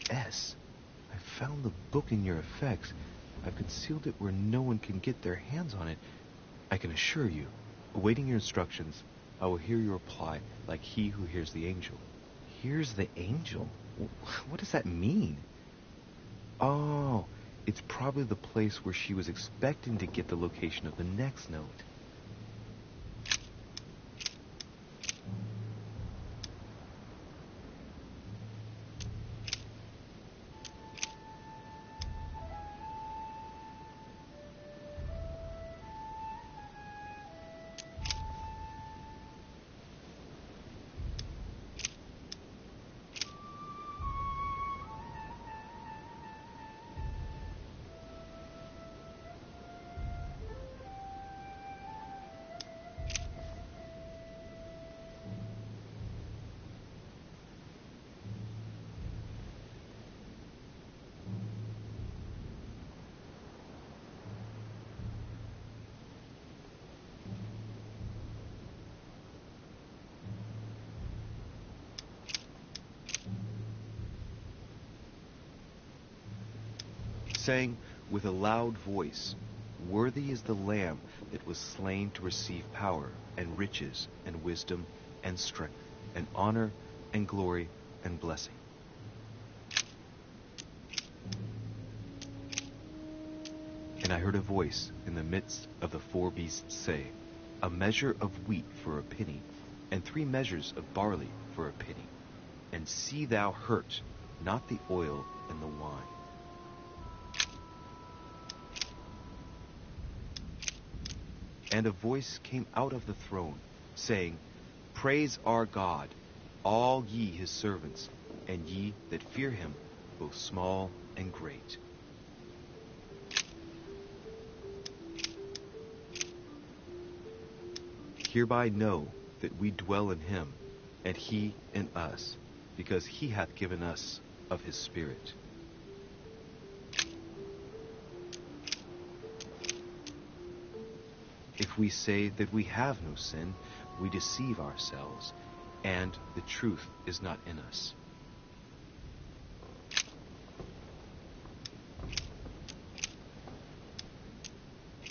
S. I found the book in your effects. I've concealed it where no one can get their hands on it. I can assure you, awaiting your instructions, I will hear your reply like he who hears the angel. Hears the angel? What does that mean? Oh, it's probably the place where she was expecting to get the location of the next note. Saying with a loud voice, Worthy is the Lamb that was slain to receive power and riches and wisdom and strength and honor and glory and blessing. And I heard a voice in the midst of the 4 beasts say, A measure of wheat for a penny, and 3 measures of barley for a penny. And see thou hurt not the oil and the wine. And a voice came out of the throne, saying, Praise our God, all ye his servants, and ye that fear him, both small and great. Hereby know that we dwell in him, and he in us, because he hath given us of his Spirit. If we say that we have no sin, we deceive ourselves, and the truth is not in us.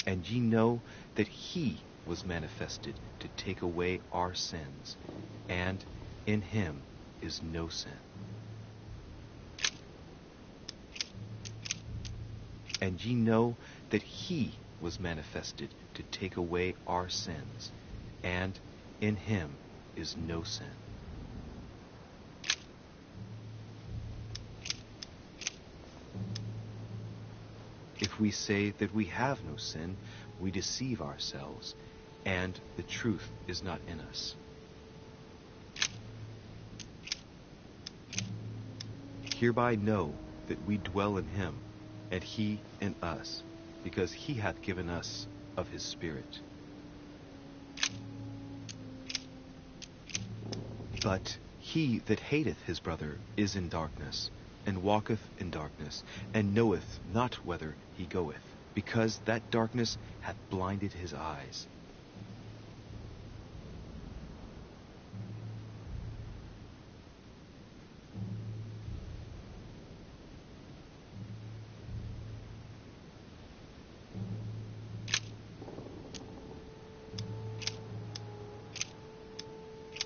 And ye know that he was manifested to take away our sins, and in him is no sin. And ye know that he was manifested to take away our sins, and in him is no sin. If we say that we have no sin, we deceive ourselves, and the truth is not in us. Hereby know that we dwell in him, and he in us, because he hath given us of his Spirit. But he that hateth his brother is in darkness, and walketh in darkness, and knoweth not whither he goeth, because that darkness hath blinded his eyes.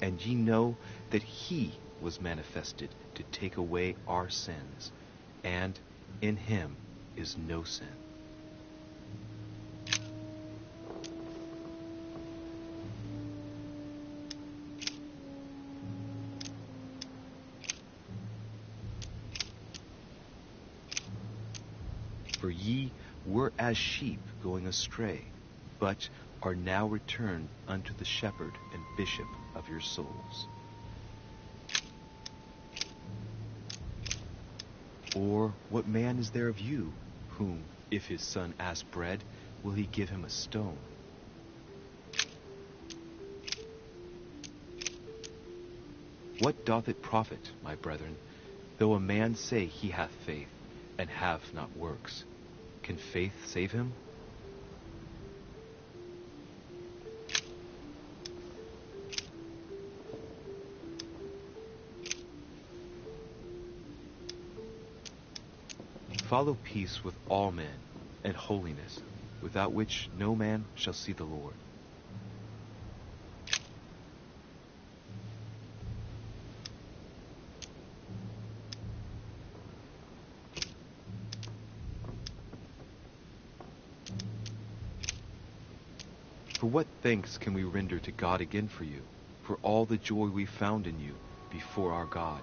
And ye know that he was manifested to take away our sins, and in him is no sin. For ye were as sheep going astray, but are now returned unto the shepherd and bishop of your souls. Or what man is there of you, whom, if his son ask bread, will he give him a stone? What doth it profit, my brethren, though a man say he hath faith, and have not works? Can faith save him? Follow peace with all men, and holiness, without which no man shall see the Lord. For what thanks can we render to God again for you, for all the joy we found in you before our God?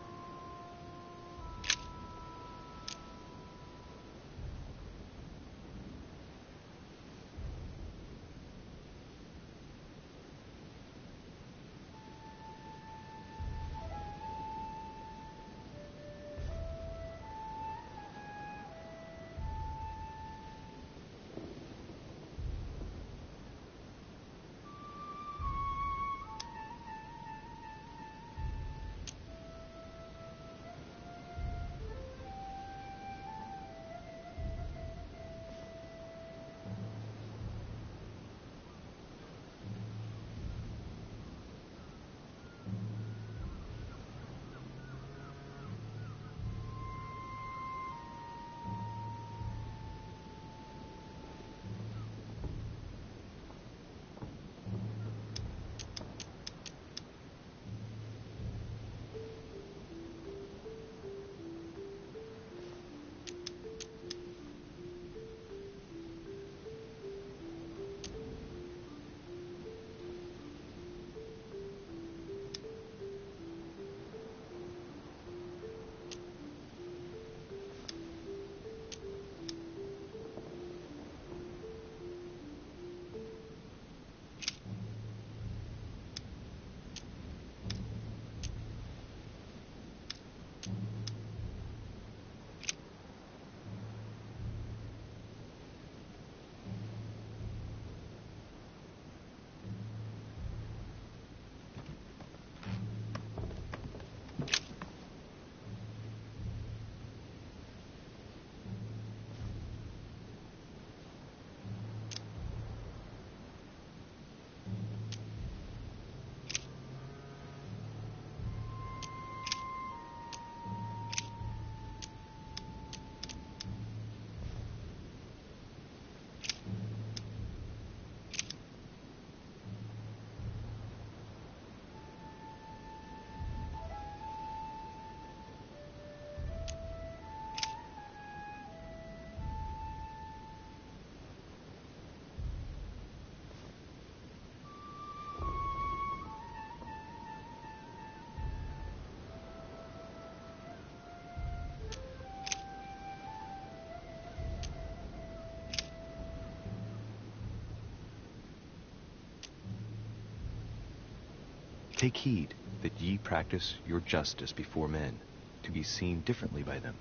Take heed that ye practice your justice before men, to be seen differently by them.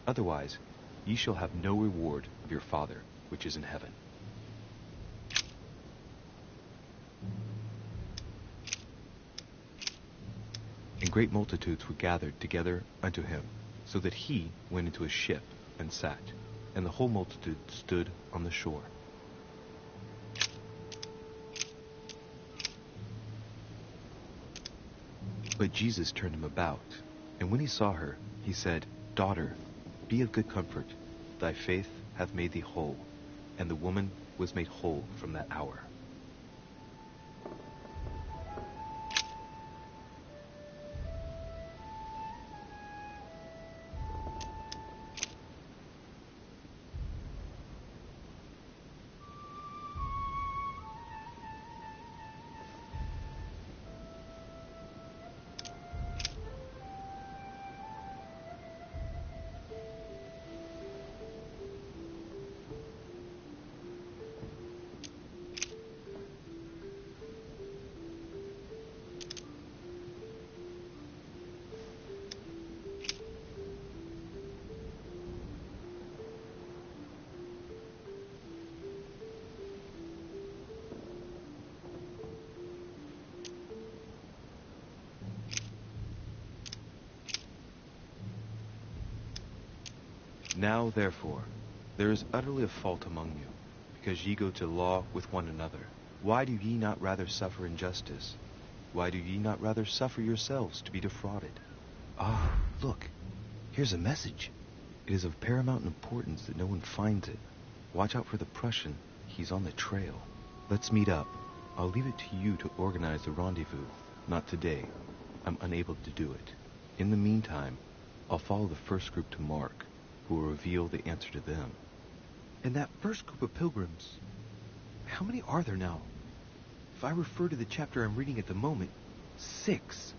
Otherwise, ye shall have no reward of your Father which is in heaven. And great multitudes were gathered together unto him, so that he went into a ship and sat, and the whole multitude stood on the shore. But Jesus turned him about, and when he saw her, he said, Daughter, be of good comfort, thy faith hath made thee whole. And the woman was made whole from that hour. Now, therefore, there is utterly a fault among you, because ye go to law with one another. Why do ye not rather suffer injustice? Why do ye not rather suffer yourselves to be defrauded? Ah, look, here's a message. It is of paramount importance that no one finds it. Watch out for the Prussian. He's on the trail. Let's meet up. I'll leave it to you to organize the rendezvous. Not today. I'm unable to do it. In the meantime, I'll follow the first group to Mark, who will reveal the answer to them. And that first group of pilgrims, how many are there now? If I refer to the chapter I'm reading at the moment, 6.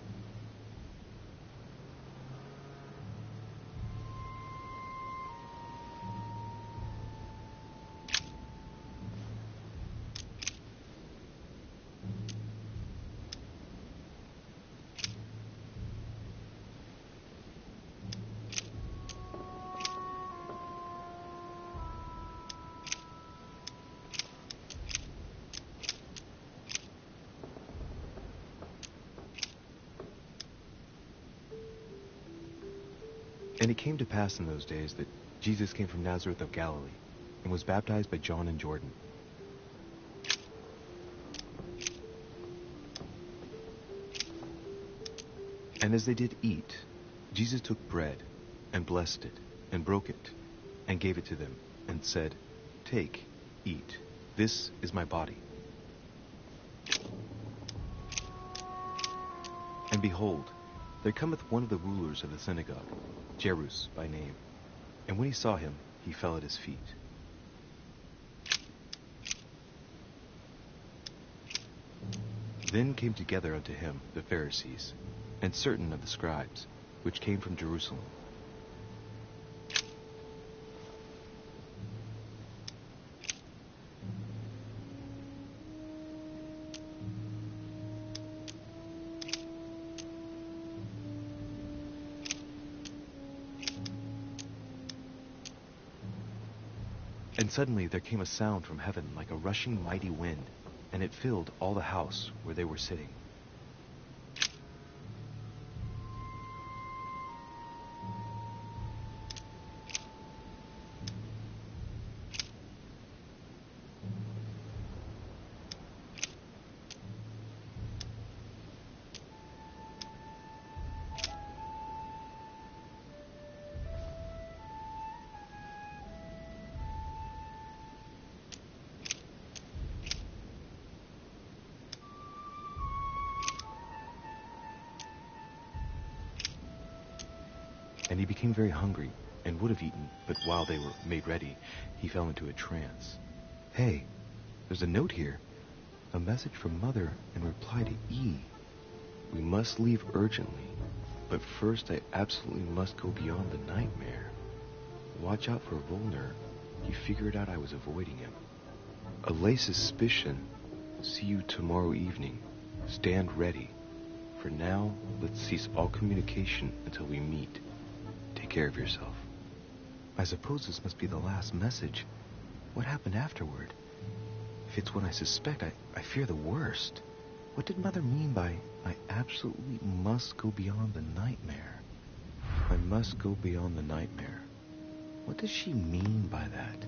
And it came to pass in those days that Jesus came from Nazareth of Galilee, and was baptized by John in Jordan. And as they did eat, Jesus took bread, and blessed it, and broke it, and gave it to them, and said, Take, eat, this is my body. And behold, there cometh one of the rulers of the synagogue, Jairus by name. And when he saw him, he fell at his feet. Then came together unto him the Pharisees, and certain of the scribes, which came from Jerusalem. And suddenly there came a sound from heaven like a rushing mighty wind, and it filled all the house where they were sitting. And he became very hungry, and would have eaten, but while they were made ready, he fell into a trance. Hey, there's a note here. A message from Mother in reply to E. We must leave urgently, but first I absolutely must go beyond the nightmare. Watch out for Volner. He figured out I was avoiding him. Allay suspicion. See you tomorrow evening. Stand ready. For now, let's cease all communication until we meet. Take care of yourself. I suppose this must be the last message. What happened afterward? If it's what I suspect, I fear the worst. What did Mother mean by, I absolutely must go beyond the nightmare? I must go beyond the nightmare. What does she mean by that?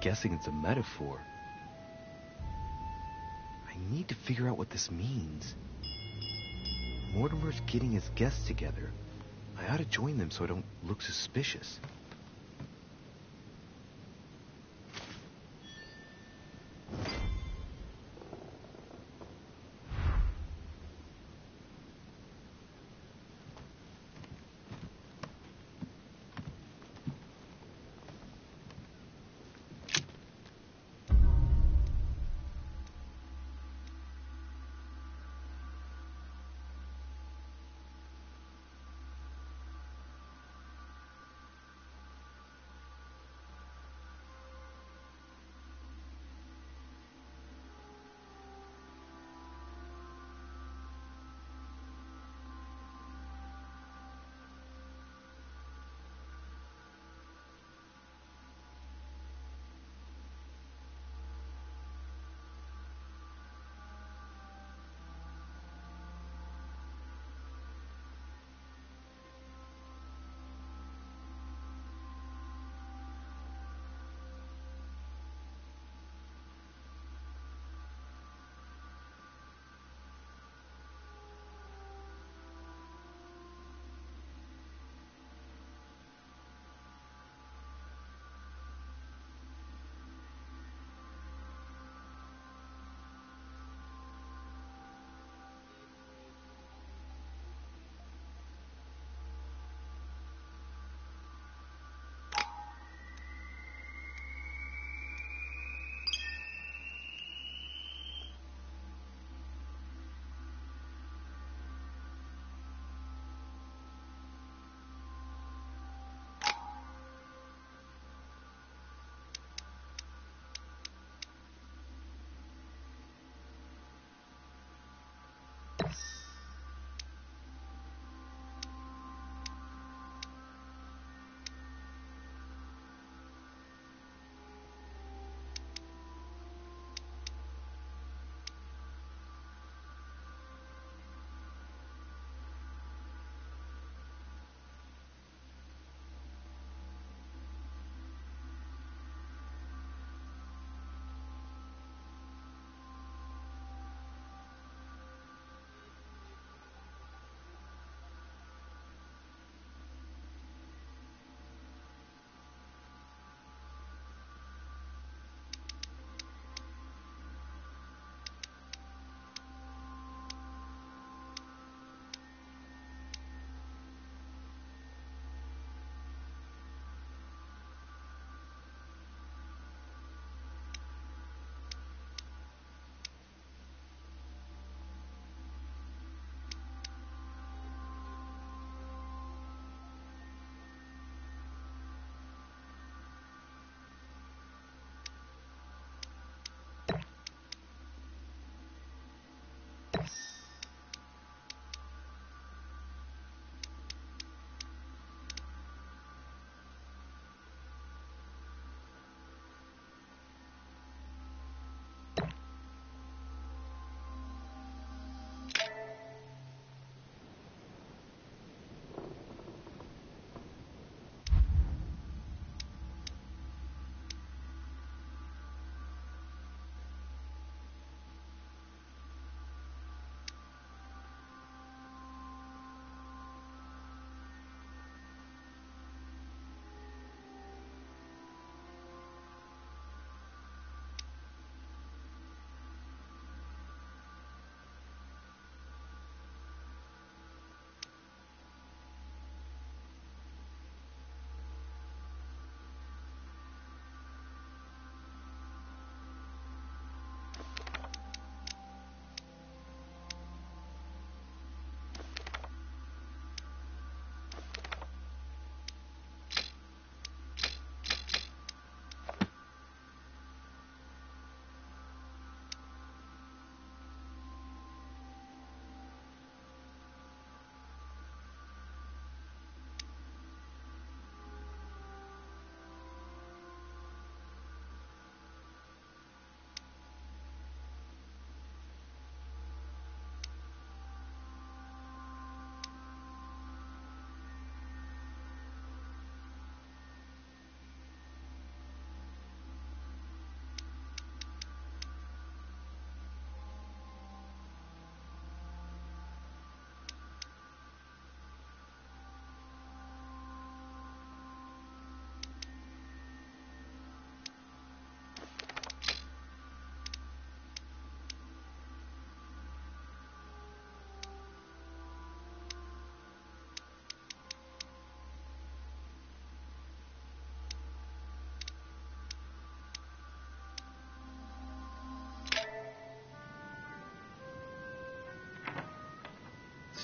Guessing it's a metaphor. I need to figure out what this means. Mortimer's getting his guests together. I ought to join them so I don't look suspicious.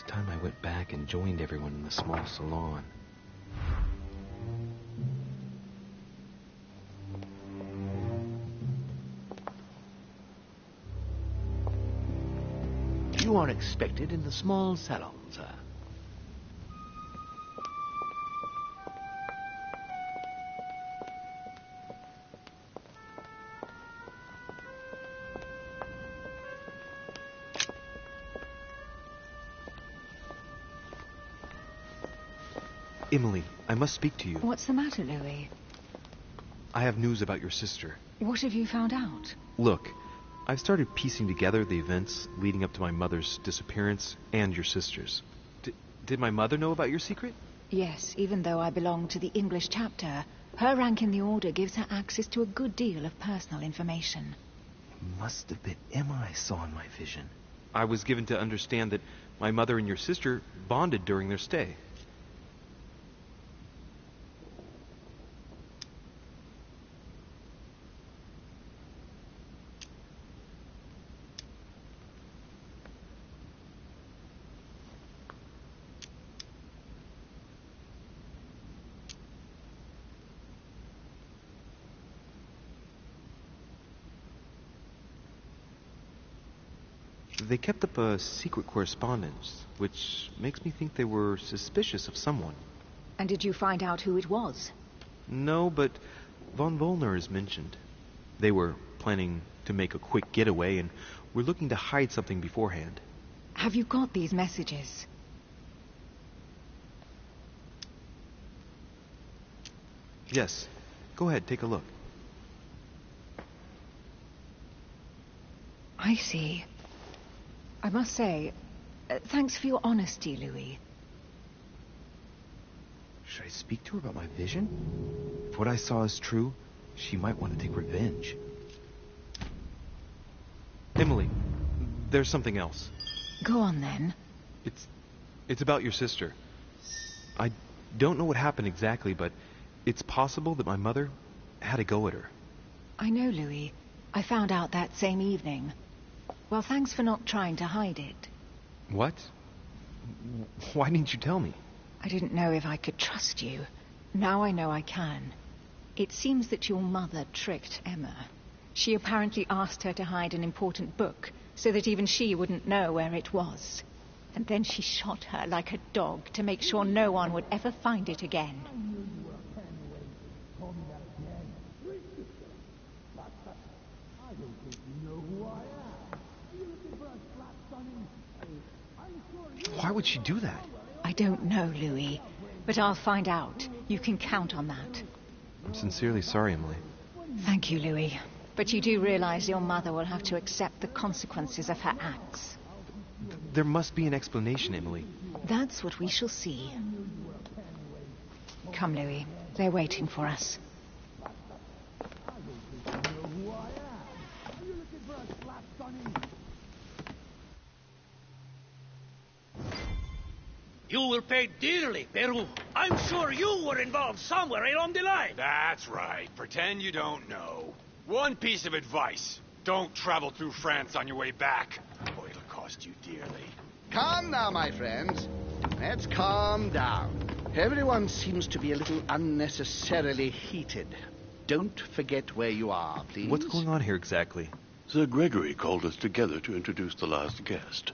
time I went back and joined everyone in the small salon. You are expected in the small salon, sir. Emily, I must speak to you. What's the matter, Louis? I have news about your sister. What have you found out? Look, I've started piecing together the events leading up to my mother's disappearance and your sister's. Did my mother know about your secret? Yes, even though I belong to the English chapter, her rank in the Order gives her access to a good deal of personal information. It must have been Emma I saw in my vision. I was given to understand that my mother and your sister bonded during their stay. They kept up a secret correspondence, which makes me think they were suspicious of someone. And did you find out who it was? No, but von Wollner is mentioned. They were planning to make a quick getaway and were looking to hide something beforehand. Have you got these messages? Yes. Go ahead, take a look. I see. I must say, thanks for your honesty, Louis. Should I speak to her about my vision? If what I saw is true, she might want to take revenge. Emily, there's something else. Go on, then. It's about your sister. I don't know what happened exactly, but it's possible that my mother had a go at her. I know, Louis. I found out that same evening. Well, thanks for not trying to hide it. What? Why didn't you tell me? I didn't know if I could trust you. Now I know I can. It seems that your mother tricked Emma. She apparently asked her to hide an important book so that even she wouldn't know where it was. And then she shot her like a dog to make sure no one would ever find it again. Why would she do that? I don't know, Louis, but I'll find out. You can count on that. I'm sincerely sorry, Emily. Thank you, Louis. But you do realize your mother will have to accept the consequences of her acts. There must be an explanation, Emily. That's what we shall see. Come, Louis. They're waiting for us. You will pay dearly, Peru. I'm sure you were involved somewhere along the line. That's right. Pretend you don't know. One piece of advice. Don't travel through France on your way back, or it'll cost you dearly. Calm now, my friends. Let's calm down. Everyone seems to be a little unnecessarily heated. Don't forget where you are, please. What's going on here exactly? Sir Gregory called us together to introduce the last guest.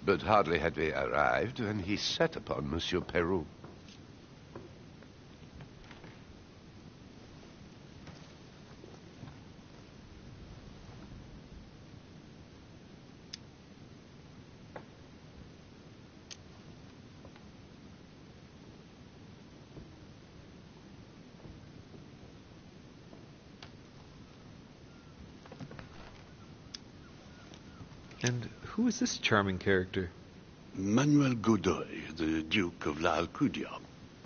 But hardly had we arrived when he set upon Monsieur Peru. And who is this charming character? Manuel Godoy, the Duke of La Alcudia.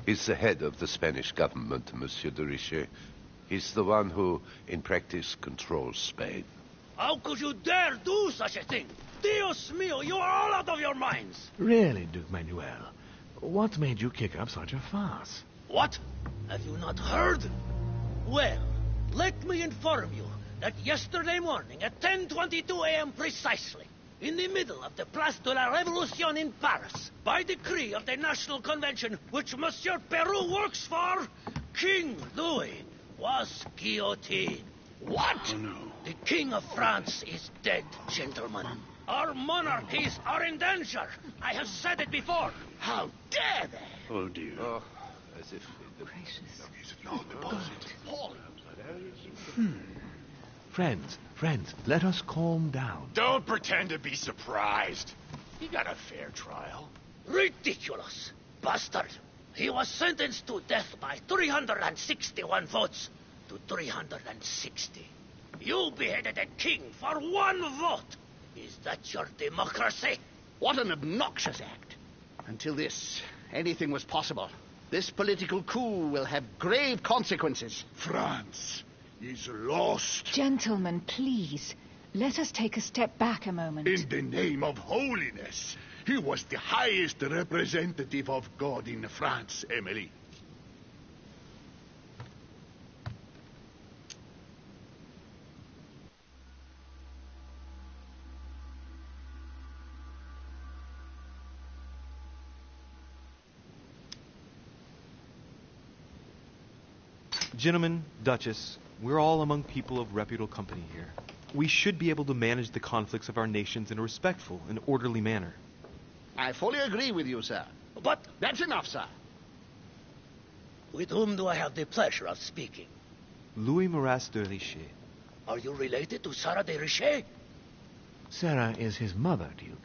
He's the head of the Spanish government, Monsieur de Richet. He's the one who, in practice, controls Spain. How could you dare do such a thing? Dios mío, you are all out of your minds. Really, Duke Manuel? What made you kick up such a fuss? What? Have you not heard? Well, let me inform you that yesterday morning at 10:22 a.m. precisely, in the middle of the Place de la Révolution in Paris, by decree of the National Convention which Monsieur Peru works for, King Louis was guillotined. What? Oh, no. The King of France is dead, gentlemen. Our monarchies are in danger. I have said it before. How dare they? Oh, dear. Oh, as if... Friends, let us calm down. Don't pretend to be surprised. He got a fair trial. Ridiculous. Bastard. He was sentenced to death by 361 votes to 360. You beheaded a king for one vote. Is that your democracy? What an obnoxious act. Until this, anything was possible. This political coup will have grave consequences. France is lost. Gentlemen, please, let us take a step back a moment. In the name of holiness. He was the highest representative of God in France, Emily. Gentlemen, Duchess, we're all among people of reputable company here. We should be able to manage the conflicts of our nations in a respectful and orderly manner. I fully agree with you, sir. But that's enough, sir. With whom do I have the pleasure of speaking? Louis Maras de Richet. Are you related to Sarah de Richet? Sarah is his mother, Duke.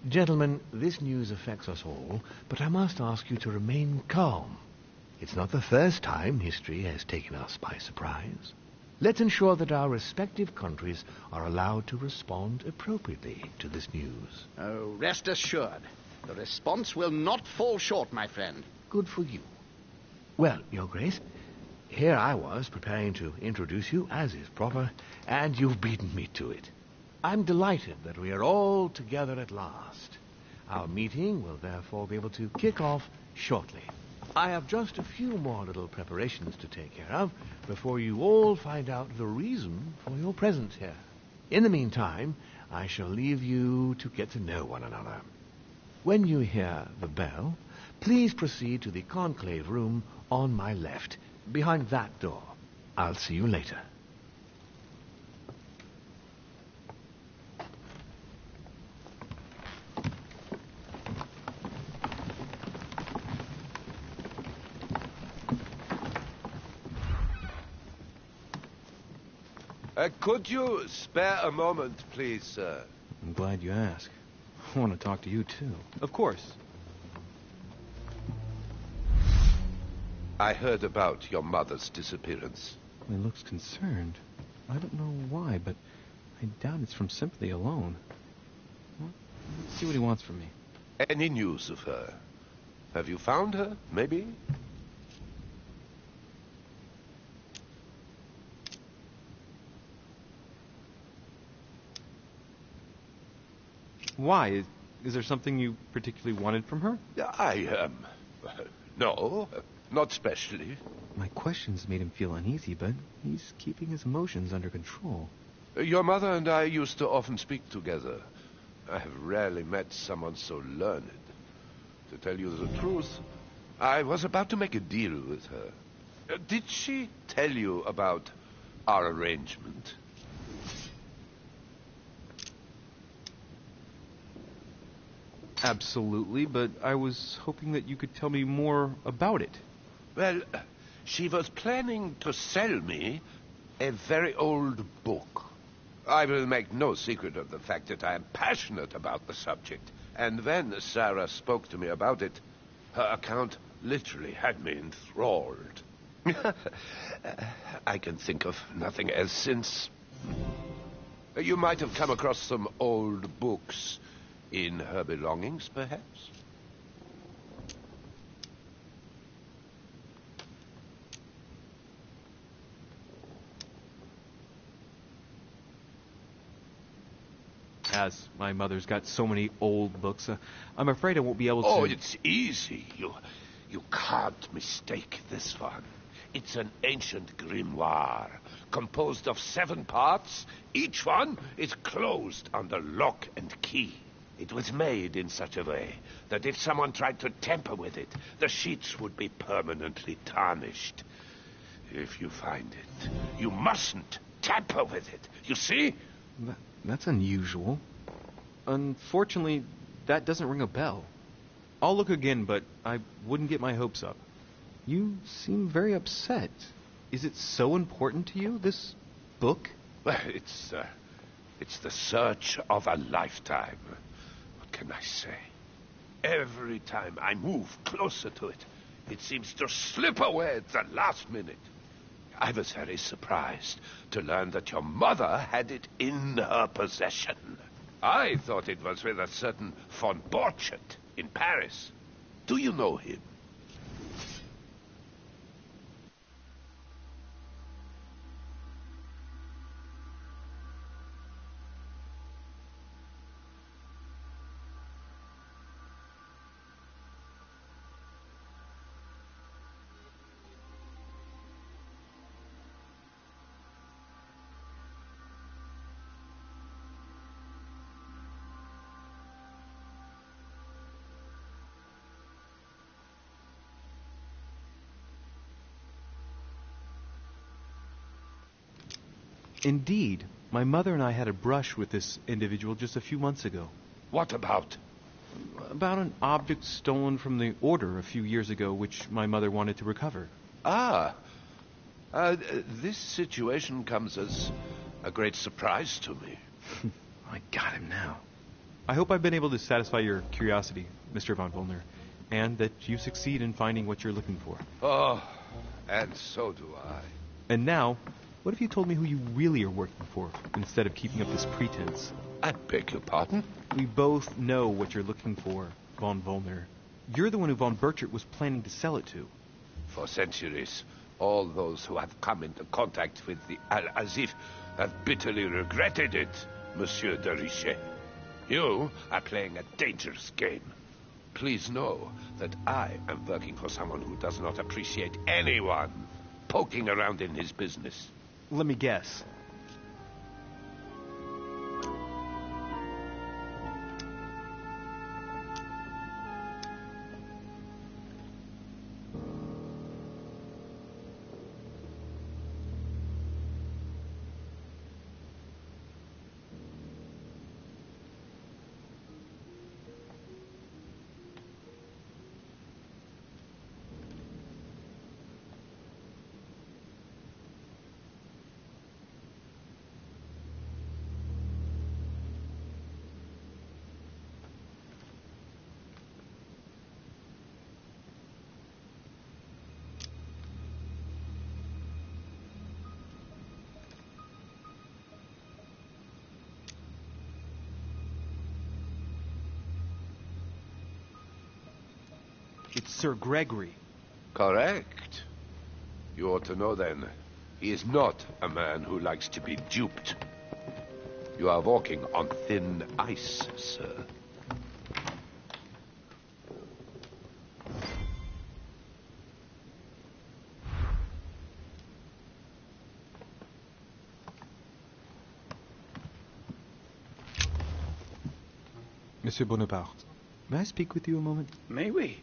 Gentlemen, this news affects us all, but I must ask you to remain calm. It's not the first time history has taken us by surprise. Let's ensure that our respective countries are allowed to respond appropriately to this news. Oh, rest assured. The response will not fall short, my friend. Good for you. Well, Your Grace, here I was preparing to introduce you, as is proper, and you've beaten me to it. I'm delighted that we are all together at last. Our meeting will therefore be able to kick off shortly. I have just a few more little preparations to take care of before you all find out the reason for your presence here. In the meantime, I shall leave you to get to know one another. When you hear the bell, please proceed to the conclave room on my left, behind that door. I'll see you later. Could you spare a moment, please, sir? I'm glad you asked. I want to talk to you, too. Of course. I heard about your mother's disappearance. He looks concerned. I don't know why, but I doubt it's from sympathy alone. Well, let's see what he wants from me. Any news of her? Have you found her, maybe? Why? Is there something you particularly wanted from her? No, not specially. My questions made him feel uneasy, but he's keeping his emotions under control. Your mother and I used to often speak together. I have rarely met someone so learned. To tell you the truth, I was about to make a deal with her. Did she tell you about our arrangement? Absolutely, but I was hoping that you could tell me more about it. Well, she was planning to sell me a very old book. I will make no secret of the fact that I am passionate about the subject. And when Sarah spoke to me about it, her account literally had me enthralled. I can think of nothing else since. You might have come across some old books in her belongings, perhaps? As my mother's got so many old books, I'm afraid I won't be able to... Oh, it's easy. You can't mistake this one. It's an ancient grimoire composed of 7 parts. Each one is closed under lock and key. It was made in such a way that if someone tried to tamper with it, the sheets would be permanently tarnished. If you find it, you mustn't tamper with it. You see? That's unusual. Unfortunately, that doesn't ring a bell. I'll look again, but I wouldn't get my hopes up. You seem very upset. Is it so important to you, this book? Well, it's the search of a lifetime. What can I say? Every time I move closer to it, it seems to slip away at the last minute. I was very surprised to learn that your mother had it in her possession. I thought it was with a certain von Borchardt in Paris. Do you know him? Indeed. My mother and I had a brush with this individual just a few months ago. What about? About an object stolen from the Order a few years ago, which my mother wanted to recover. This situation comes as a great surprise to me. I got him now. I hope I've been able to satisfy your curiosity, Mr. von Wollner, and that you succeed in finding what you're looking for. Oh, and so do I. And now, what if you told me who you really are working for, instead of keeping up this pretense? I beg your pardon? We both know what you're looking for, von Wollner. You're the one who von Borchardt was planning to sell it to. For centuries, all those who have come into contact with the Al-Azif have bitterly regretted it, Monsieur de Richet. You are playing a dangerous game. Please know that I am working for someone who does not appreciate anyone poking around in his business. Let me guess. It's Sir Gregory. Correct. You ought to know then, he is not a man who likes to be duped. You are walking on thin ice, sir. Monsieur Bonaparte, may I speak with you a moment? May we?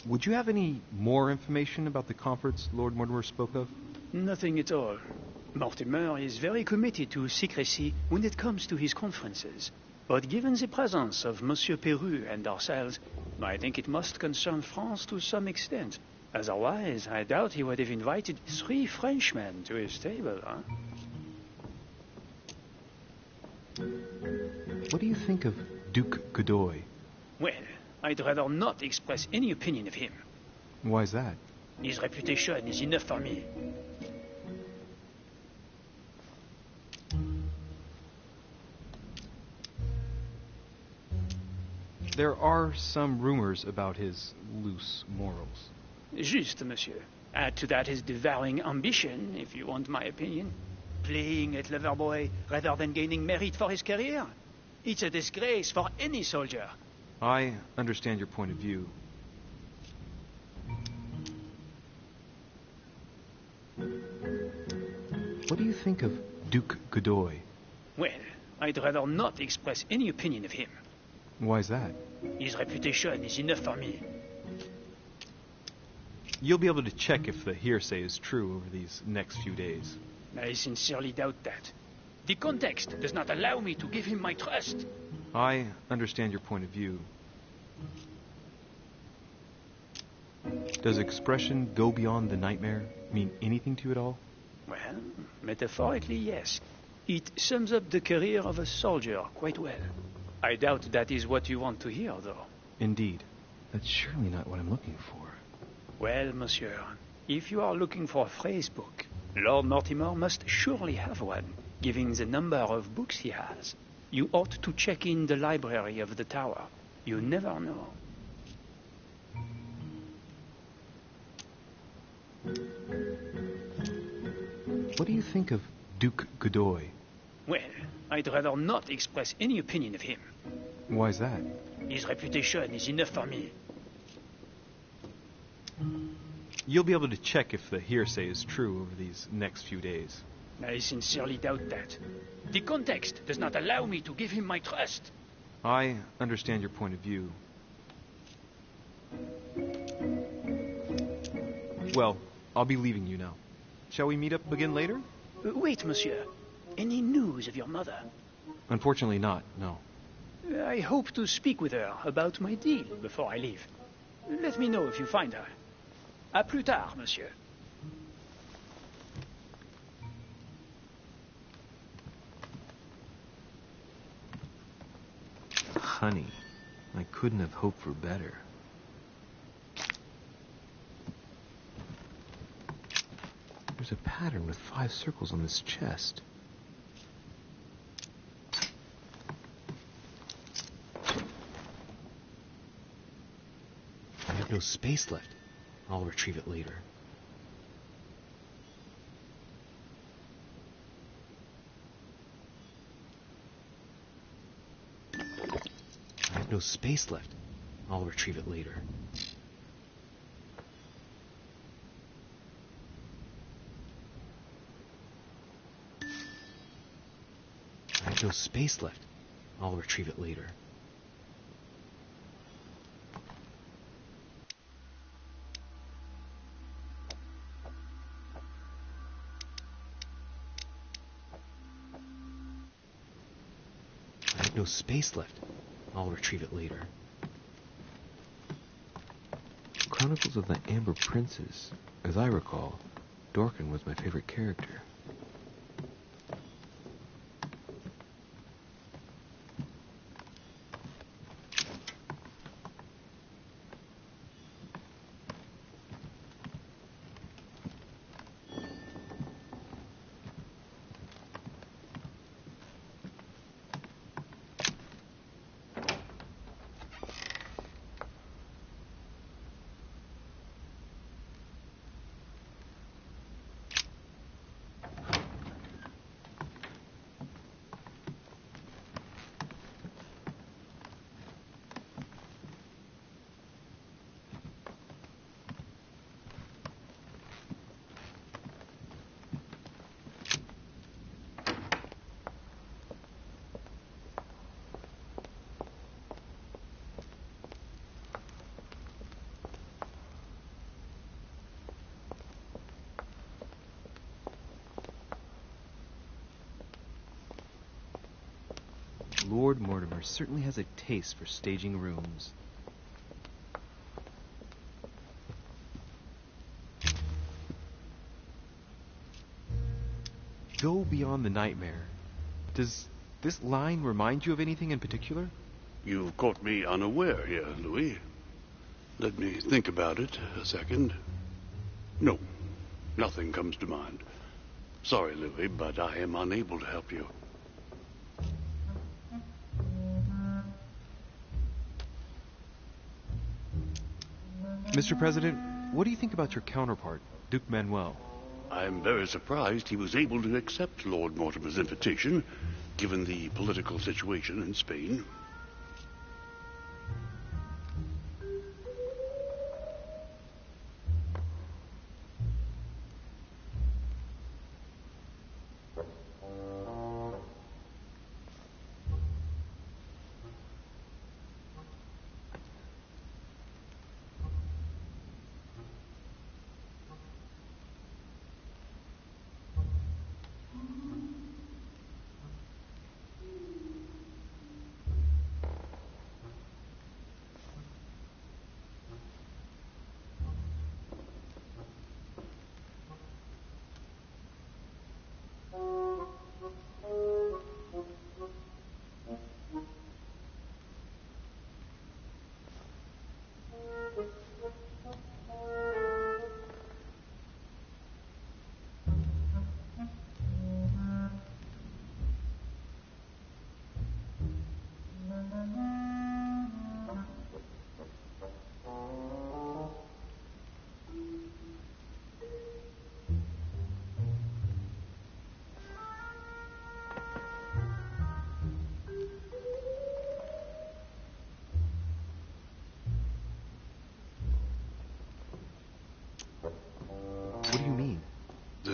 Would you have any more information about the conference Lord Mortimer spoke of? Nothing at all. Mortimer is very committed to secrecy when it comes to his conferences. But given the presence of Monsieur Peru and ourselves, I think it must concern France to some extent. Otherwise, I doubt he would have invited 3 Frenchmen to his table, huh? What do you think of Duke Godoy? Well, I'd rather not express any opinion of him. Why is that? His reputation is enough for me. There are some rumors about his loose morals. Juste, monsieur. Add to that his devouring ambition, if you want my opinion. Playing at lover boy rather than gaining merit for his career. It's a disgrace for any soldier. I understand your point of view. What do you think of Duke Godoy? Well, I'd rather not express any opinion of him. Why's that? His reputation is enough for me. You'll be able to check if the hearsay is true over these next few days. I sincerely doubt that. The context does not allow me to give him my trust. I understand your point of view. Does expression go beyond the nightmare mean anything to you at all? Well, metaphorically, yes. It sums up the career of a soldier quite well. I doubt that is what you want to hear, though. Indeed. That's surely not what I'm looking for. Well, monsieur, if you are looking for a phrase book, Lord Mortimer must surely have one, given the number of books he has. You ought to check in the library of the tower. You never know. What do you think of Duke Godoy? Well, I'd rather not express any opinion of him. Why's that? His reputation is enough for me. You'll be able to check if the hearsay is true over these next few days. I sincerely doubt that. The context does not allow me to give him my trust. I understand your point of view. Well, I'll be leaving you now. Shall we meet up again later? Wait, monsieur. Any news of your mother? Unfortunately not, no. I hope to speak with her about my deal before I leave. Let me know if you find her. À plus tard, monsieur. Honey, I couldn't have hoped for better. There's a pattern with 5 circles on this chest. I have no space left. I'll retrieve it later. I have no space left. I'll retrieve it later. I have no space left. I'll retrieve it later. I have no space left. I'll retrieve it later. Chronicles of the Amber Princes. As I recall, Dorkin was my favorite character. Lord Mortimer certainly has a taste for staging rooms. Go beyond the nightmare. Does this line remind you of anything in particular? You've caught me unaware here, Louis. Let me think about it a second. No, nothing comes to mind. Sorry, Louis, but I am unable to help you. Mr. President, what do you think about your counterpart, Duke Manuel? I'm very surprised he was able to accept Lord Mortimer's invitation, given the political situation in Spain.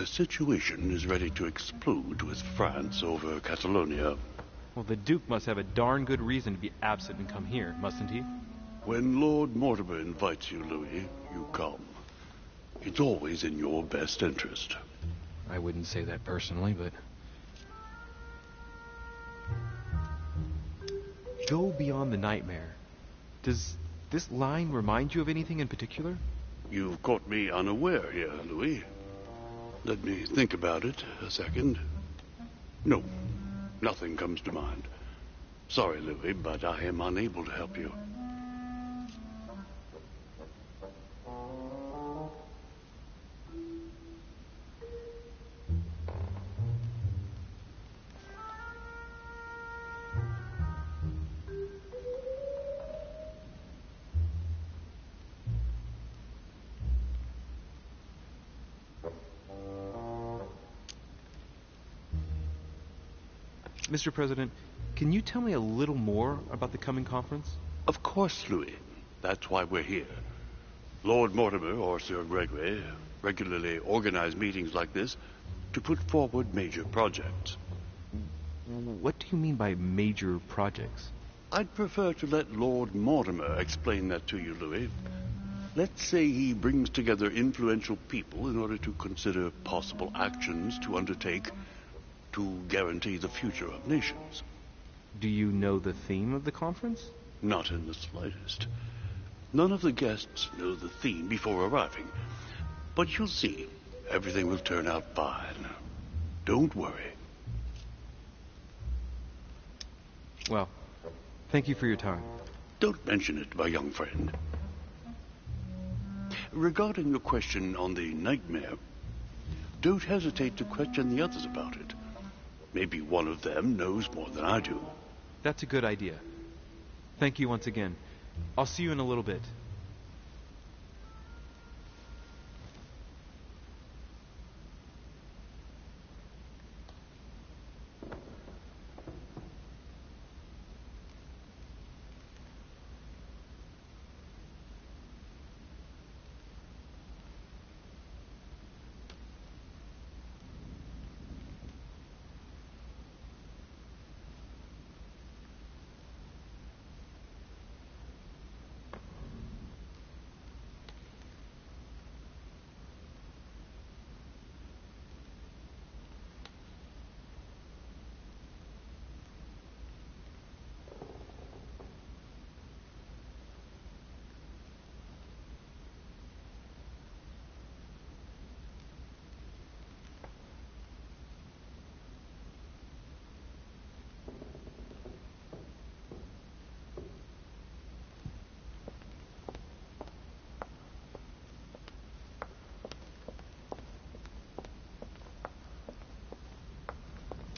The situation is ready to explode with France over Catalonia. Well, the Duke must have a darn good reason to be absent and come here, mustn't he? When Lord Mortimer invites you, Louis, you come. It's always in your best interest. I wouldn't say that personally, but... Go beyond the nightmare. Does this line remind you of anything in particular? You've caught me unaware here, Louis. Let me think about it a second. No, nothing comes to mind. Sorry, Louis, but I am unable to help you. Mr. President, can you tell me a little more about the coming conference? Of course, Louis. That's why we're here. Lord Mortimer or Sir Gregory regularly organize meetings like this to put forward major projects. What do you mean by major projects? I'd prefer to let Lord Mortimer explain that to you, Louis. Let's say he brings together influential people in order to consider possible actions to undertake to guarantee the future of nations. Do you know the theme of the conference? Not in the slightest. None of the guests know the theme before arriving. But you'll see, everything will turn out fine. Don't worry. Well, thank you for your time. Don't mention it, my young friend. Regarding your question on the nightmare, don't hesitate to question the others about it. Maybe one of them knows more than I do. That's a good idea. Thank you once again. I'll see you in a little bit.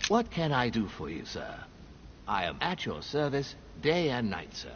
What can I do for you, sir? I am at your service day and night, sir.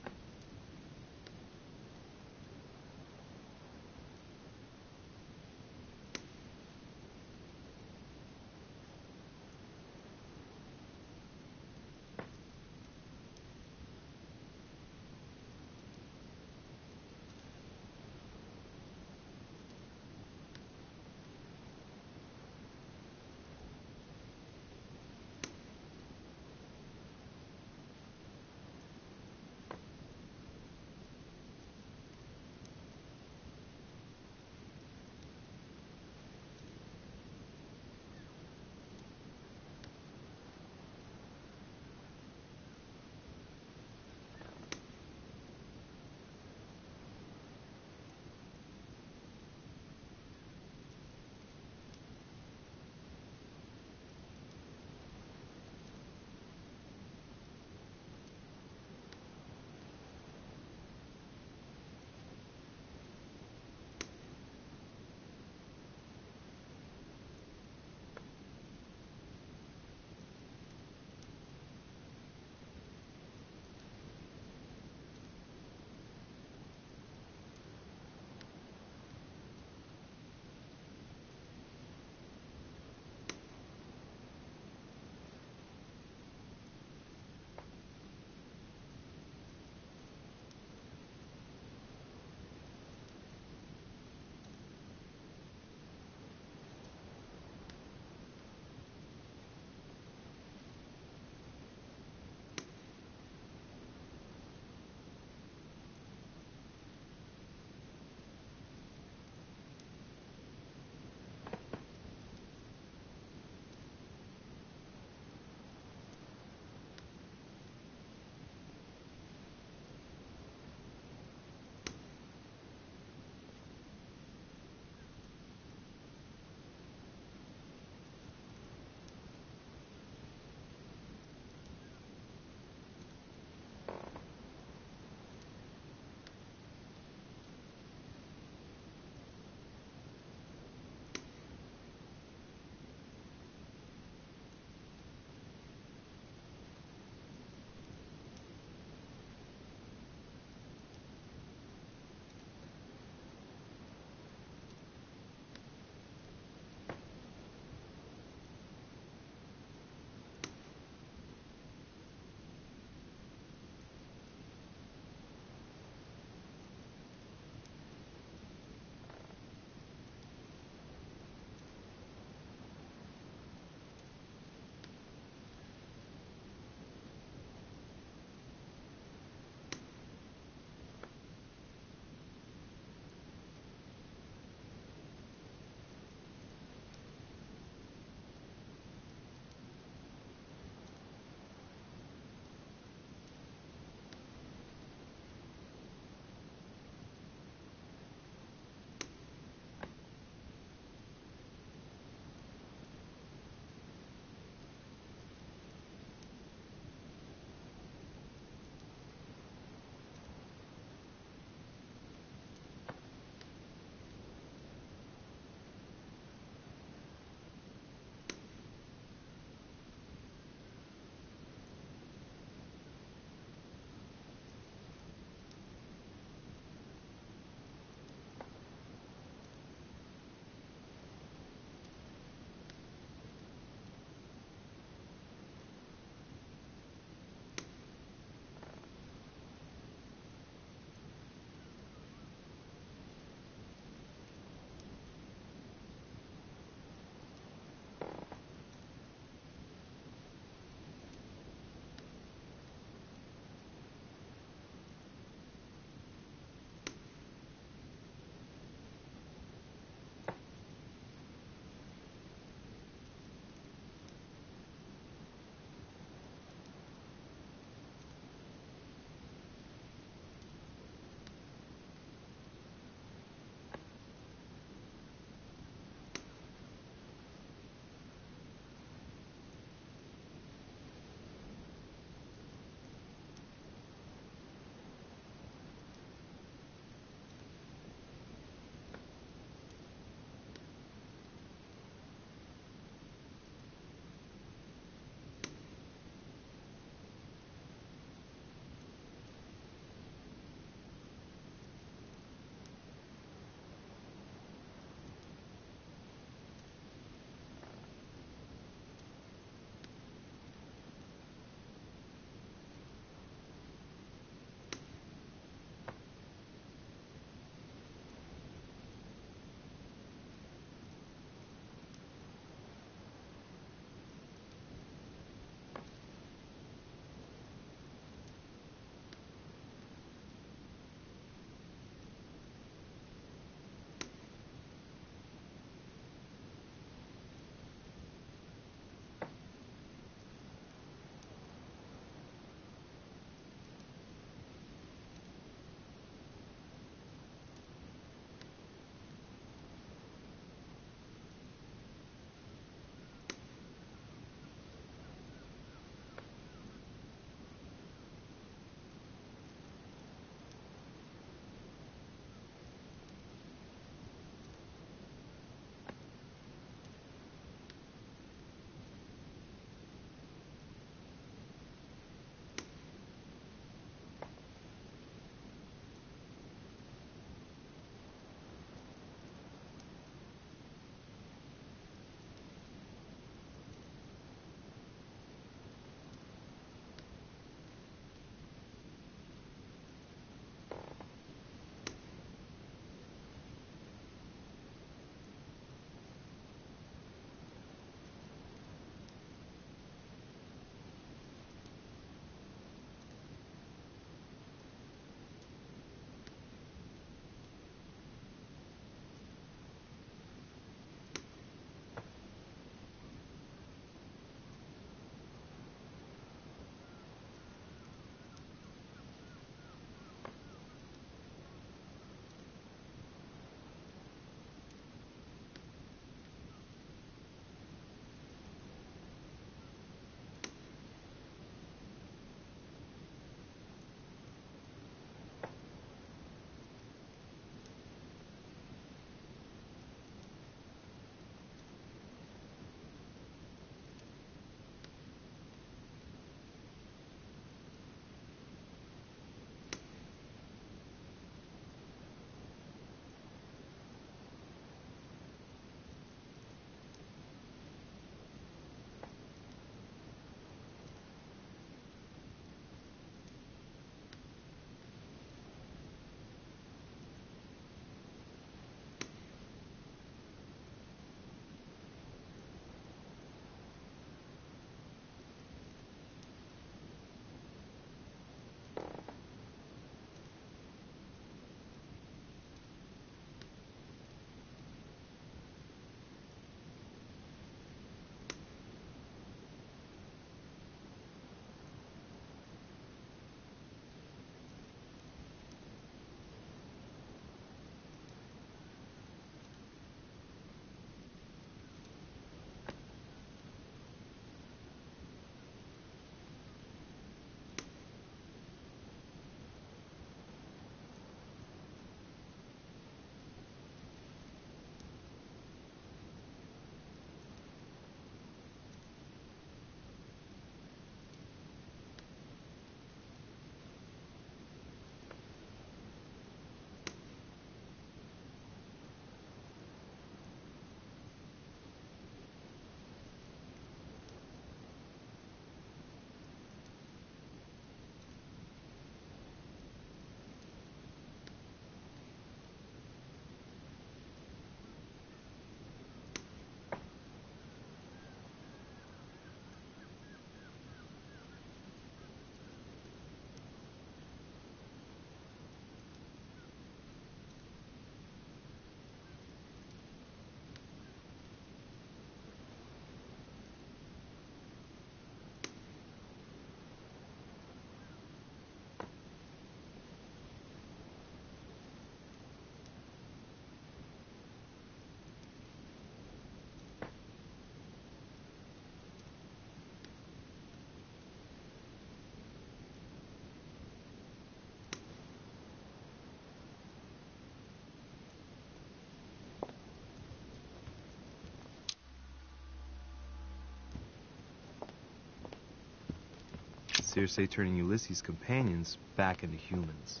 Circe turning Ulysses' companions back into humans.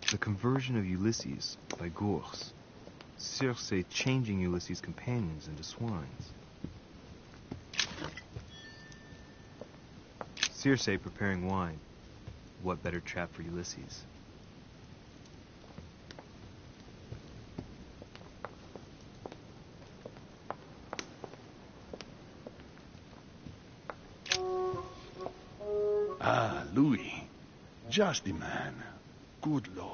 The conversion of Ulysses by Gurs. Circe changing Ulysses' companions into swines. Circe preparing wine. What better trap for Ulysses? Ah, Louis. Just the man. Good Lord.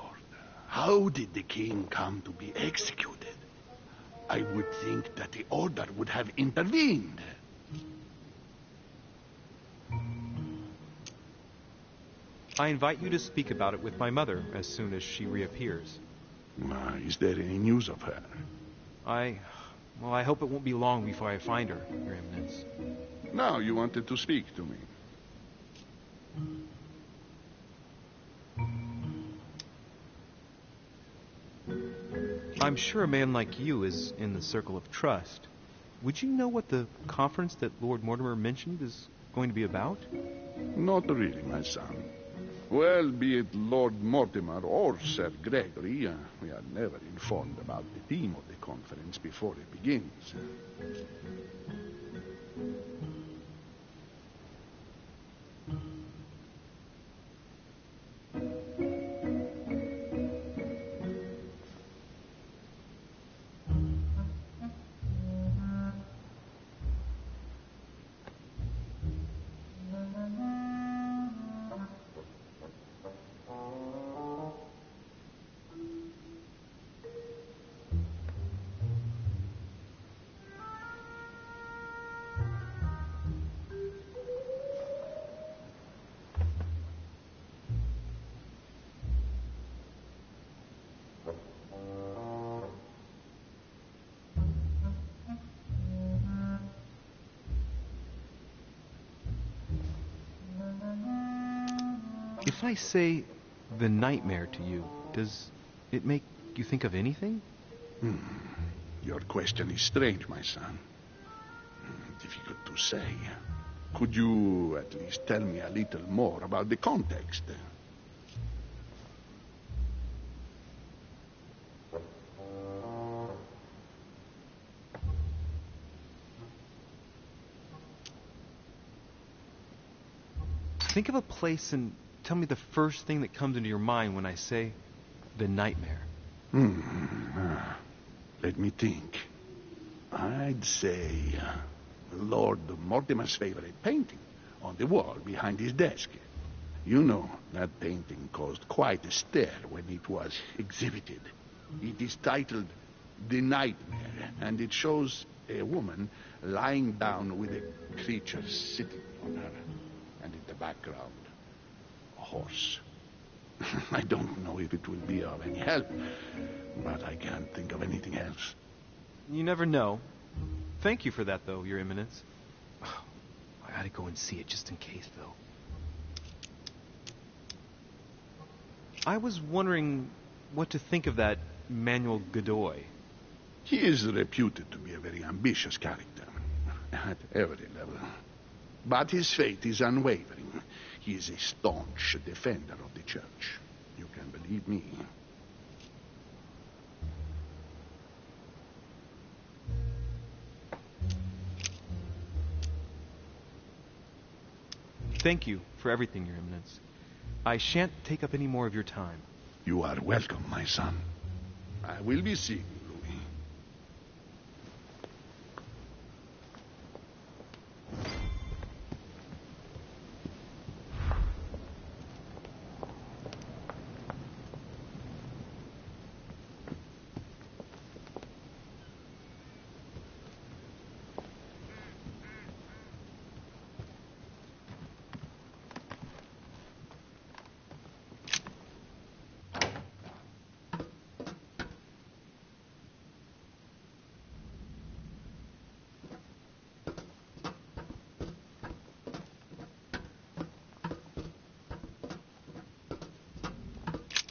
How did the king come to be executed? I would think that the order would have intervened. I invite you to speak about it with my mother as soon as she reappears. Is there any news of her? I hope it won't be long before I find her, Your Eminence. Now you wanted to speak to me. I'm sure a man like you is in the circle of trust. Would you know what the conference that Lord Mortimer mentioned is going to be about? Not really, my son. Well, be it Lord Mortimer or Sir Gregory, we are never informed about the theme of the conference before it begins. If I say the nightmare to you, does it make you think of anything? Your question is strange, my son. Difficult to say. Could you at least tell me a little more about the context? Think of a place and tell me the first thing that comes into your mind when I say the nightmare. Let me think. I'd say Lord Mortimer's favorite painting on the wall behind his desk. You know, that painting caused quite a stir when it was exhibited. It is titled The Nightmare, and it shows a woman lying down with a creature sitting on her. And in the background, a horse. I don't know if it will be of any help, but I can't think of anything else. You never know. Thank you for that, though, Your Eminence. I gotta go and see it just in case, though. I was wondering what to think of that Manuel Godoy. He is reputed to be a very ambitious character, at every level. But his faith is unwavering. He is a staunch defender of the church. You can believe me. Thank you for everything, Your Eminence. I shan't take up any more of your time. You are welcome, my son. I will be seeing you, Louis.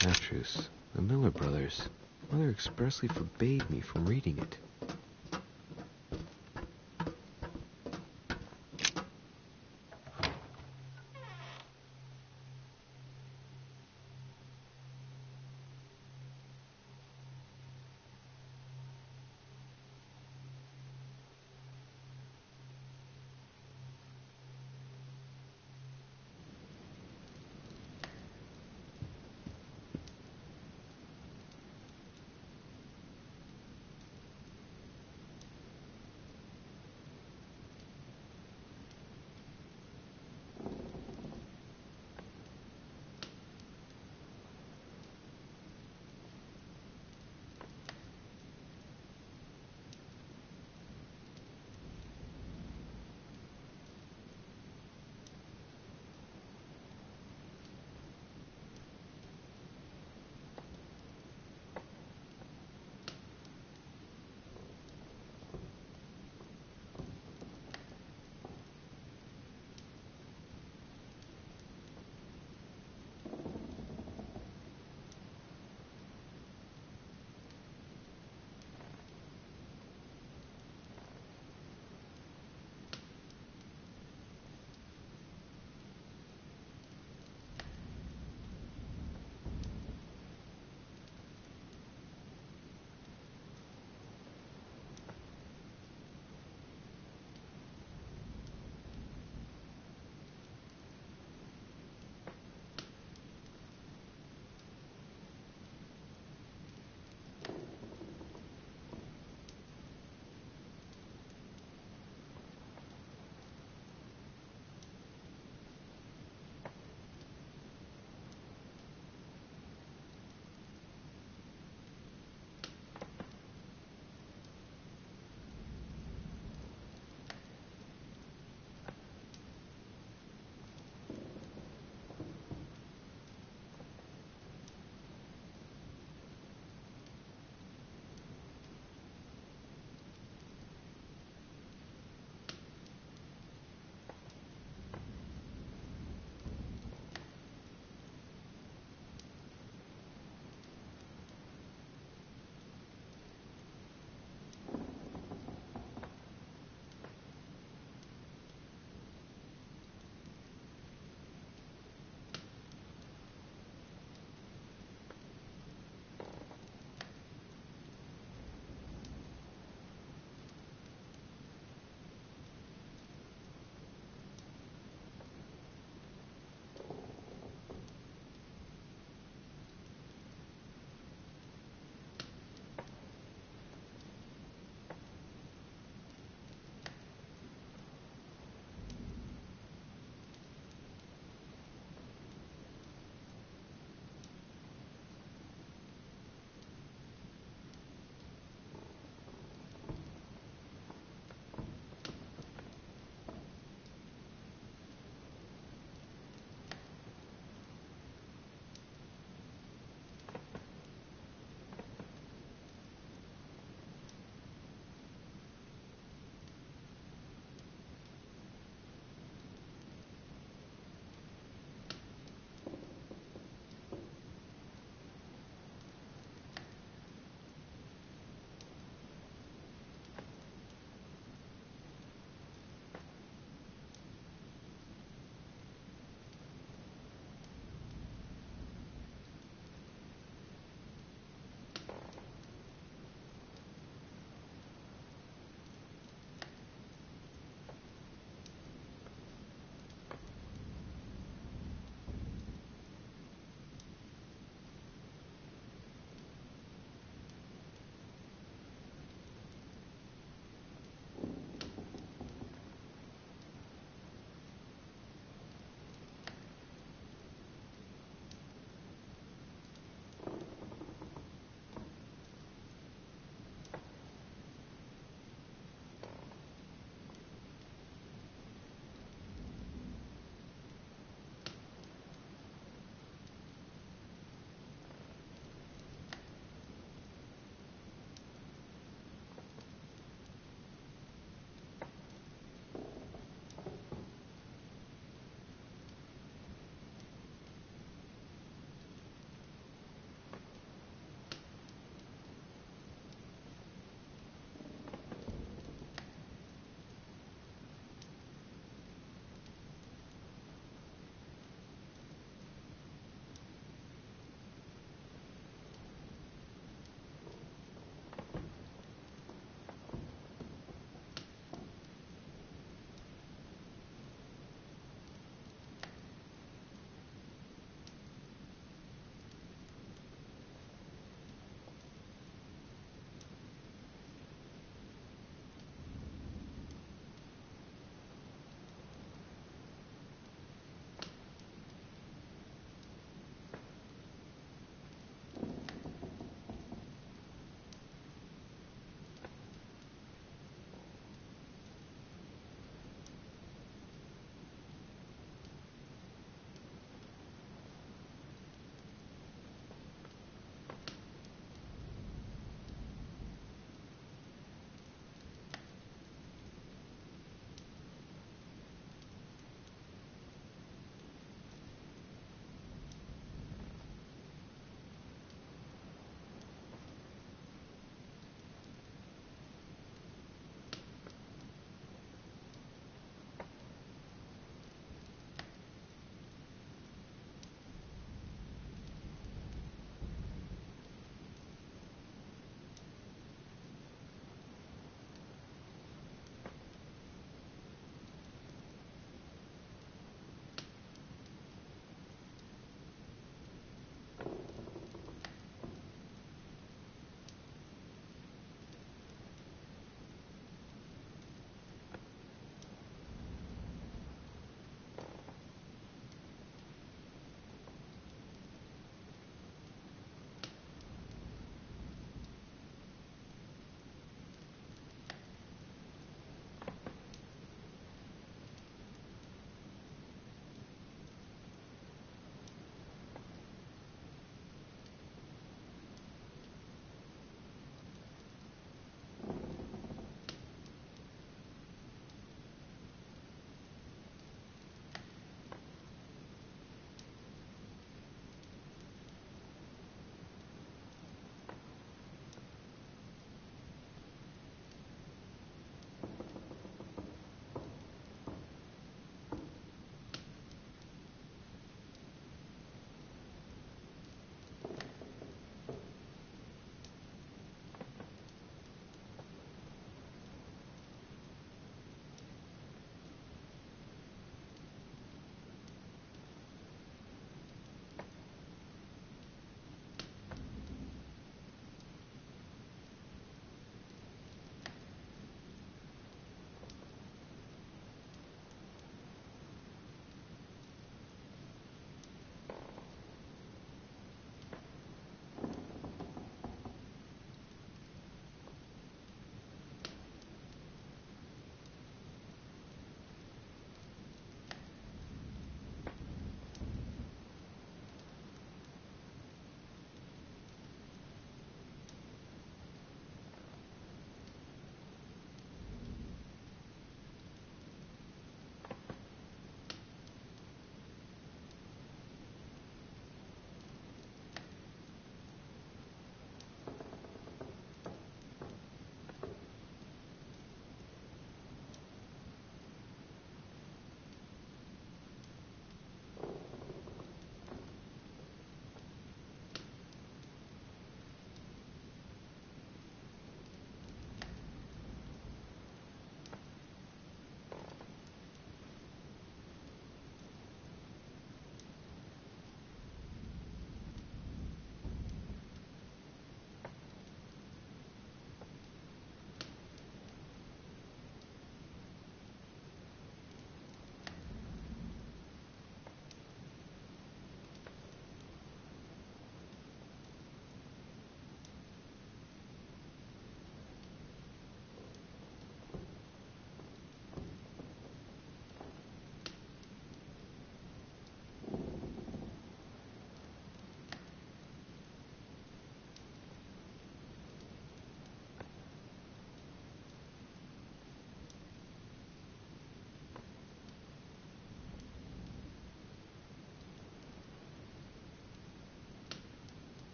Atrus, the Miller Brothers. Mother expressly forbade me from reading it.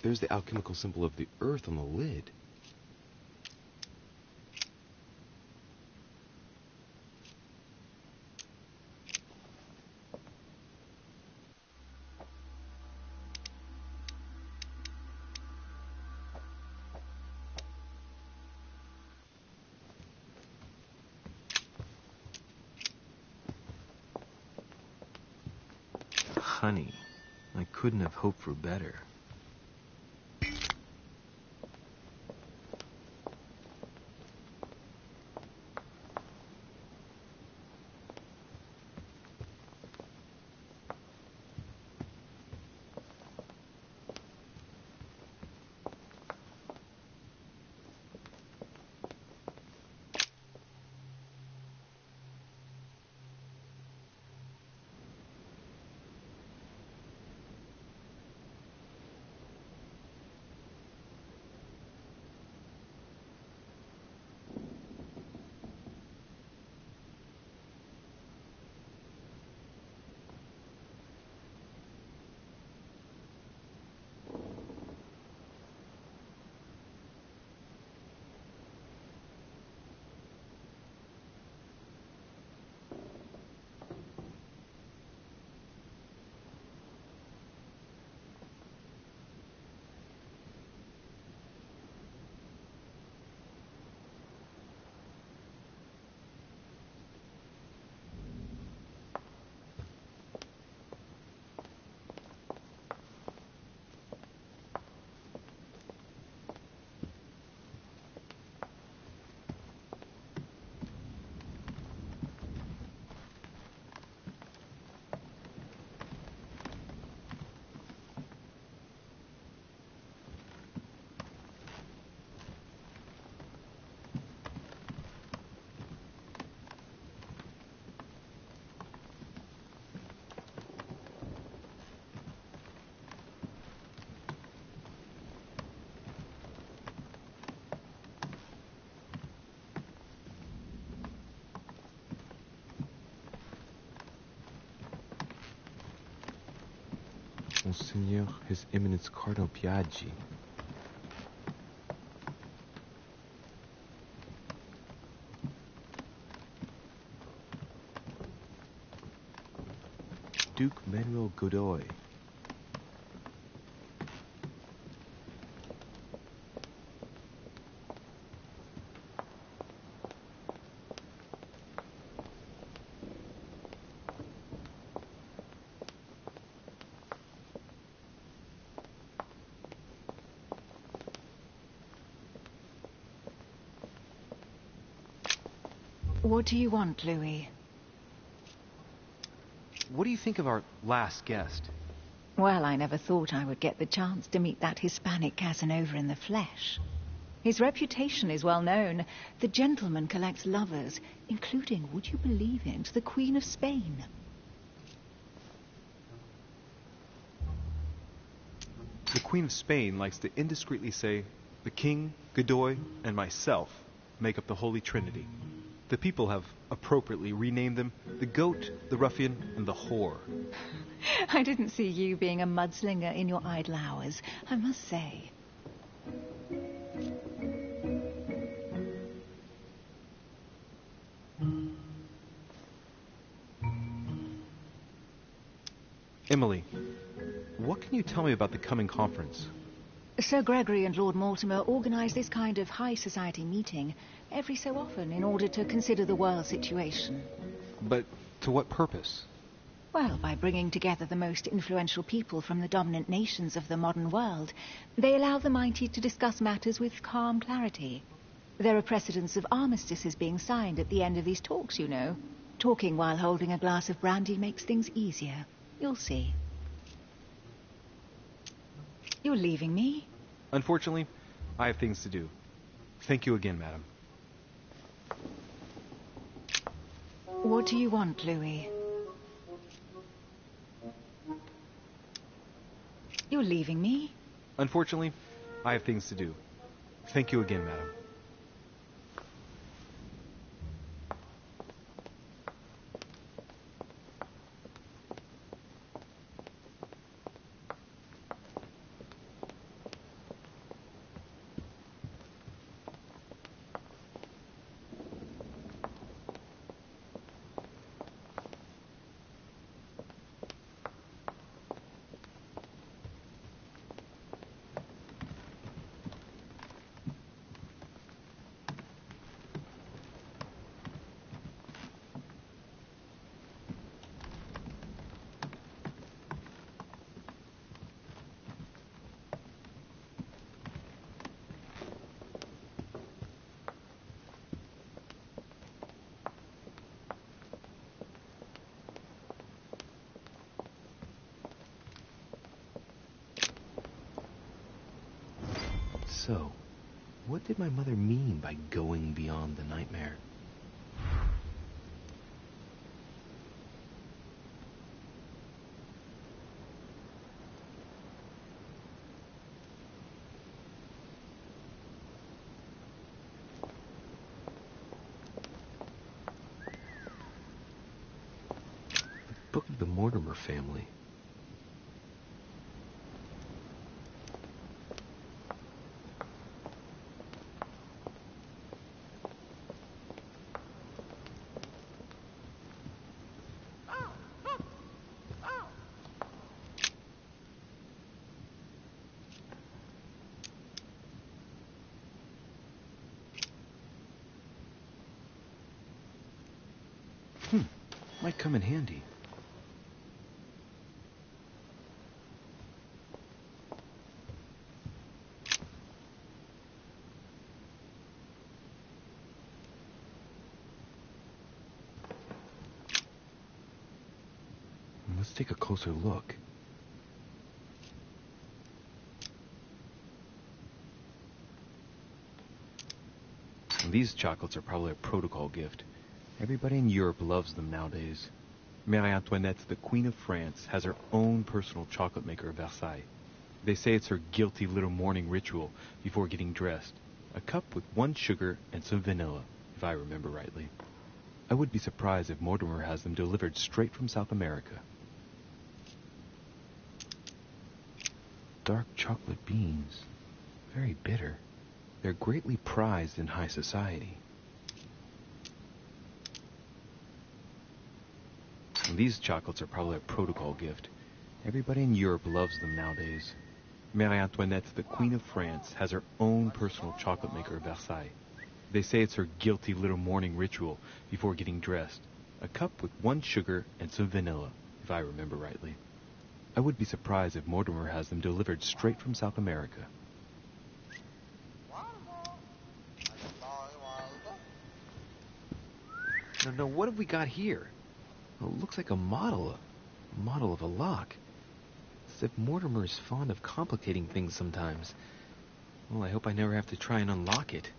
There's the alchemical symbol of the earth on the lid. Honey, I couldn't have hoped for better. Monseigneur, His Eminence Cardinal Piaggi. Duke Manuel Godoy. What do you want, Louis? What do you think of our last guest? Well, I never thought I would get the chance to meet that Hispanic Casanova in the flesh. His reputation is well known. The gentleman collects lovers, including, would you believe it, the Queen of Spain. The Queen of Spain likes to indiscreetly say, the King, Godoy, and myself make up the Holy Trinity. The people have appropriately renamed them the Goat, the Ruffian, and the Whore. I didn't see you being a mudslinger in your idle hours, I must say. Emily, what can you tell me about the coming conference? Sir Gregory and Lord Mortimer organise this kind of high society meeting every so often in order to consider the world situation. But to what purpose? Well, by bringing together the most influential people from the dominant nations of the modern world, they allow the mighty to discuss matters with calm clarity. There are precedents of armistices being signed at the end of these talks, you know. Talking while holding a glass of brandy makes things easier. You'll see. You're leaving me? Unfortunately, I have things to do. Thank you again, madam. What do you want, Louis? You're leaving me? Unfortunately, I have things to do. Thank you again, madam. so, what did my mother mean by going beyond the nightmare? The Book of the Mortimer Family. Might come in handy. Let's take a closer look. These chocolates are probably a protocol gift. Everybody in Europe loves them nowadays. Marie Antoinette, the Queen of France, has her own personal chocolate maker at Versailles. They say it's her guilty little morning ritual before getting dressed. A cup with 1 sugar and some vanilla, if I remember rightly. I would be surprised if Mortimer has them delivered straight from South America. Dark chocolate beans. Very bitter. They're greatly prized in high society. These chocolates are probably a protocol gift. Everybody in Europe loves them nowadays. Marie Antoinette, the Queen of France, has her own personal chocolate maker at Versailles. They say it's her guilty little morning ritual before getting dressed. A cup with 1 sugar and some vanilla, if I remember rightly. I would be surprised if Mortimer has them delivered straight from South America. No, what have we got here? Well, it looks like a model of a lock. As if Mortimer is fond of complicating things sometimes. Well, I hope I never have to try and unlock it.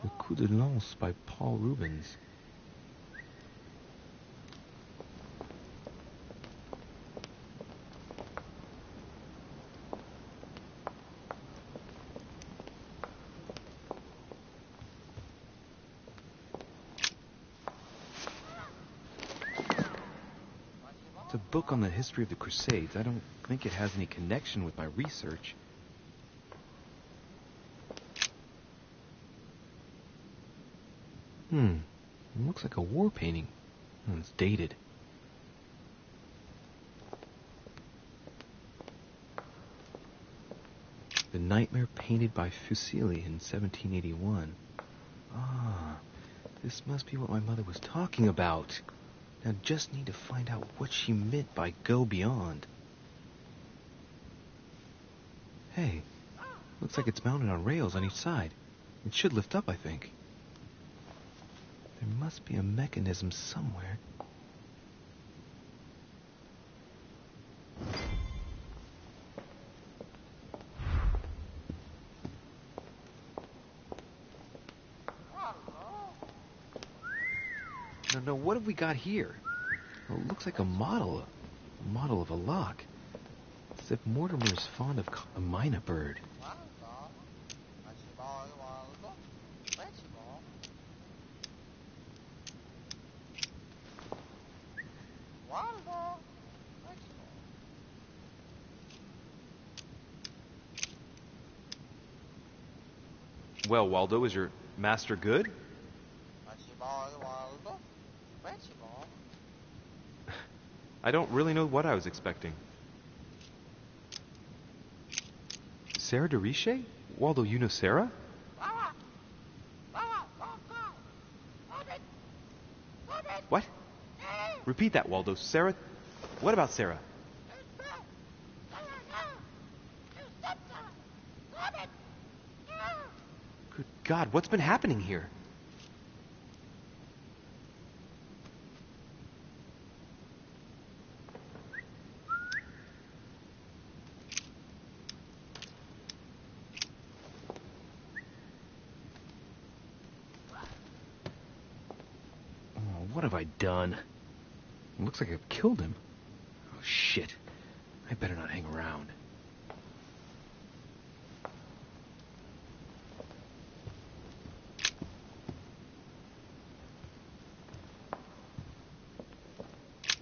Le Coup de Lance by Paul Rubens. It's a book on the history of the Crusades. I don't think it has any connection with my research. It looks like a war painting. It's dated. The Nightmare painted by Fuseli in 1781. Ah, this must be what my mother was talking about. Now just need to find out what she meant by go beyond. Hey, looks like it's mounted on rails on each side. It should lift up, I think. There must be a mechanism somewhere. No, what have we got here? Well, it looks like a model of a lock. As if Mortimer is fond of a mynah bird. Well, Waldo, is your master good? I don't really know what I was expecting. Sarah de Riche? Waldo, you know Sarah? What? Repeat that, Waldo. Sarah? What about Sarah? God, what's been happening here? What have I done? It looks like I've killed him. Oh, shit. I better not hang around.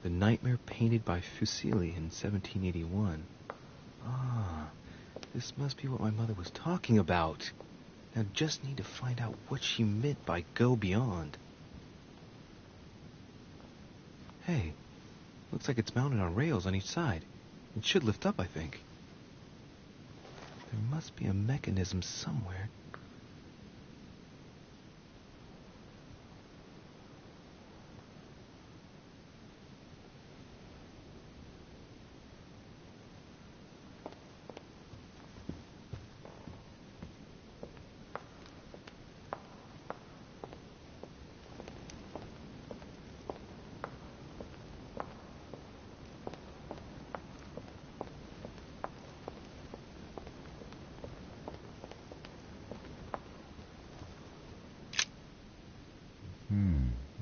The Nightmare painted by Fuseli in 1781. Ah, this must be what my mother was talking about. Now just need to find out what she meant by go beyond. Hey, looks like it's mounted on rails on each side. It should lift up, I think. There must be a mechanism somewhere.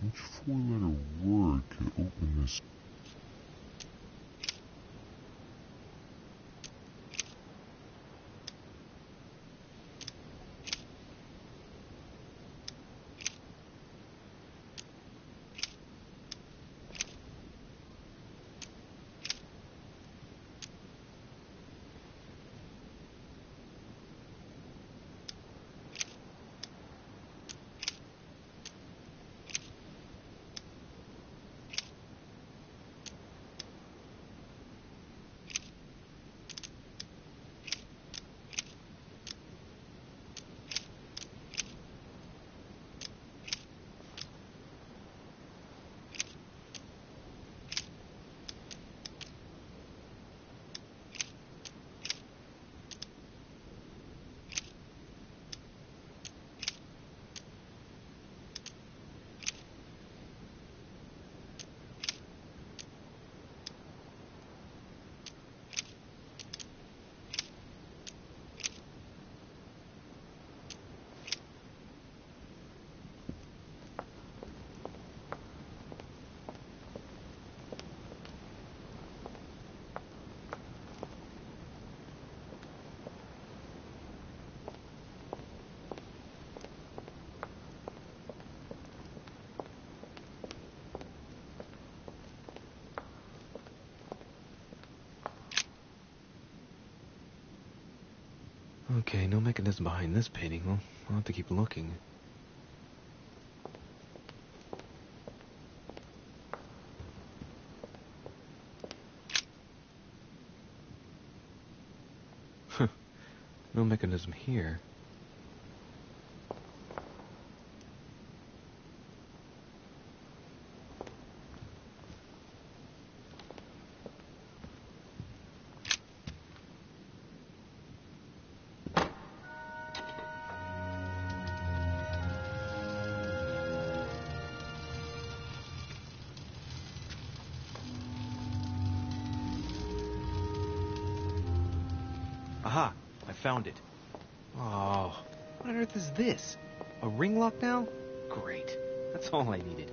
Which four-letter word could open this? Okay, no mechanism behind this painting. Well, I'll have to keep looking. Huh. No mechanism here. Aha! I found it. Oh, what on earth is this? A ring lock now? Great. That's all I needed.